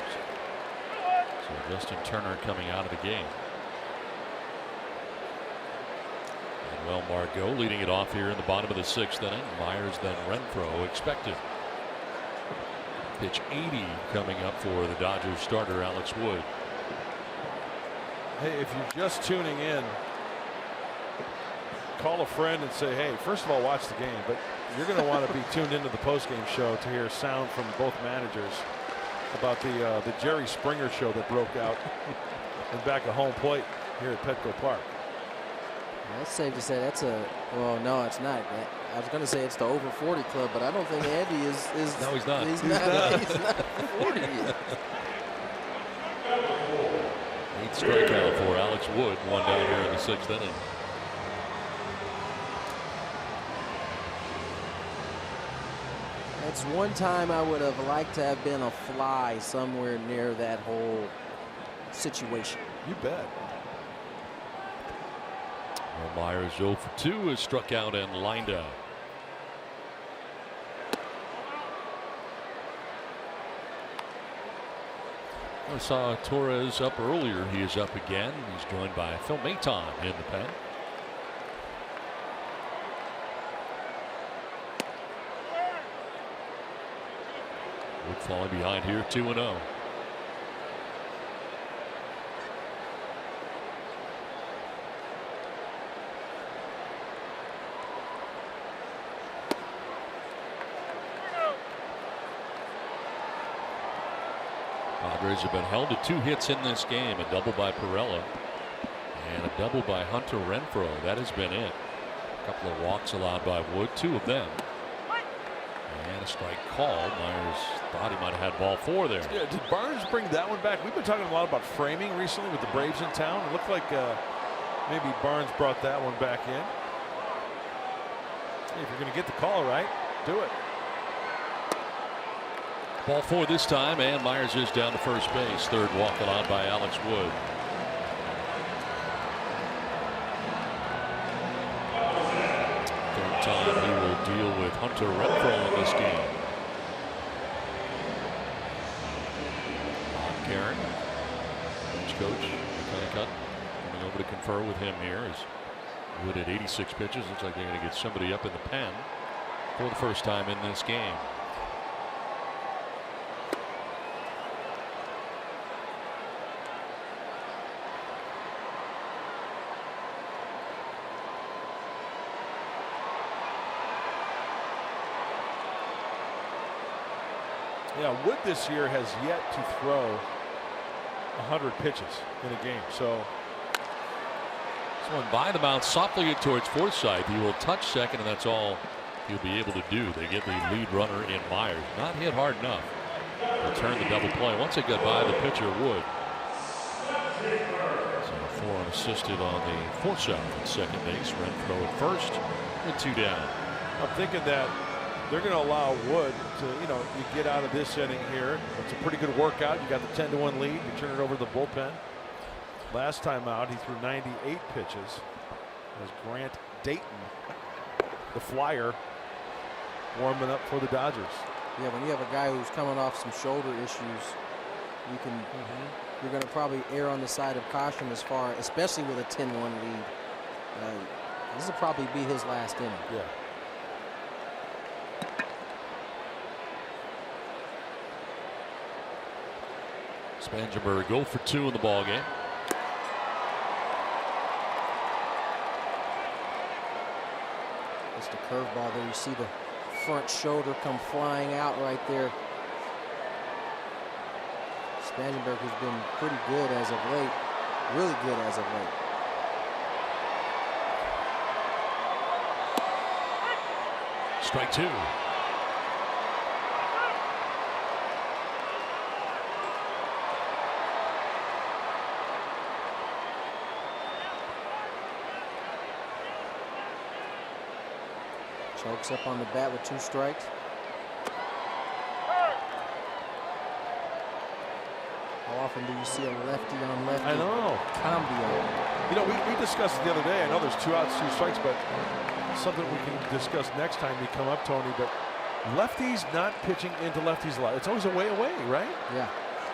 So Justin Turner coming out of the game. Manuel Margot leading it off here in the bottom of the 6th inning. Myers, then Renfroe expected. Pitch 80 coming up for the Dodgers starter Alex Wood. Hey, if you're just tuning in, call a friend and say, hey, first of all, watch the game, but you're going to want to be tuned into the postgame show to hear sound from both managers about the Jerry Springer show that broke out in back of home plate here at Petco Park. That's safe to say that's a, well, no, it's not. I was going to say it's the over 40 club, but I don't think Andy is no, he's not. He's not 40 yet. 8th strikeout for Alex Wood, one down here in the 6th inning. That's one time I would have liked to have been a fly somewhere near that whole situation. You bet. Well, Myers 0 for 2 is struck out and lined out. I saw Torres up earlier. He is up again. He's joined by Phil Maton in the pen. Wood falling behind here, 2-0. Padres have been held to 2 hits in this game, a double by Pirela and a double by Hunter Renfroe. That has been it. A couple of walks allowed by Wood, 2 of them. And a strike call. Myers thought he might have had ball 4 there. Yeah, did Barnes bring that one back? We've been talking a lot about framing recently with the Braves in town. It looked like maybe Barnes brought that one back in. If you're going to get the call right, do it. Ball 4 this time, and Myers is down to first base. Third walk allowed by Alex Wood. Third time he will deal with Hunter Renfroe in this game. Karen, bench coach, Connecticut, coming over to confer with him here. As Wood at 86 pitches. Looks like they're going to get somebody up in the pen for the first time in this game. Yeah, Wood this year has yet to throw 100 pitches in a game. So this one by the mound, softly towards Forsythe. He will touch second, and that's all he'll be able to do. They get the lead runner in Myers. Not hit hard enough to turn the double play. Once it got by the pitcher, Wood. So 4 unassisted on the Forsythe at second base. Renfroe at first, and 2 down. I'm thinking that they're going to allow Wood to, you get out of this inning here. It's a pretty good workout. You got the 10-1 lead. You turn it over to the bullpen. Last time out, he threw 98 pitches. As Grant Dayton, the flyer, warming up for the Dodgers. Yeah, when you have a guy who's coming off some shoulder issues, you're going to probably err on the side of caution as far, especially with a 10-1 lead. This will probably be his last inning. Yeah. Spangenberg 0 for 2 in the ball game. It's the curveball there. You see the front shoulder come flying out right there. Spangenberg has been pretty good as of late. Really good as of late. Strike 2. Chokes up on the bat with 2 strikes. How often do you see a lefty on lefty? I know. Combo. We discussed the other day. I know there's 2 outs, 2 strikes, but something we can discuss next time we come up, Tony. But lefties not pitching into lefties a lot. It's always a way away, right? Yeah.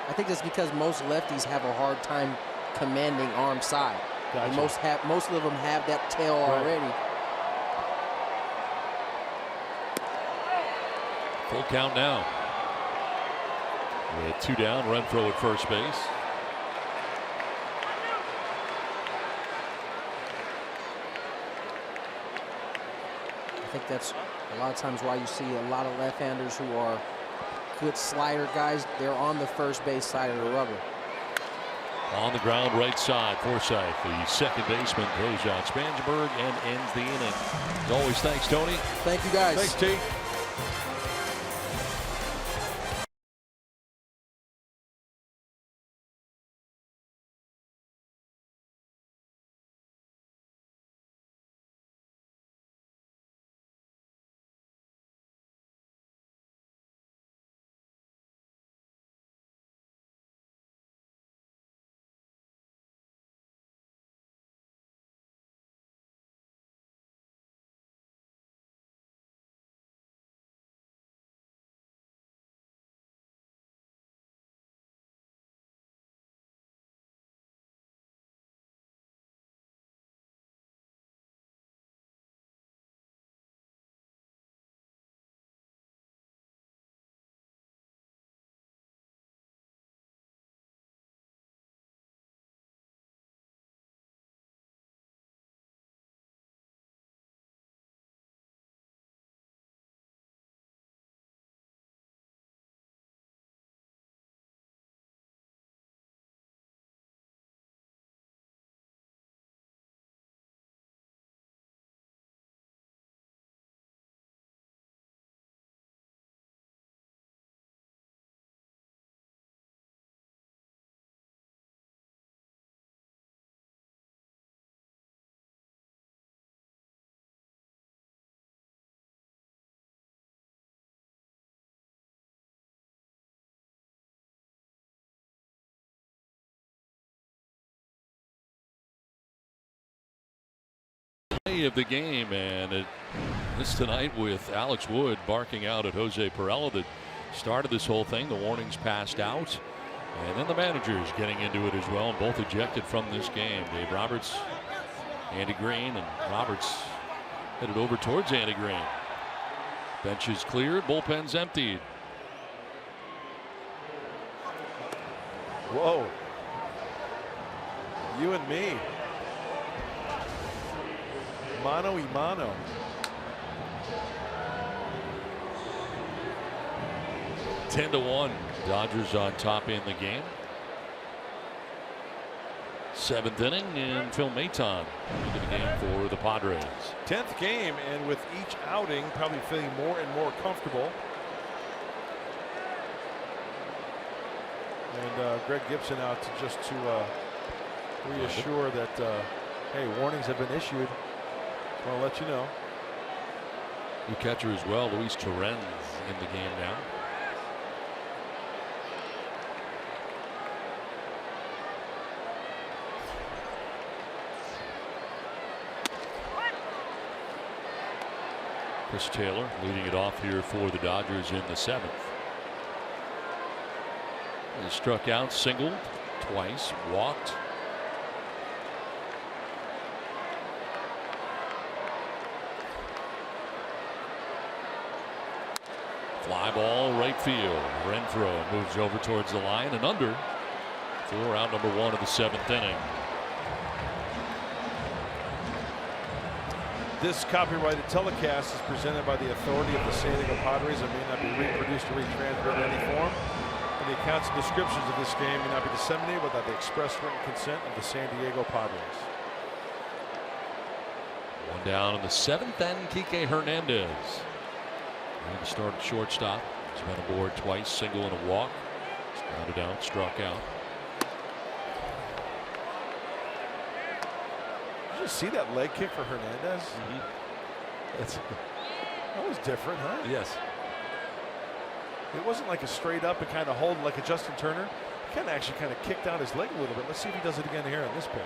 I think that's because most lefties have a hard time commanding arm side. Gotcha. And most of them have that tail already. Full count now. With 2 down, Renfroe at first base. I think that's a lot of times why you see a lot of left-handers who are good slider guys. They're on the first base side of the rubber. On the ground, right side, Forsythe, the second baseman, throws out Spangenberg and ends the inning. As always, thanks, Tony. Thank you, guys. Thanks, T. Of the game, and this tonight with Alex Wood barking out at Jose Pirela that started this whole thing. The warnings passed out, and then the managers getting into it as well, and both ejected from this game. Dave Roberts, Andy Green, and Roberts headed over towards Andy Green. Bench is cleared, bullpen's emptied. Whoa. You and me. Mano y mano. Ten to 1. Dodgers on top in the game. 7th inning, and Phil Maton into the game for the Padres. 10th game, and with each outing probably feeling more and more comfortable. And Greg Gibson out to reassure that hey, warnings have been issued. I'll let you know. New catcher as well, Luis Torrens in the game now. Chris Taylor leading it off here for the Dodgers in the 7th. He struck out, singled twice, walked. Fly ball right field. Renfroe moves over towards the line and under for out number 1 of the 7th inning. This copyrighted telecast is presented by the authority of the San Diego Padres and may not be reproduced or retransmitted in any form. And the accounts and descriptions of this game may not be disseminated without the express written consent of the San Diego Padres. One down in the 7th, and Kike Hernandez. And to start at shortstop. He's been aboard twice, single and a walk. Grounded out, struck out. Did you see that leg kick for Hernandez? That was different, huh? Yes. It wasn't like a straight up and kind of hold like a Justin Turner. He kind of actually kind of kicked out his leg a little bit. Let's see if he does it again here on this pitch.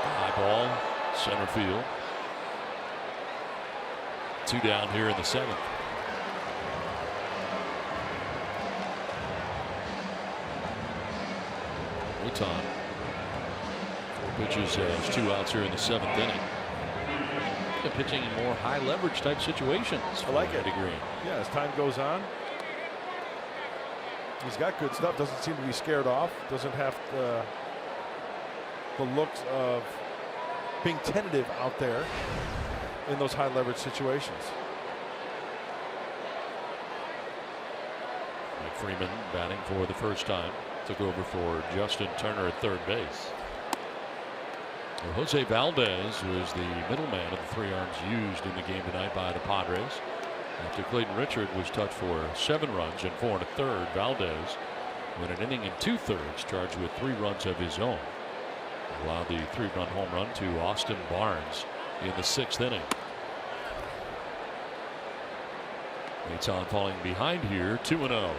High ball, center field. 2 down here in the 7th. Maton. 4 pitches has 2 outs here in the 7th inning. And pitching in more high leverage type situations. I like it. Green. Yeah, as time goes on, he's got good stuff. Doesn't seem to be scared off. Doesn't have the looks of being tentative out there in those high leverage situations. Mike Freeman batting for the first time. Took over for Justin Turner at third base. Well, Jose Valdez was the middleman of the 3 arms used in the game tonight by the Padres. After Clayton Richard was touched for 7 runs and 4 1/3, Valdez went an inning and 2/3, charged with 3 runs of his own. Allowed the 3-run home run to Austin Barnes in the 6th inning. Maton falling behind here, 2-0.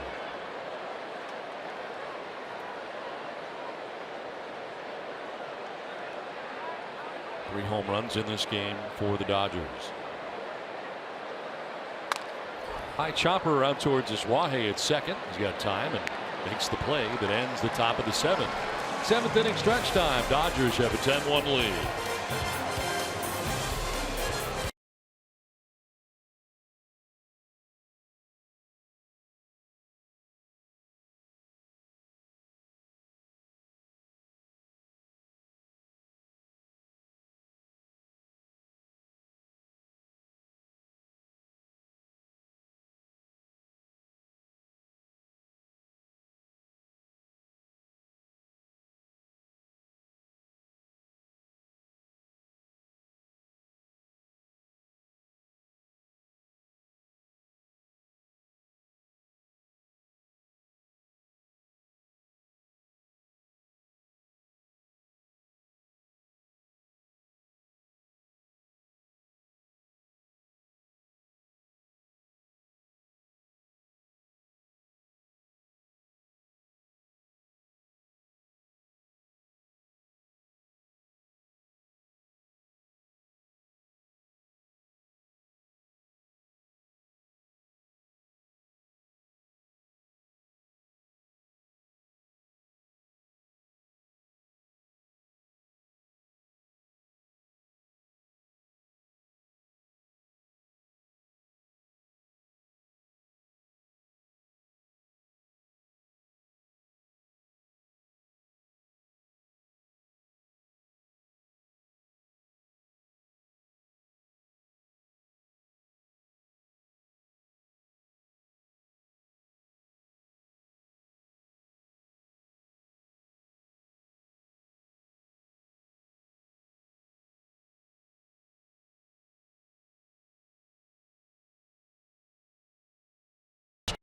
Three home runs in this game for the Dodgers. High chopper out towards Iswahe at second. He's got time and makes the play that ends the top of the 7th. 7th inning stretch time. Dodgers have a 10-1 lead.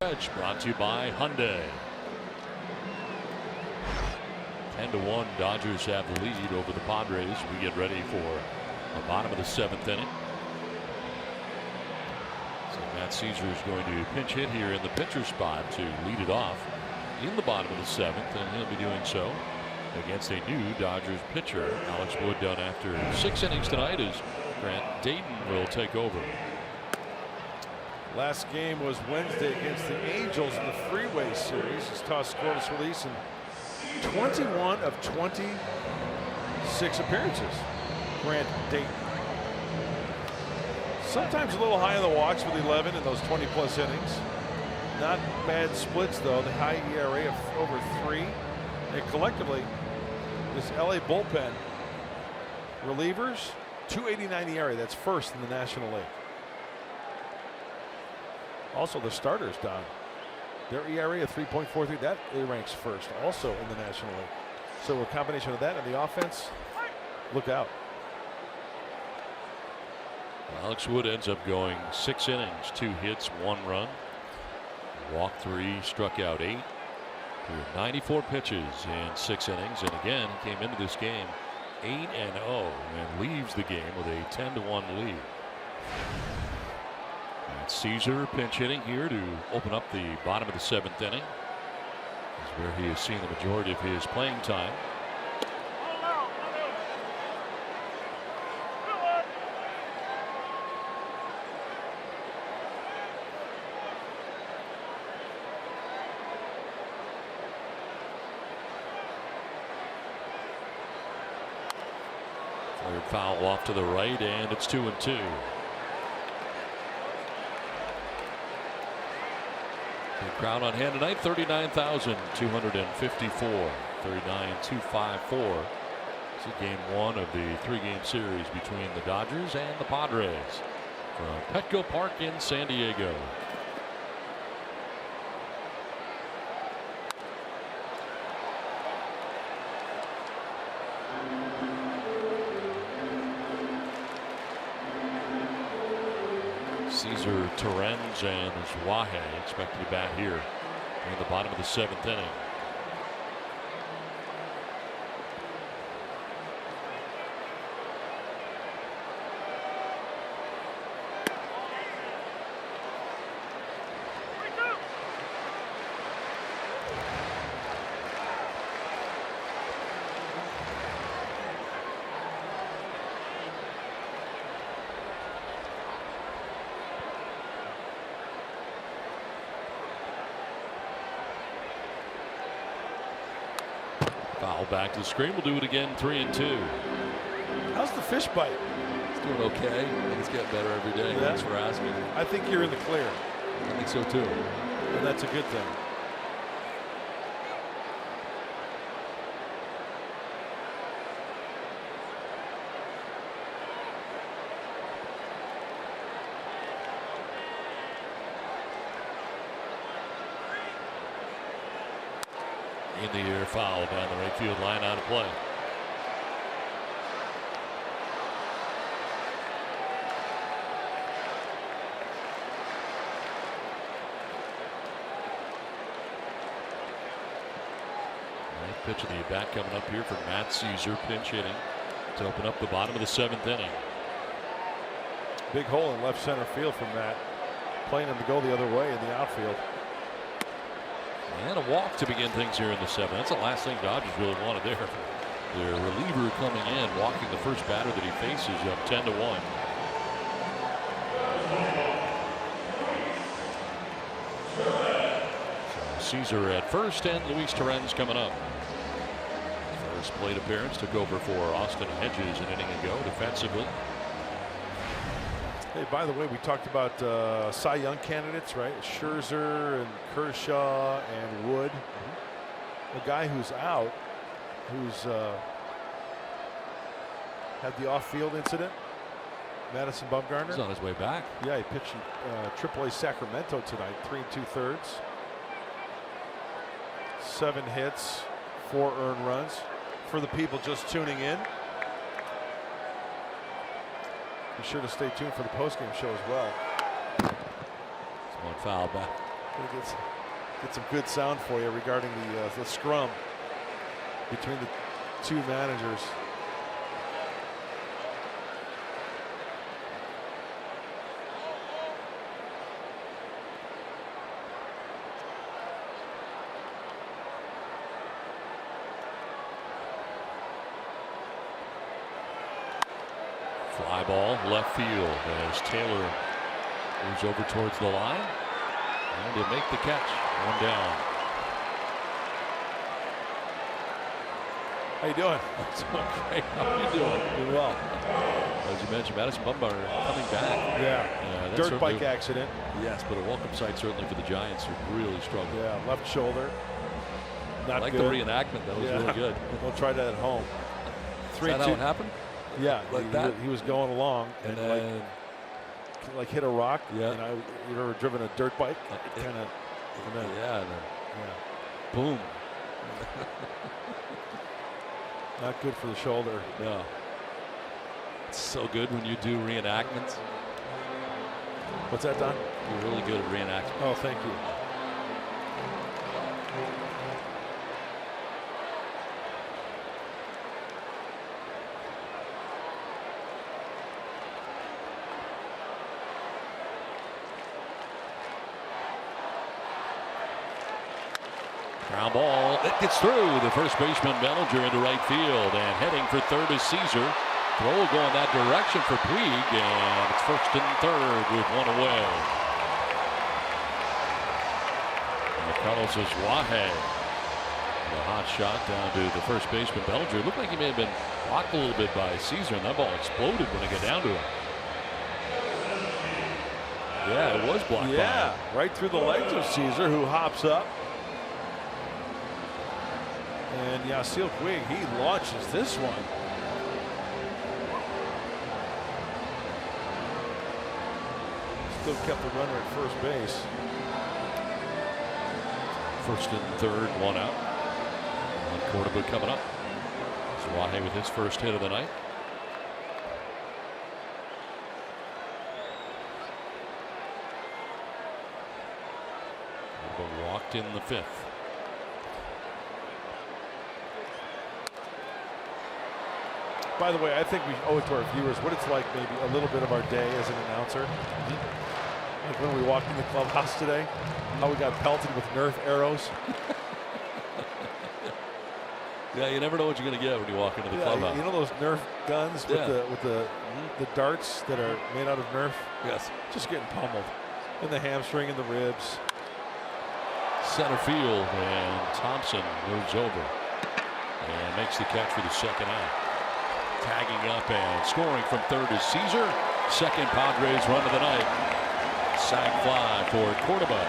Brought to you by Hyundai. 10-1, Dodgers have the lead over the Padres. We get ready for the bottom of the 7th inning. So Matt Caesar is going to pinch hit here in the pitcher spot to lead it off in the bottom of the 7th, and he'll be doing so against a new Dodgers pitcher. Alex Wood done after 6 innings tonight as Grant Dayton will take over. Last game was Wednesday against the Angels in the Freeway Series. He's tossed scoreless release in 21 of 26 appearances. Grant Dayton. Sometimes a little high on the walks with 11 in those 20-plus innings. Not bad splits, though. The high ERA of over 3. And collectively, this LA bullpen, relievers, 2.89 ERA. That's first in the National League. Also, the starters, Don, their ERA of 3.43, that ranks first also in the National League. So a combination of that and the offense, look out. Alex Wood ends up going 6 innings, 2 hits, 1 run. Walked 3, struck out 8. Threw 94 pitches in 6 innings, and again he came into this game 8-0 and leaves the game with a 10-1 lead. And Caesar pinch hitting here to open up the bottom of the 7th inning. This is where he has seen the majority of his playing time. Foul off to the right, and it's 2-2. The crowd on hand tonight, 39,254. 39,254. This is game 1 of the 3-game series between the Dodgers and the Padres from Petco Park in San Diego. Caesar, Torrens, and Zwahe expected to bat here in the bottom of the 7th inning. Foul back to the screen. We'll do it again. 3-2. How's the fish bite? It's doing okay. I think it's getting better every day. Thanks for asking. I think you're in the clear. I think so too. And that's a good thing. In the air, foul down the right field line, out of play. Ninth pitch of the at-bat coming up here for Matt Caesar, pinch hitting to open up the bottom of the 7th inning. Big hole in left center field from Matt, playing him to go the other way in the outfield. And a walk to begin things here in the 7th. That's the last thing Dodgers really wanted there. Their reliever coming in, walking the first batter that he faces, up 10-1. So Caesar at first, and Luis Torrens coming up. First plate appearance, took over for Austin Hedges an inning ago defensively. Hey, by the way, we talked about Cy Young candidates, right? Scherzer and Kershaw and Wood. A guy who's out, who's had the off-field incident, Madison Bumgarner. He's on his way back. Yeah, he pitched in AAA Sacramento tonight, 3 2/3. 7 hits, 4 earned runs. For the people just tuning in, be sure to stay tuned for the postgame show as well. It's one foul back. Get some good sound for you regarding the scrum between the two managers. Fly ball left field as Taylor moves over towards the line. And he'll make the catch. One down. How you doing? Doing great. How are you doing? Doing well. As you mentioned, Madison Bumgarner coming back. Yeah. Dirt bike accident. Yes, but a welcome sight certainly for the Giants who really struggled. Yeah, left shoulder. Not I like good. the reenactment. That was really good. Don't try that at home. Is that how it happened? Yeah, like that? He was going along and then like hit a rock. Yeah. You know, you ever driven a dirt bike? Kind of. Yeah. Boom. Not good for the shoulder. No. It's so good when you do reenactments. What's that, Don? You're really good at reenactments. Oh, thank you. Ground ball. It gets through. The first baseman Bellinger into right field. And heading for third is Caesar. Throw going that direction for Puig. And it's first and third with one away. And Carlos Wahe. A hot shot down to the first baseman Bellinger. It looked like he may have been blocked a little bit by Caesar. And that ball exploded when it got down to him. Yeah, it was blocked by him. Right through the legs of Caesar, who hops up. And Yasiel Puig, he launches this one. Still kept the runner at first base. First and third, one out. One quarterback coming up. Wahe with his first hit of the night. Walked in the fifth. By the way, I think we owe it to our viewers what it's like maybe a little bit of our day as an announcer. Like when we walked in the clubhouse today, how we got pelted with Nerf arrows. Yeah, you never know what you're going to get when you walk into the clubhouse. You know those Nerf guns with the darts that are made out of Nerf? Yes. Just getting pummeled. In the hamstring and the ribs. Center field, and Thompson moves over and makes the catch for the second out. Tagging up and scoring from third is Caesar. Second Padres run of the night. Sac fly for Cordoba.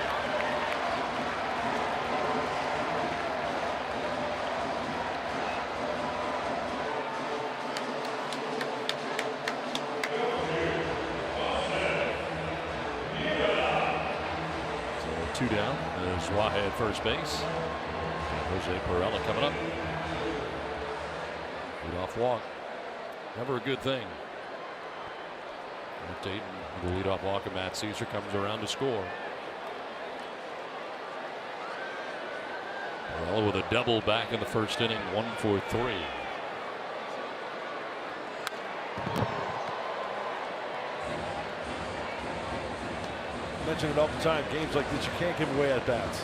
So 2 down. There's Wahe at first base. And Jose Perella coming up. Leadoff walk. Never a good thing. Dayton, the leadoff walk of Matt Caesar, comes around to score. Perella with a double back in the first inning, 1 for 3. I mention it all the time. Games like this, you can't give away at bats.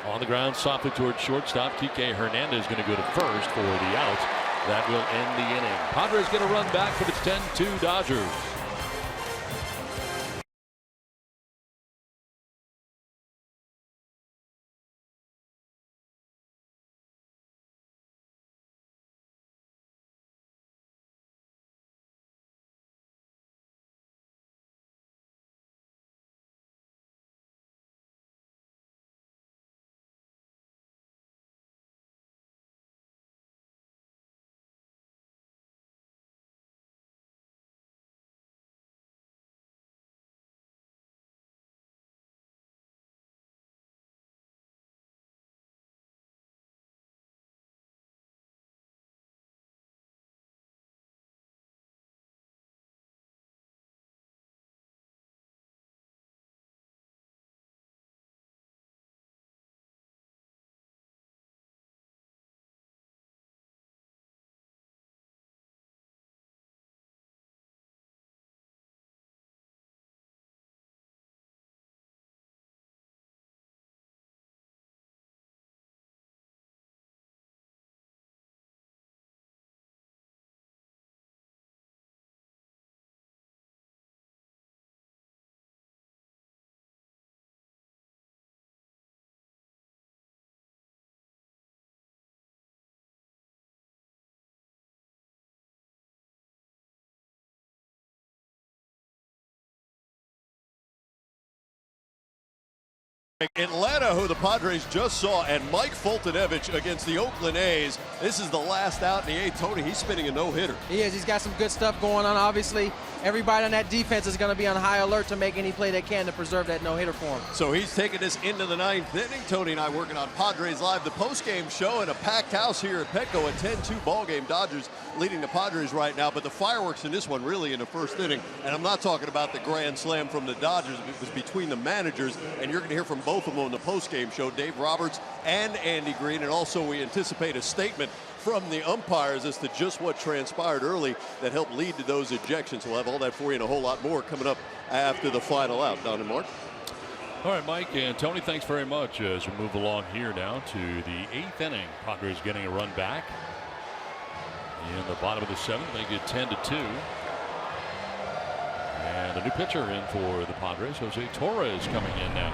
On the ground, softly towards shortstop. Kike Hernandez going to go to first for the out. That will end the inning. Padres get a run back, but it's 10-2 Dodgers. Atlanta, who the Padres just saw, and Mike Fultonevich against the Oakland A's. This is the last out in the eighth. Tony, he's spinning a no-hitter. He is. He's got some good stuff going on. Obviously, everybody on that defense is going to be on high alert to make any play they can to preserve that no-hitter for him. So he's taking this into the ninth inning. Tony and I working on Padres Live, the post-game show, and a packed house here at Petco. A 10-2 ball game. Dodgers leading the Padres right now, but the fireworks in this one really in the first inning. And I'm not talking about the grand slam from the Dodgers. It was between the managers, and you're going to hear from both of them on the post-game show, Dave Roberts and Andy Green. And also we anticipate a statement from the umpires as to just what transpired early that helped lead to those ejections. We'll have all that for you and a whole lot more coming up after the final out. Don and Mark. All right, Mike and Tony, thanks very much as we move along here now to the eighth inning. Padres getting a run back in the bottom of the seventh, make it 10-2. And a new pitcher in for the Padres, Jose Torres, coming in now.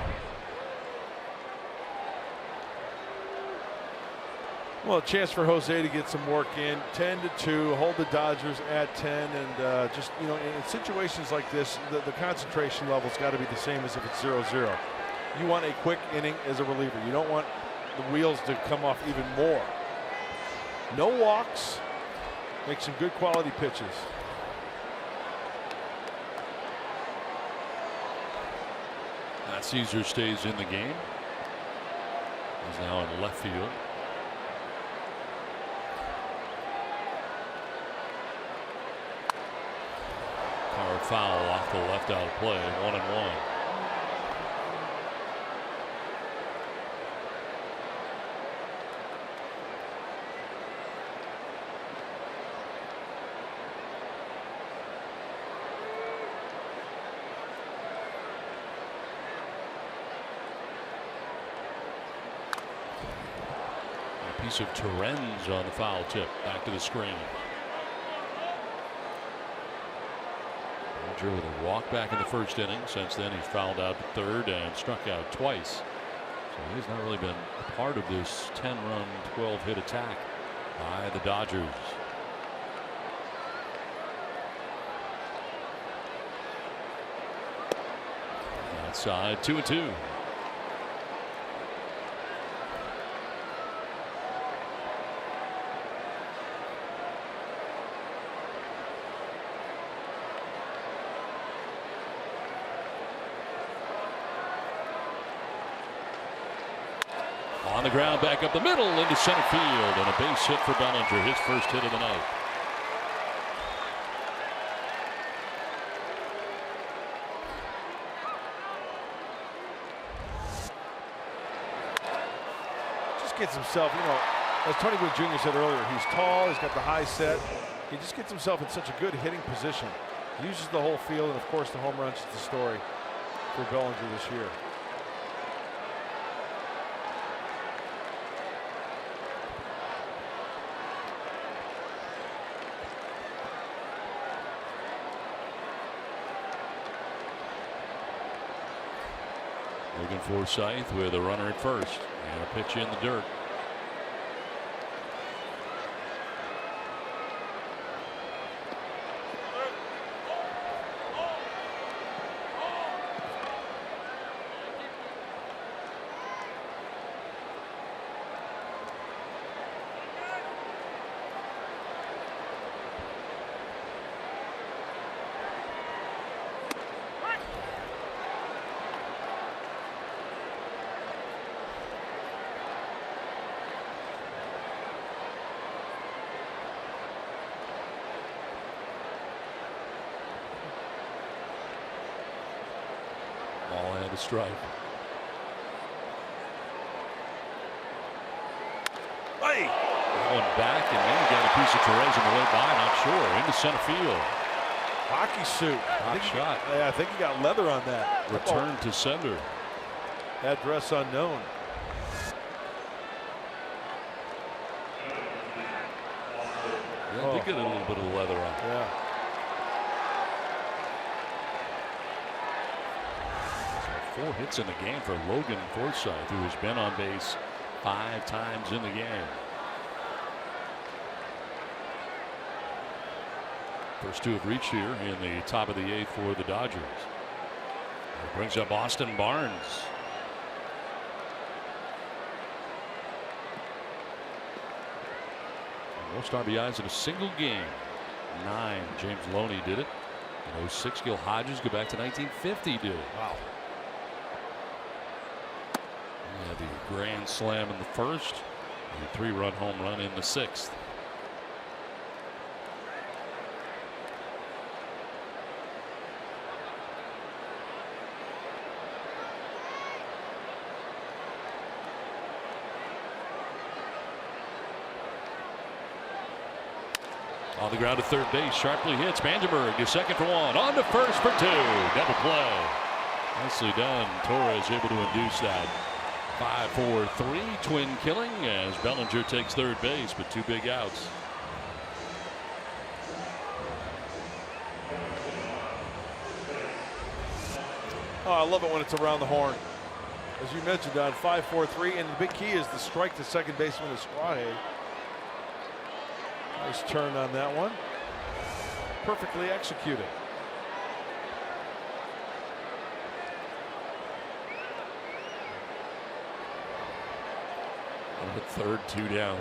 Well, a chance for Jose to get some work in. 10-2, hold the Dodgers at 10, and just, you know, in situations like this, the concentration level's got to be the same as if it's 0-0. You want a quick inning as a reliever. You don't want the wheels to come off even more. No walks. Make some good quality pitches. Caesar stays in the game. He's now in left field. Power foul off the left out of play. 1-1. Piece of Torrens on the foul tip. Back to the screen. Bellinger with a walk back in the first inning. Since then, he's fouled out to third and struck out twice. So he's not really been a part of this 10-run, 12-hit attack by the Dodgers. Outside, 2-2. On the ground, back up the middle into center field, and a base hit for Bellinger, his first hit of the night. Just gets himself, you know, as Tony Gwynn Jr. said earlier, he's tall, he's got the high set. He just gets himself in such a good hitting position. He uses the whole field, and of course the home runs is the story for Bellinger this year. Logan Forsythe with a runner at first and a pitch in the dirt. Ball and a strike. Hey! Going back, and maybe got a piece of Torres on the way by, not sure. Into center field. Hockey suit. Hot shot. Yeah, I think he got leather on that. Return to sender. Address unknown. Yeah, did get a little bit of leather on. Yeah. 4 hits in the game for Logan Forsythe, who has been on base 5 times in the game. First 2 have reached here in the top of the 8th for the Dodgers. It brings up Austin Barnes. Most RBIs in a single game. 9. James Loney did it. In 06, Gil Hodges, go back to 1950, did it. Wow. Yeah, the grand slam in the first. And a 3-run home run in the 6th. On the ground to third base, sharply hit. Spangenberg is second for 1. On to first for 2. Double play. Nicely done. Torres able to induce that 5-4-3 twin killing as Bellinger takes third base, but 2 big outs. Oh, I love it when it's around the horn. As you mentioned, on 5-4-3, and the big key is the strike to second baseman is Suarez. Nice turn on that one. Perfectly executed. On the third, 2 down.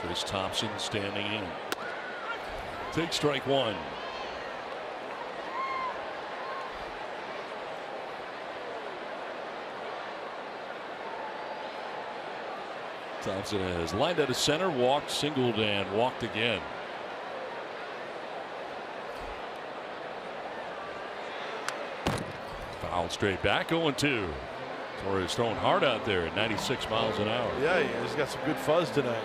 Chris Thompson standing in. Take strike 1. Thompson has lined out to center, walked, singled, and walked again. Fouled straight back, 0-2. Torres throwing hard out there at 96 miles an hour. Yeah, he's got some good fuzz tonight.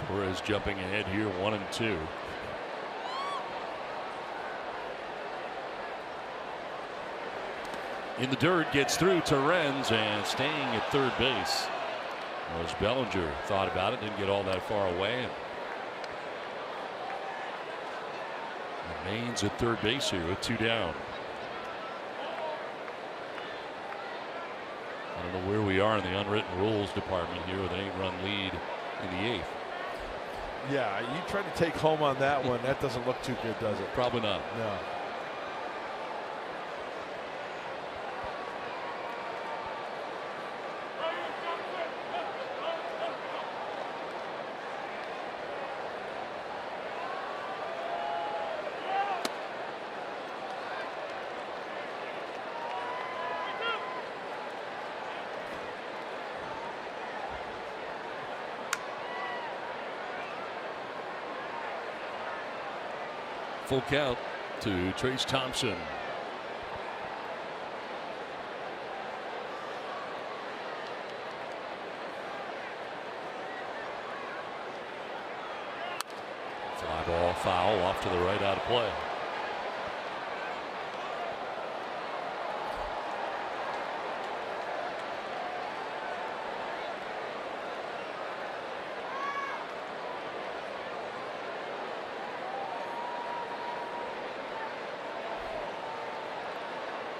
Torres jumping ahead here, 1-2. In the dirt, gets through Torrens and staying at third base. As Bellinger thought about it, didn't get all that far away. And remains at third base here with 2 down. I don't know where we are in the unwritten rules department here with an 8-run lead in the 8th. Yeah, you tried to take home on that one. That doesn't look too good, does it? Probably not. No. Full count to Trace Thompson. Fly ball foul off to the right, out of play.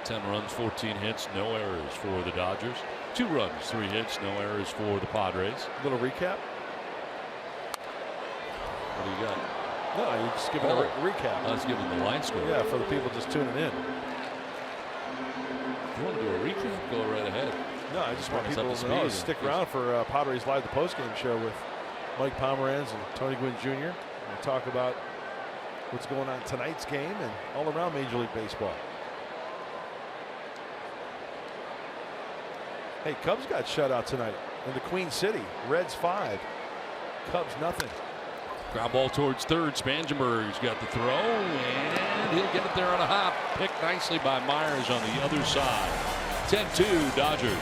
Ten runs, 14 hits, no errors for the Dodgers. 2 runs, 3 hits, no errors for the Padres. A little recap. What do you got? No, you're just giving a recap. I was giving the line score. Yeah, for the people just tuning in. If you want to do a recap, go right ahead. No, I just want people to know. Stick around for Padres Live, the postgame show with Mike Pomeranz and Tony Gwynn Jr. We'll talk about what's going on in tonight's game and all around Major League Baseball. Hey, Cubs got shut out tonight in the Queen City. Reds 5, Cubs nothing. Ground ball towards third. Spangenberg's got the throw, and he'll get it there on a hop. Picked nicely by Myers on the other side. 10-2 Dodgers.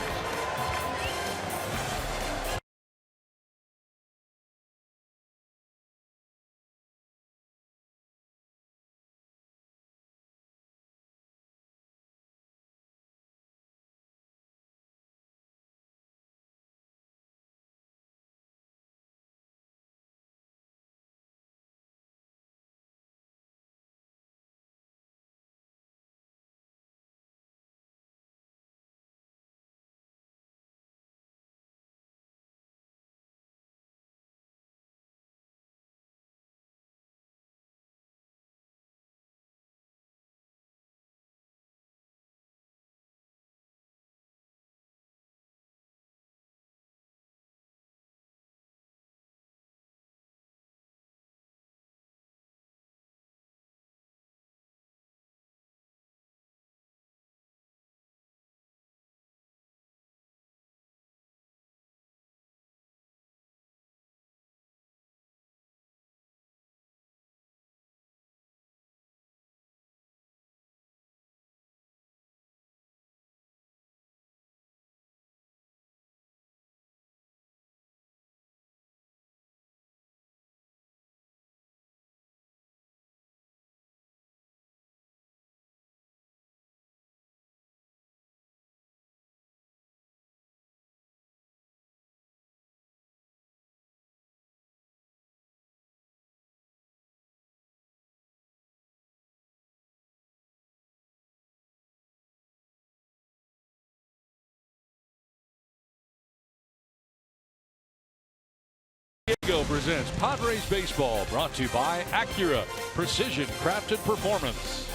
Diego presents Padres Baseball, brought to you by Acura, precision crafted performance.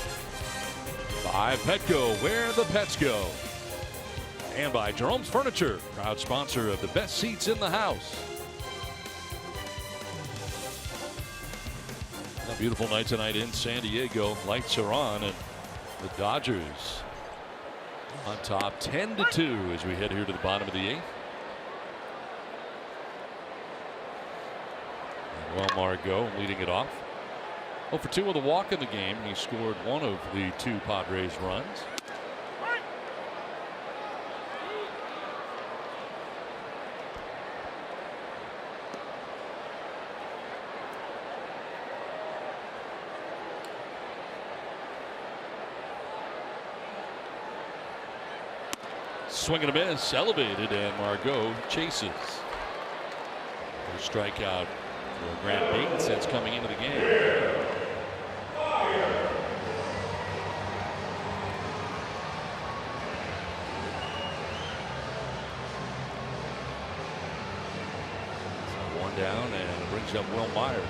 By Petco, where the pets go. And by Jerome's Furniture, proud sponsor of the best seats in the house. A beautiful night tonight in San Diego. Lights are on, and the Dodgers on top 10-2 as we head here to the bottom of the 8th. Well, Margot leading it off. 0 for 2 with a walk in the game. He scored one of the 2 Padres runs. Swing and a miss, elevated, and Margot chases. A strikeout for Grant Payton since coming into the game. One down, and brings up Will Myers.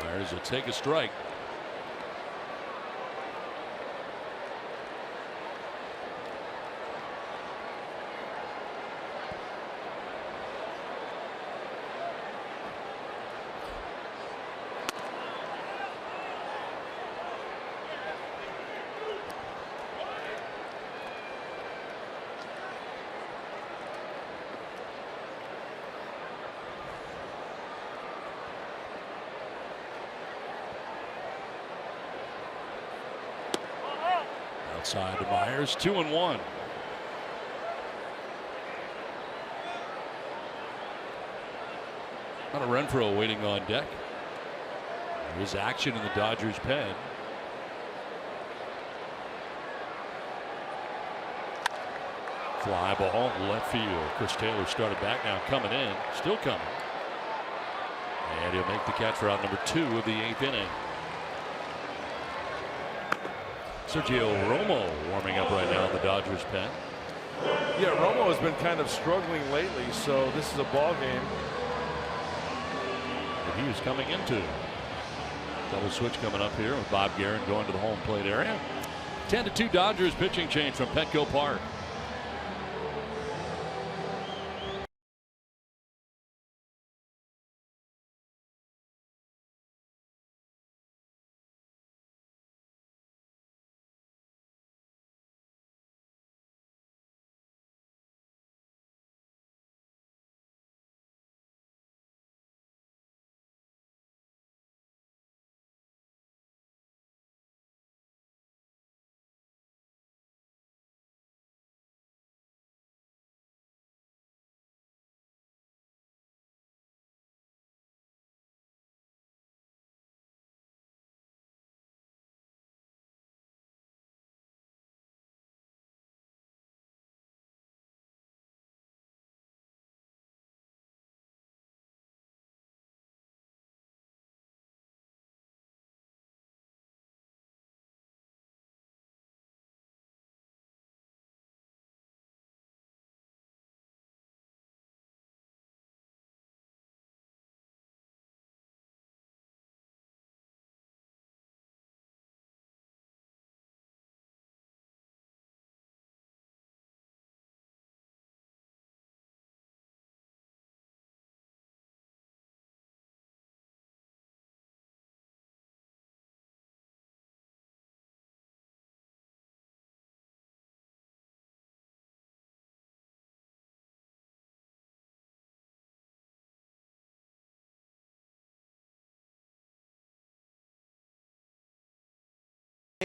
Myers will take a strike. Outside to Myers, 2-1. Not a Renfroe waiting on deck. There's action in the Dodgers pen. Fly ball left field. Chris Taylor started back, now coming in, still coming. And he'll make the catch for out number 2 of the 8th inning. Sergio Romo warming up right now in the Dodgers pen. Yeah, Romo has been kind of struggling lately, so this is a ball game that he was coming into. Double switch coming up here with Bob Guerin going to the home plate area. 10-2 Dodgers pitching change from Petco Park.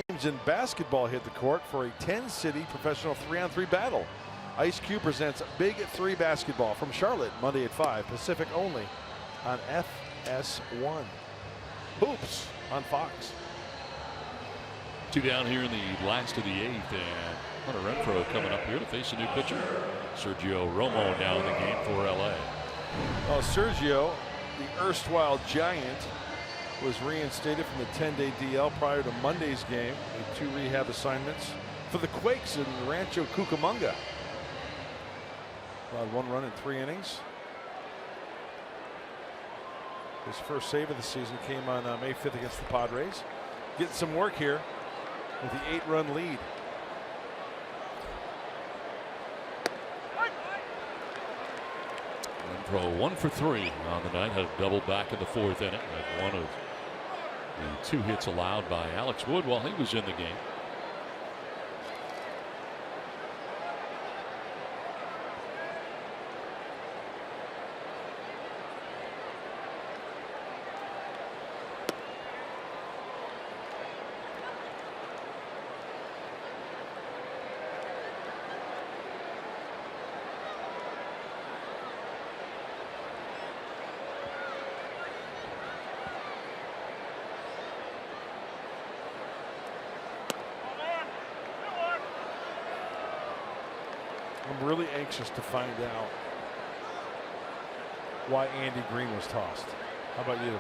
Games in basketball hit the court for a 10-city professional 3-on-3 battle. Ice Cube presents Big 3 basketball from Charlotte Monday at 5 Pacific only on FS1. Hoops on Fox. 2 down here in the last of the 8th, and Hunter Renfroe coming up here to face a new pitcher. Sergio Romo now in the game for LA. Well, Sergio, the erstwhile giant, was reinstated from the 10-day DL prior to Monday's game. Made 2 rehab assignments for the Quakes in Rancho Cucamonga. Allowed 1 run in 3 innings. His first save of the season came on May 5th against the Padres. Getting some work here with the 8-run lead. Renfroe 1 for 3 on the night. Had a double back in the 4th inning. Had one of the 2 hits allowed by Alex Wood while he was in the game. I'm really anxious to find out why Andy Green was tossed. How about you?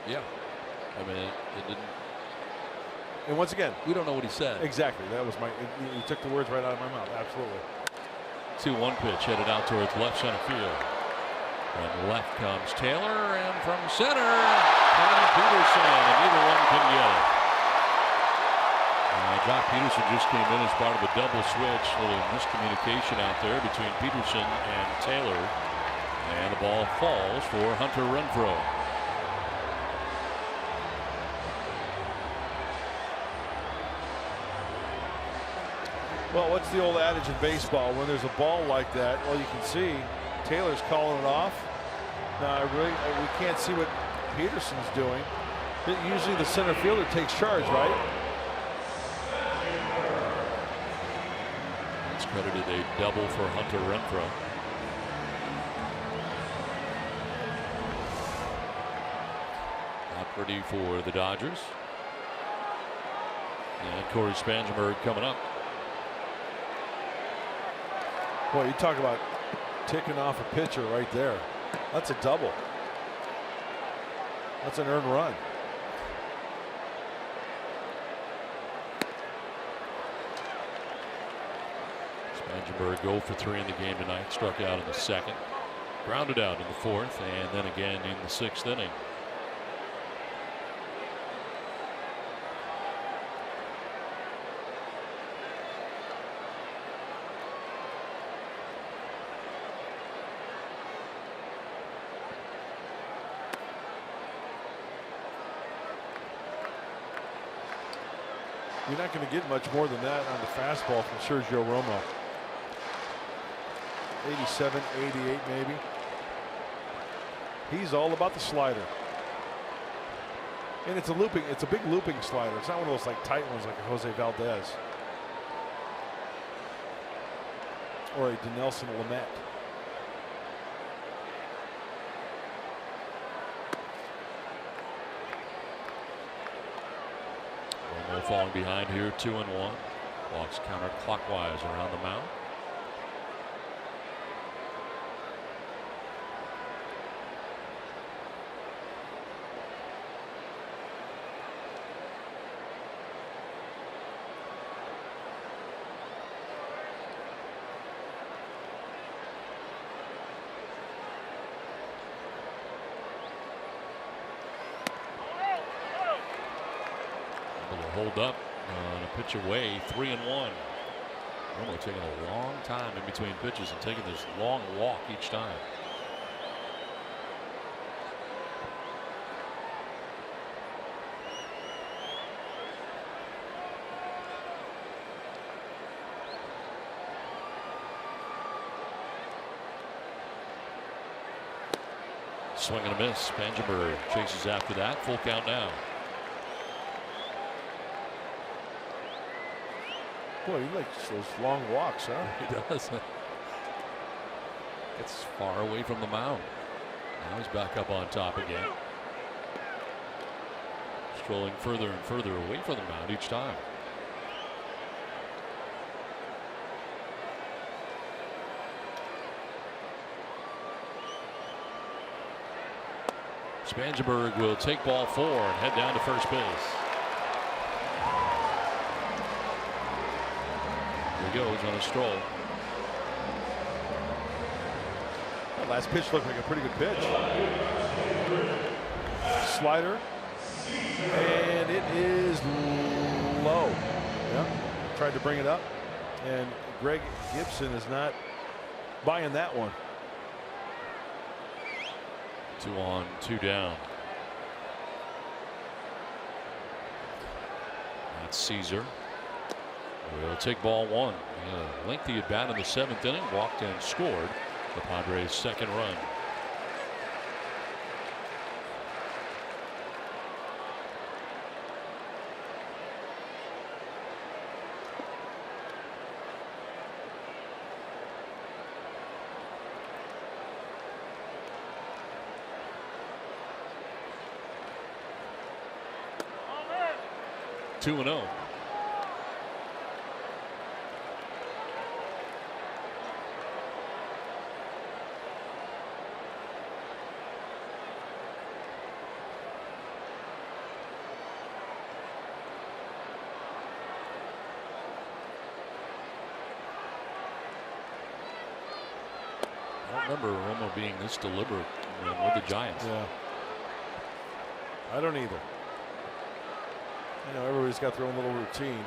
Yeah. I mean, it didn't. And once again, we don't know what he said. Exactly. That was you took the words right out of my mouth. Absolutely. 2-1 pitch headed out towards left center field. And left comes Taylor, and from center, Kevin Peterson, and neither one can get it. Jock Peterson just came in as part of a double switch. A little miscommunication out there between Peterson and Taylor. And the ball falls for Hunter Renfroe. Well, what's the old adage in baseball? When there's a ball like that, well, you can see Taylor's calling it off. Now, we can't see what Peterson's doing. Usually the center fielder takes charge, right? Credited a double for Hunter Renfroe. Not ready for the Dodgers. And Corey Spangenberg coming up. Boy, you talk about ticking off a pitcher right there. That's a double. That's an earned run. Spangenberg 0 for 3 in the game tonight. Struck out in the 2nd. Grounded out in the 4th, and then again in the 6th inning. You're not going to get much more than that on the fastball from Sergio Romo. 87, 88 maybe. He's all about the slider. And it's a big looping slider. It's not one of those like tight ones like a Jose Valdez. Or a Dinelson Lamet. Romo falling behind here, 2-1. Walks counterclockwise around the mound. Hold up on a pitch away, 3-1. Romo taking a long time in between pitches and taking this long walk each time. Swing and a miss. Spangenberg chases after that. Full count now. Boy, he likes those long walks, huh? He does. Gets far away from the mound. Now he's back up on top again. Strolling further and further away from the mound each time. Spangenberg will take ball 4 and head down to first base. Here he goes on a stroll. That last pitch looked like a pretty good pitch. Slider. And it is low. Yep. Tried to bring it up. And Greg Gibson is not buying that one. 2 on, 2 down. That's Caesar. We'll take ball 1. A lengthy at bat in the 7th inning. Walked and scored the Padres' second run. Two and 0. I don't remember Romo being this deliberate with the Giants. Yeah. I don't either. You know, everybody's got their own little routine.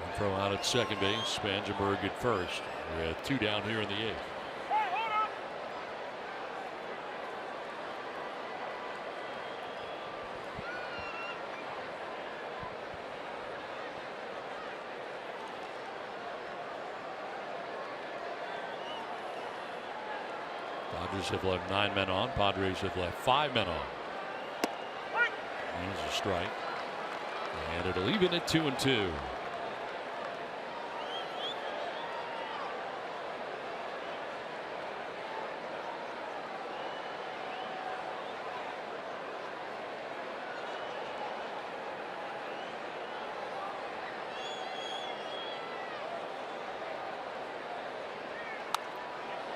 One throw out at second base. Spangenberg at first. We have 2 down here in the 8th. Dodgers have left 9 men on. Padres have left 5 men on. There's a strike. And it'll even at 2 and 2.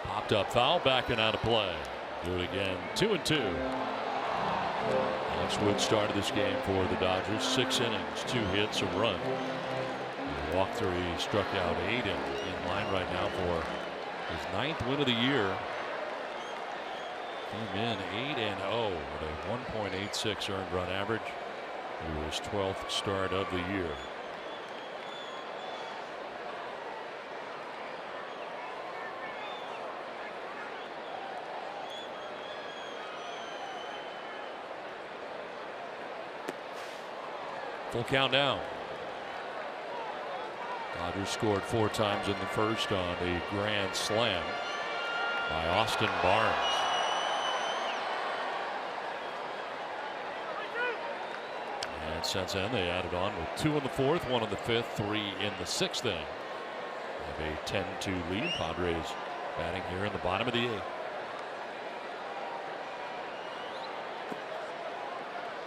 Popped up foul, backing out of play. Do it again. 2 and 2. Alex Wood started this game for the Dodgers. 6 innings, 2 hits, a run. He walked through. He struck out 8 and in line right now for his 9th win of the year. Came in 8-0 with a 1.86 earned run average. It was 12th start of the year. Full count now. Dodgers scored 4 times in the first on a grand slam by Austin Barnes. And since then they added on with 2 in the 4th, 1 in the 5th, 3 in the 6th inning. They have a 10-2 lead. Padres batting here in the bottom of the 8th.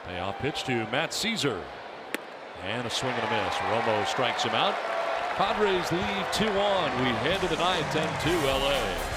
Payoff pitch to Matt Caesar. And a swing and a miss. Romo strikes him out. Padres lead 2 on. We head to the 9th, 10-2 LA.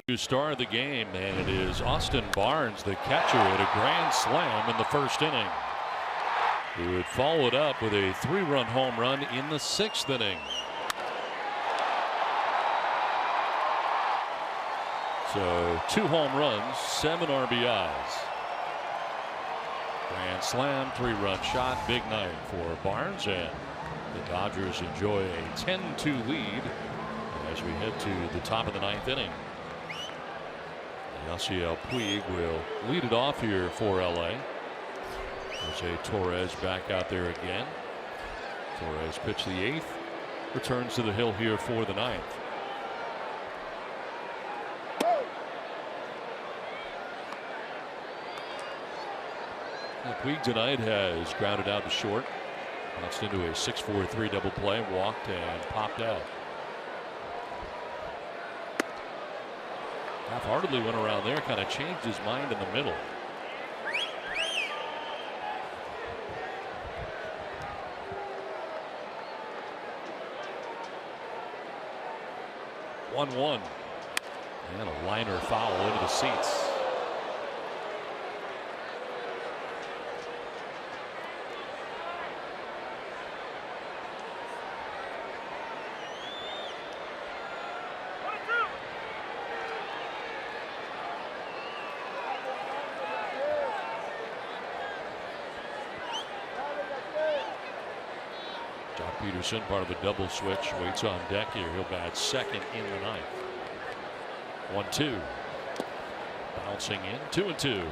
To start the game, and it is Austin Barnes, the catcher, at a grand slam in the first inning. He would follow it up with a 3-run home run in the 6th inning. So 2 home runs, 7 RBIs. Grand slam, 3-run shot, big night for Barnes, and the Dodgers enjoy a 10-2 lead as we head to the top of the 9th inning. Yasiel Puig will lead it off here for LA. Jose Torres back out there again. Torres pitched the 8th, returns to the hill here for the 9th. Puig tonight has grounded out to short, bounced into a 6-4-3 double play, walked and popped out. Half-heartedly went around there, kind of changed his mind in the middle. One and a liner foul into the seats. Peterson, part of the double switch, waits on deck here. He'll bat second in the 9th. 1-2. Bouncing in, 2-2.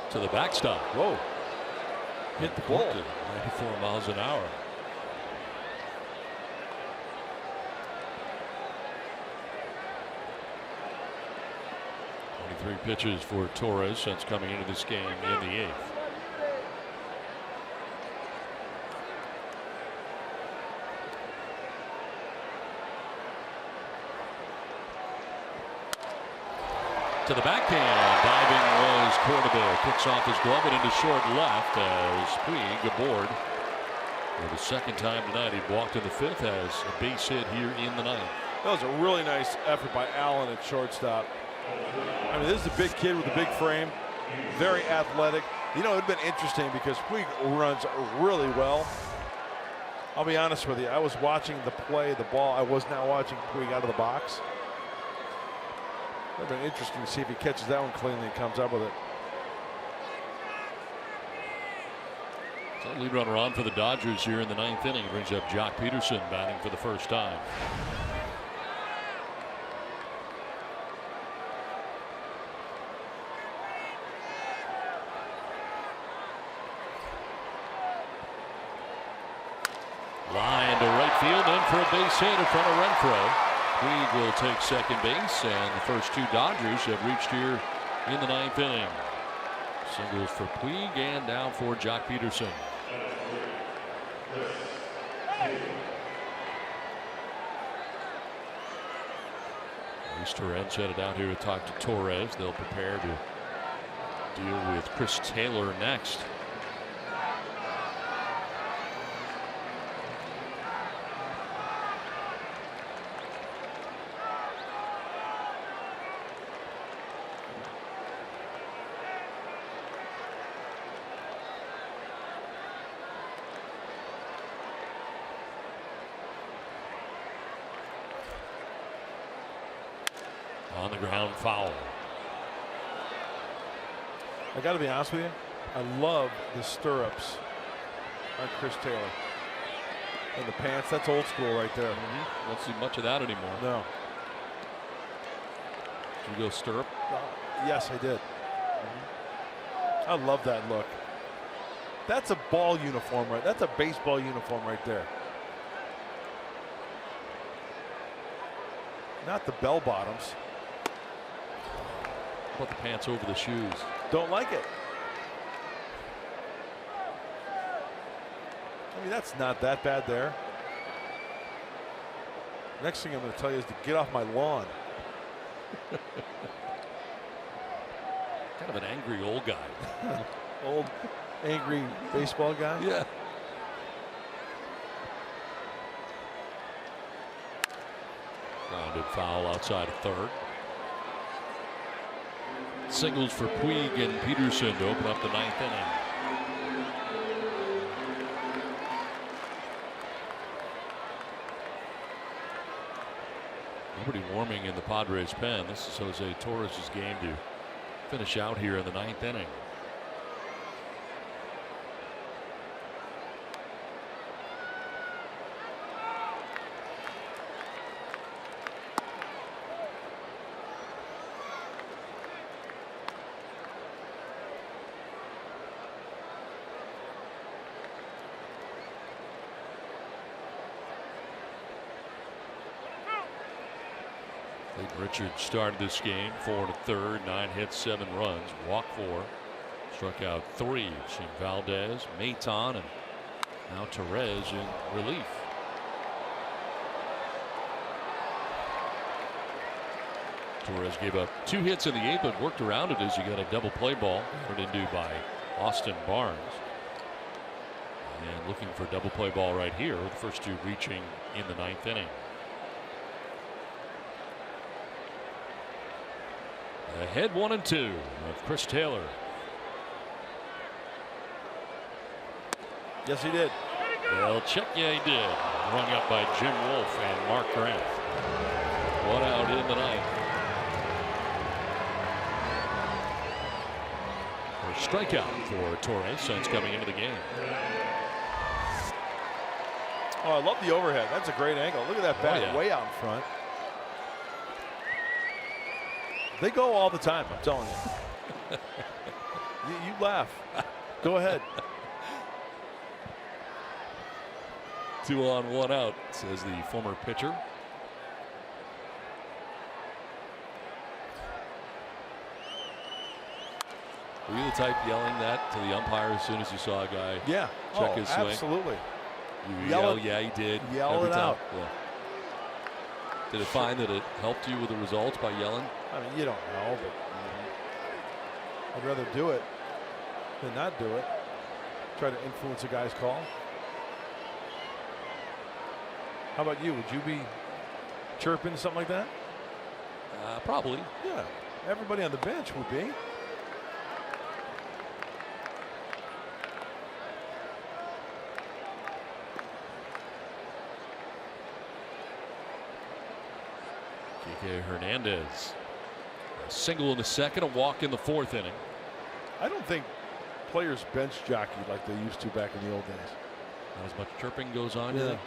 To the backstop. Whoa. Hit the ball. 94 miles an hour. Three pitches for Torres since coming into this game in the 8th. To the backhand, diving was Cordova, kicks off his glove and into short left as Puig aboard for the 2nd time tonight. He walked in the 5th, has a base hit here in the 9th. That was a really nice effort by Allen at shortstop. I mean, this is a big kid with a big frame, very athletic. You know, it'd been interesting because Puig runs really well. I'll be honest with you, I was watching the play, the ball. I was not watching Puig out of the box. It'd been interesting to see if he catches that one cleanly and comes up with it. So lead runner on for the Dodgers here in the 9th inning. Brings up Jock Peterson batting for the first time. Line to right field, in for a base hit in front of Renfroe. Puig will take second base, and the first 2 Dodgers have reached here in the 9th inning. Singles for Puig and down for Jock Peterson. Luis Torrens headed out here to talk to Torres. They'll prepare to deal with Chris Taylor next. On the ground, foul. I got to be honest with you, I love the stirrups on Chris Taylor. And the pants, that's old school right there. Don't see much of that anymore. No. Did you go stirrup? Yes, I did. I love that look. That's a ball uniform, right? That's a baseball uniform right there. Not the bell bottoms. Put the pants over the shoes. Don't like it. I mean, that's not that bad there. Next thing I'm going to tell you is to get off my lawn. Kind of an angry old guy. Old, angry baseball guy? Yeah. Grounded foul outside of third. Singles for Puig and Peterson to open up the 9th inning. Nobody warming in the Padres pen. This is Jose Torres' game to finish out here in the 9th inning. Richards started this game 4 1/3, 9 hits, 7 runs, walked 4, struck out 3. Seen Valdez, Maton, and now Torres in relief. Torres gave up 2 hits in the 8th, but worked around it as he got a double play ball turned into by Austin Barnes. And looking for a double play ball right here, the first 2 reaching in the 9th inning. Ahead 1-2 of Chris Taylor. Yes, he did. Well, check, yeah, he did. Rung up by Jim Wolf and Mark Grant. 1 out in the 9th. A strikeout for Torres since coming into the game. Oh, I love the overhead. That's a great angle. Look at that bat way out in front. They go all the time, I'm telling you. You laugh. Go ahead. 2 on, 1 out, says the former pitcher. Were you the type yelling that to the umpire as soon as you saw a guy check his swing? Absolutely. You yell, yeah, he did. Yell it out. Yeah. Did it find that it helped you with the results by yelling? I mean, you don't know, but I'd rather do it than not do it. Try to influence a guy's call. How about you? Would you be chirping something like that? Probably. Yeah. Everybody on the bench would be. Kike Hernandez. A single in the 2nd, a walk in the 4th inning. I don't think players bench jockey like they used to back in the old days. Not as much chirping goes on. Yeah.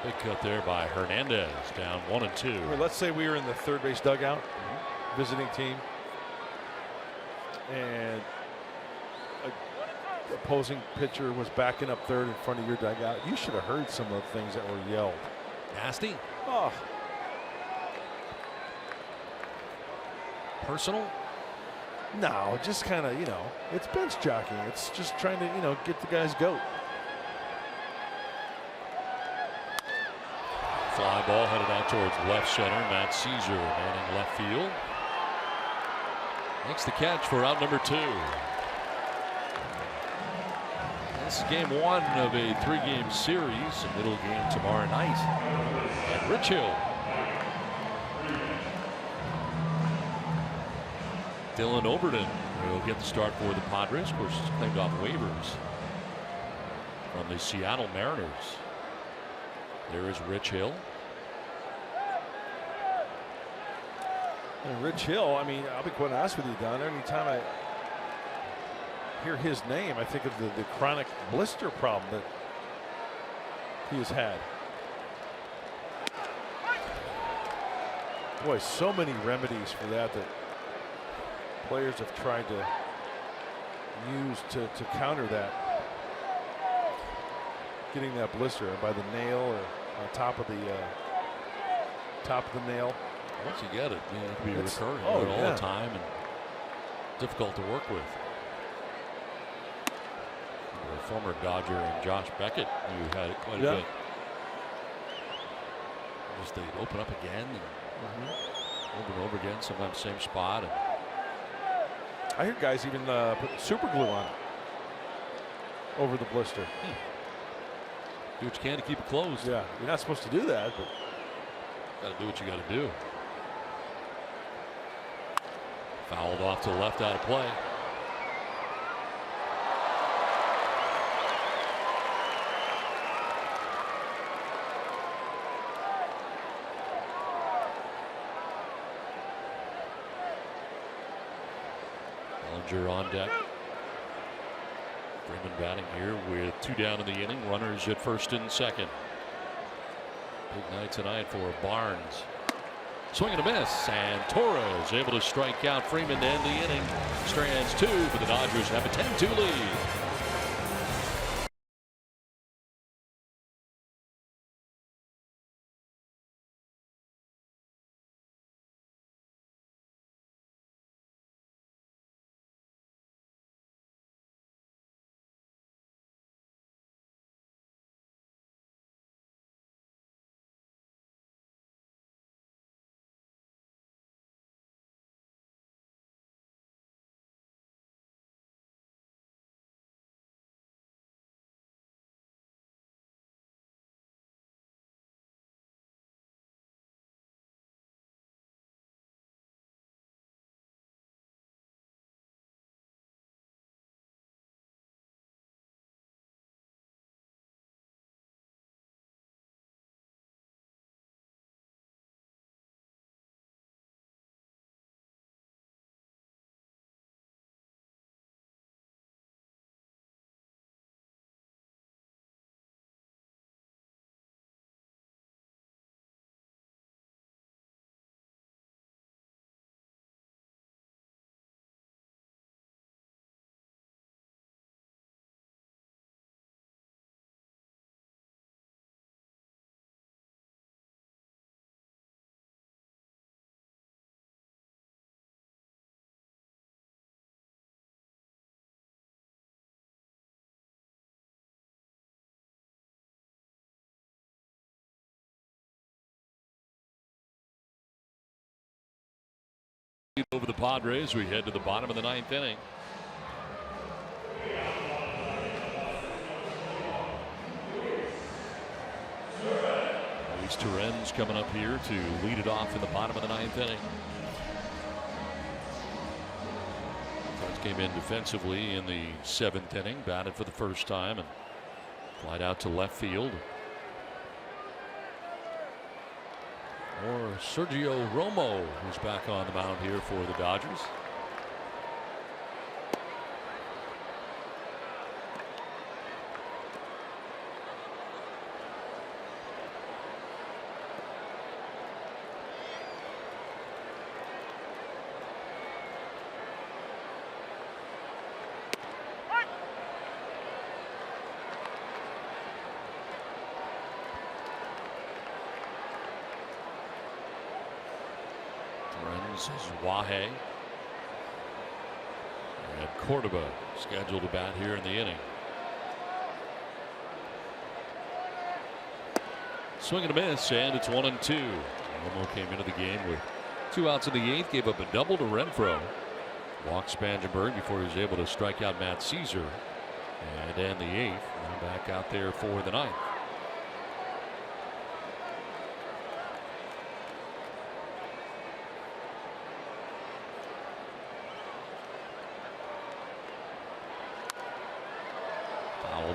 Big cut there by Hernandez, down 1-2. I mean, let's say we were in the third base dugout, visiting team, and a opposing pitcher was backing up third in front of your dugout. You should have heard some of the things that were yelled. Nasty. Oh. Personal? No, just kind of, it's bench jockeying. It's just trying to, get the guy's goat. Fly ball headed out towards left center. Matt Caesar manning left field. Makes the catch for out number 2. This is game 1 of a 3-game series. A middle game tomorrow night at Rich Hill. Dylan Overton will get the start for the Padres. Of course, he's claimed off waivers from the Seattle Mariners. There is Rich Hill. And Rich Hill, I mean, I'll be quite honest with you, Don. Anytime I hear his name, I think of the chronic blister problem that he has had. Boy, so many remedies for that players have tried to use to counter that. Getting that blister by the nail or on top of the nail. Once you get it, it can be recurring all the time and difficult to work with. former Dodger and Josh Beckett, who had it quite a bit. Just they open up again and over and over again, sometimes same spot. And I hear guys even put super glue on it over the blister. Do what you can to keep it closed. Yeah, you're not supposed to do that, but got to do what you got to do. Fouled off to the left, out of play. Bellinger on deck. Freeman batting here with 2 down in the inning. Runners at first and second. Big night tonight for Barnes. Swing and a miss, and Torres able to strike out Freeman to end the inning. Strands 2, but the Dodgers have a 10-2 lead. Over the Padres, we head to the bottom of the 9th inning. Luis Torrens coming up here to lead it off in the bottom of the 9th inning. Torrens came in defensively in the 7th inning, batted for the first time and flied out to left field. Or Sergio Romo, who's back on the mound here for the Dodgers. This is Wahe. And Cordoba scheduled to bat here in the inning. Swing and a miss, and it's 1-2. Romo came into the game with 2 outs in the 8th, gave up a double to Renfroe. Walked Spangenberg before he was able to strike out Matt Caesar and end the 8th. Now back out there for the 9th.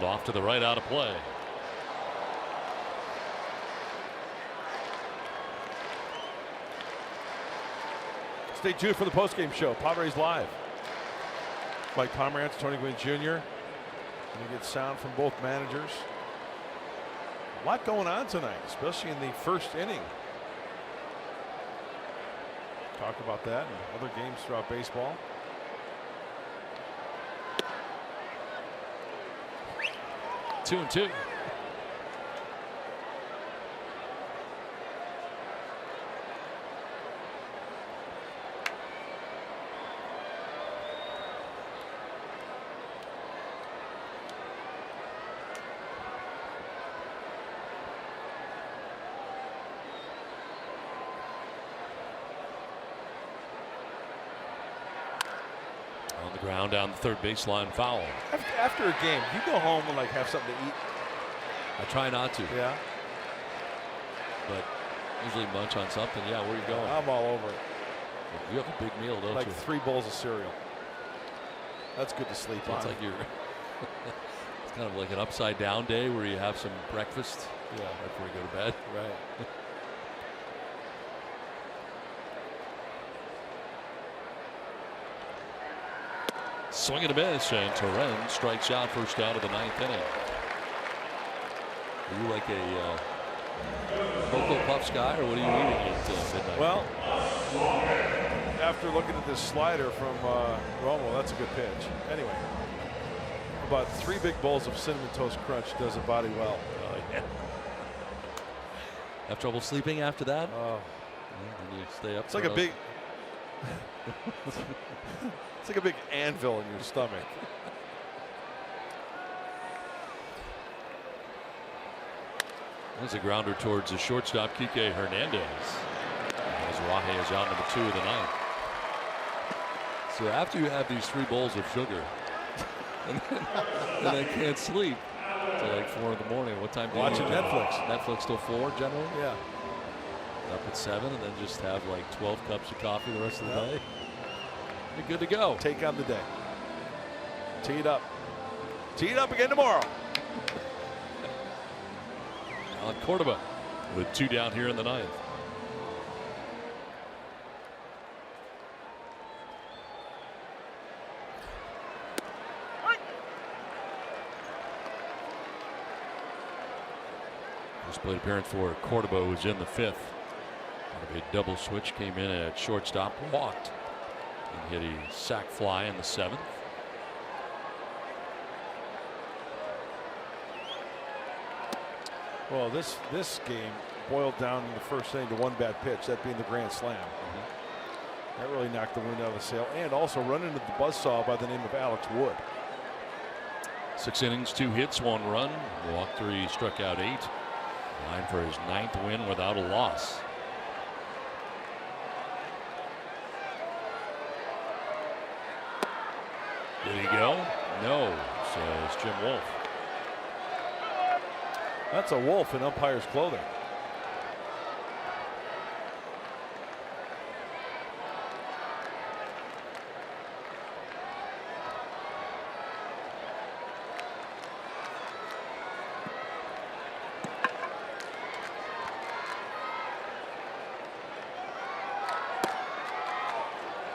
Off to the right, out of play. Stay tuned for the postgame show. Padres Live. Mike Pomerantz, Tony Gwynn Jr. Going to get sound from both managers. A lot going on tonight, especially in the first inning. Talk about that and other games throughout baseball. 2-2. Ground down the third baseline, foul. After a game, you go home and like have something to eat. I try not to. Yeah. But usually munch on something. Yeah, where are you going? I'm all over it. You have a big meal, don't like you? Like 3 bowls of cereal. That's good to sleep on. It's like you're. It's kind of like an upside down day where you have some breakfast. Yeah. Right before you go to bed. Right. Swing and a miss, and Torrens strikes out, first out of the 9th inning. Are you like a Cocoa Puffs guy, or what are you eating at midnight? Well, after looking at this slider from Romo, that's a good pitch. Anyway, about 3 big bowls of Cinnamon Toast Crunch does a body well. Oh, yeah. Have trouble sleeping after that? Oh. Yeah, you stay up. It's like a big. It's like a big anvil in your stomach. There's a grounder towards the shortstop, Kike Hernandez. As Rahe is out number 2 of the 9th. So after you have these 3 bowls of sugar, and then can't sleep until like 4 in the morning. What time do you watching eat? Netflix? Netflix till 4 generally? Yeah. Up at 7 and then just have like 12 cups of coffee the rest of the day. You're good to go. Take on the day. Tee it up. Tee it up again tomorrow. Alan Cordoba with 2 down here in the 9th. First plate appearance for Cordoba was in the 5th. A double switch, came in at shortstop, walked, and hit a sac fly in the 7th. Well, this game boiled down in the first inning to 1 bad pitch, that being the grand slam. That really knocked the wind out of the sail, and also run into the buzzsaw by the name of Alex Wood. 6 innings, 2 hits, 1 run. Walked 3, struck out 8. Line for his 9th win without a loss. Did he go? No, says Jim Wolf. That's a wolf in umpire's clothing.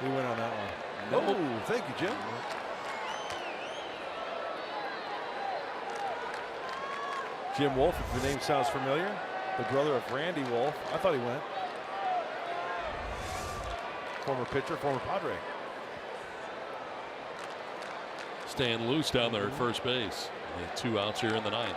He went on that one. Nope. Oh, thank you, Jim. Jim Wolf, if the name sounds familiar, the brother of Randy Wolf. I thought he went. Former pitcher, former Padre. Staying loose down there at first base. And 2 outs here in the 9th.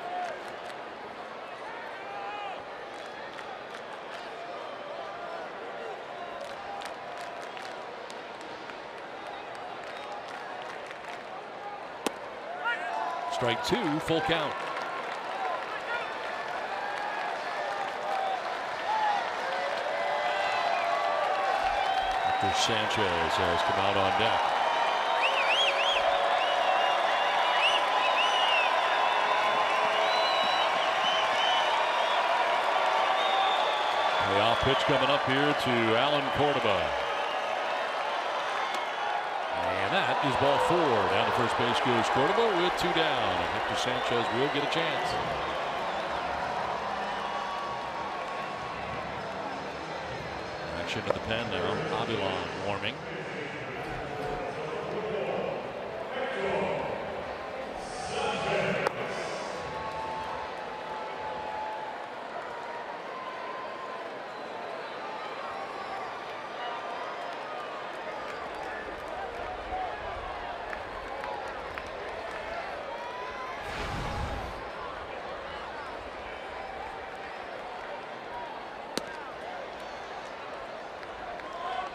Strike 2, full count. After Sanchez has come out on deck. Payoff pitch coming up here to Alan Cordoba. And that is ball 4. Down to first base goes Cordoba with 2 down. And Hector Sanchez will get a chance. Action to the pen now. Avilon warming.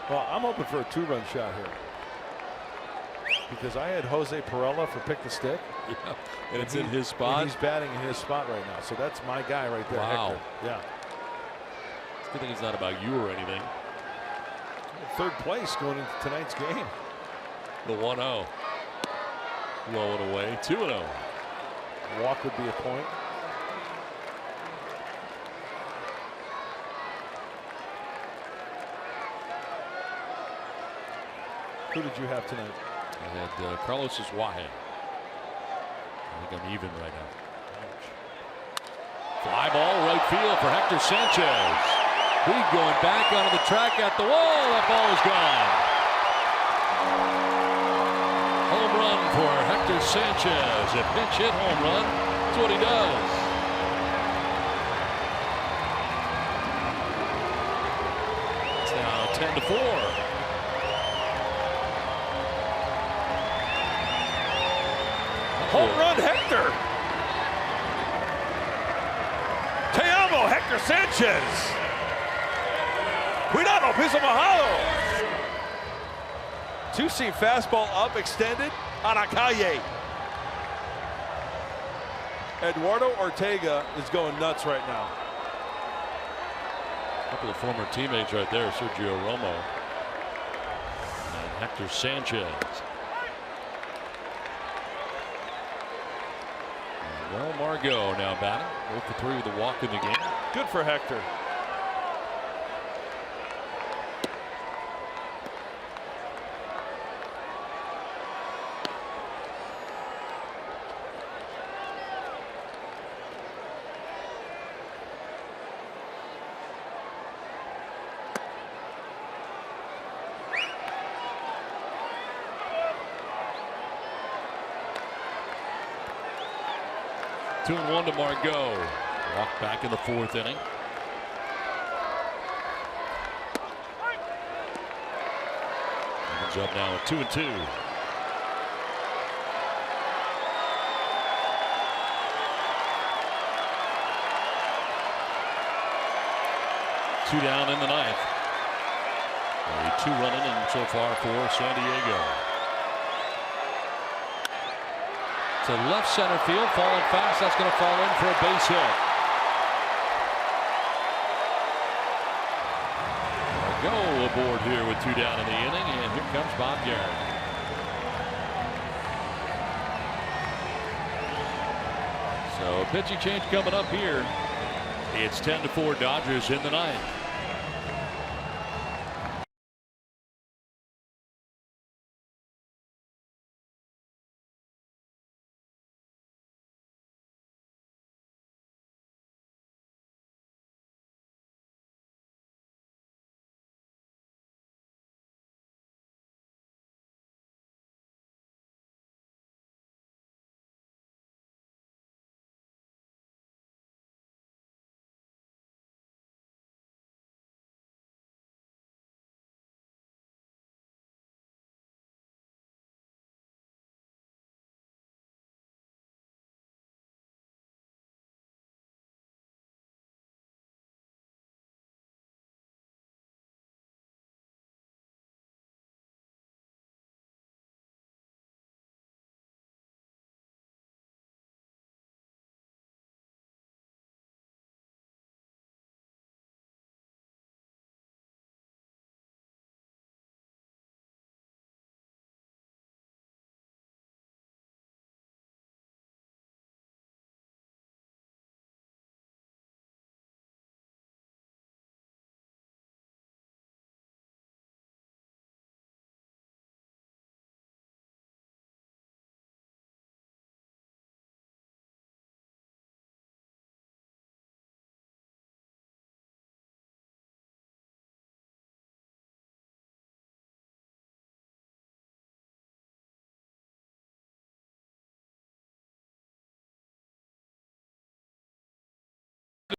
Well, I'm hoping for a 2-run shot here, because I had Jose Perella for pick the stick. Yeah, and it's in his spot. And he's batting in his spot right now, so that's my guy right there. Wow. Hector. Yeah. It's a good thing it's not about you or anything. 3rd place going into tonight's game. The 1-0. Blow it away. 2-0. Walk would be a point. Who did you have tonight? I had Carlos Wahe. I think I'm even right now. Fly ball right field for Hector Sanchez. He's going back onto the track at the wall. That ball is gone. Home run for Hector Sanchez. A pinch hit home run. That's what he does. It's now 10-4. Home run, Hector. Te amo, Hector Sanchez. Cuidado, piso mojado. Two-seam fastball up, extended, on a calle. Eduardo Ortega is going nuts right now. A couple of former teammates right there, Sergio Romo and Hector Sanchez. Well, Margot now batting. 0 for 3 with a walk in the game. Good for Hector. Two and one to Margot. Walk back in the 4th inning. Evans up now at 2-2. Two down in the 9th. A 2-run inning so far for San Diego. To left center field, falling fast. That's going to fall in for a base hit. Go aboard here with 2 down in the inning, and here comes Bob Gary. So a pitching change coming up here. It's 10-4 Dodgers in the 9th.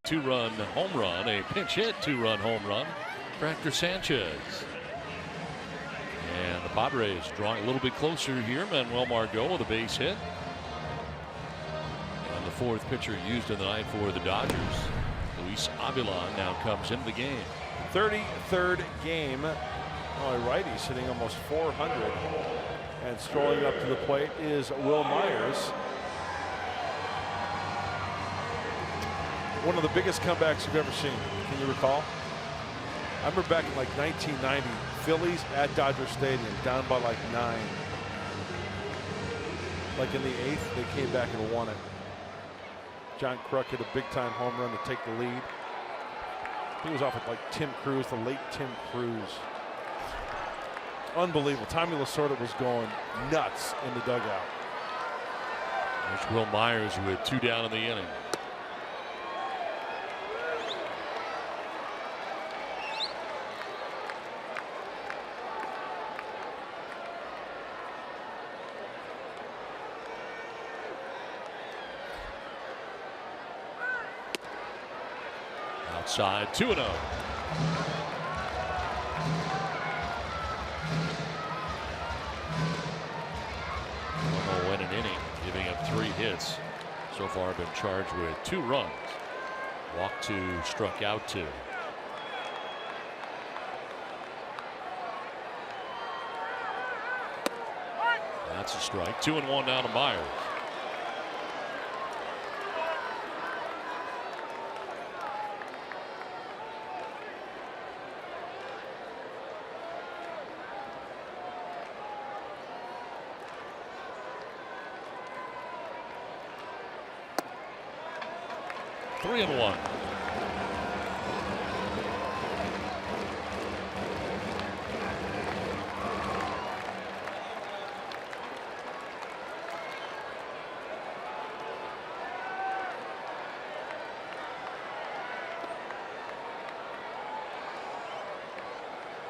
Two-run home run, a pinch hit 2-run home run for Hector Sanchez. And the Padres drawing a little bit closer here. Manuel Margot with a base hit. And the 4th pitcher used in the night for the Dodgers. Luis Avila now comes into the game. 33rd game. Oh, a righty sitting almost 400. And strolling up to the plate is Will Myers. One of the biggest comebacks you've ever seen. Can you recall? I remember back in like 1990, Phillies at Dodger Stadium, down by like 9. Like in the 8th, they came back and won it. John Kruk hit a big-time home run to take the lead. He was off with like Tim Cruz, the late Tim Cruz. Unbelievable. Tommy Lasorda was going nuts in the dugout. There's Will Myers with 2 down in the inning. Outside, 2-0. Will win an inning, giving up 3 hits. So far been charged with 2 runs. Walked 2, struck out 2. That's a strike. 2-1 down to Myers. Three and 1.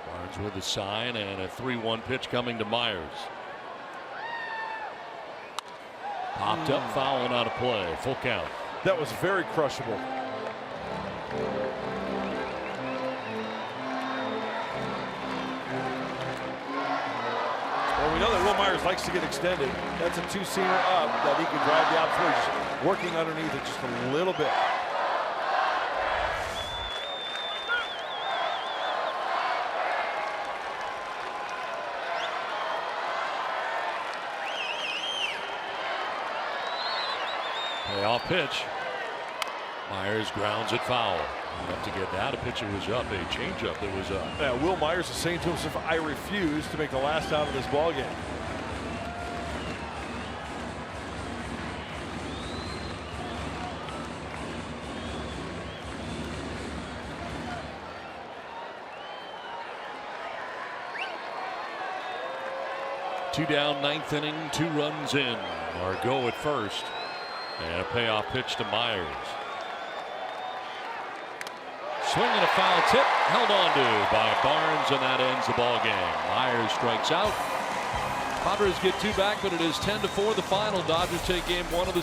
Barnes with the sign and a 3-1 pitch coming to Myers. Popped up, foul and out of play. Full count. That was very crushable. Well, we know that Will Myers likes to get extended. That's a 2-seamer up that he can drive the outfield, just working underneath it just a little bit. Payoff pitch. Myers grounds it foul. Enough to get that. A pitch that was up, a changeup that was up. Yeah, Will Myers is saying to himself, I refuse to make the last out of this ball game. Two down, 9th inning, 2 runs in. Margot at first. And a payoff pitch to Myers. Swinging a foul tip, held on to by Barnes, and that ends the ball game. Myers strikes out. Padres get 2 back, but it is 10-4 the final. Dodgers take game 1 of the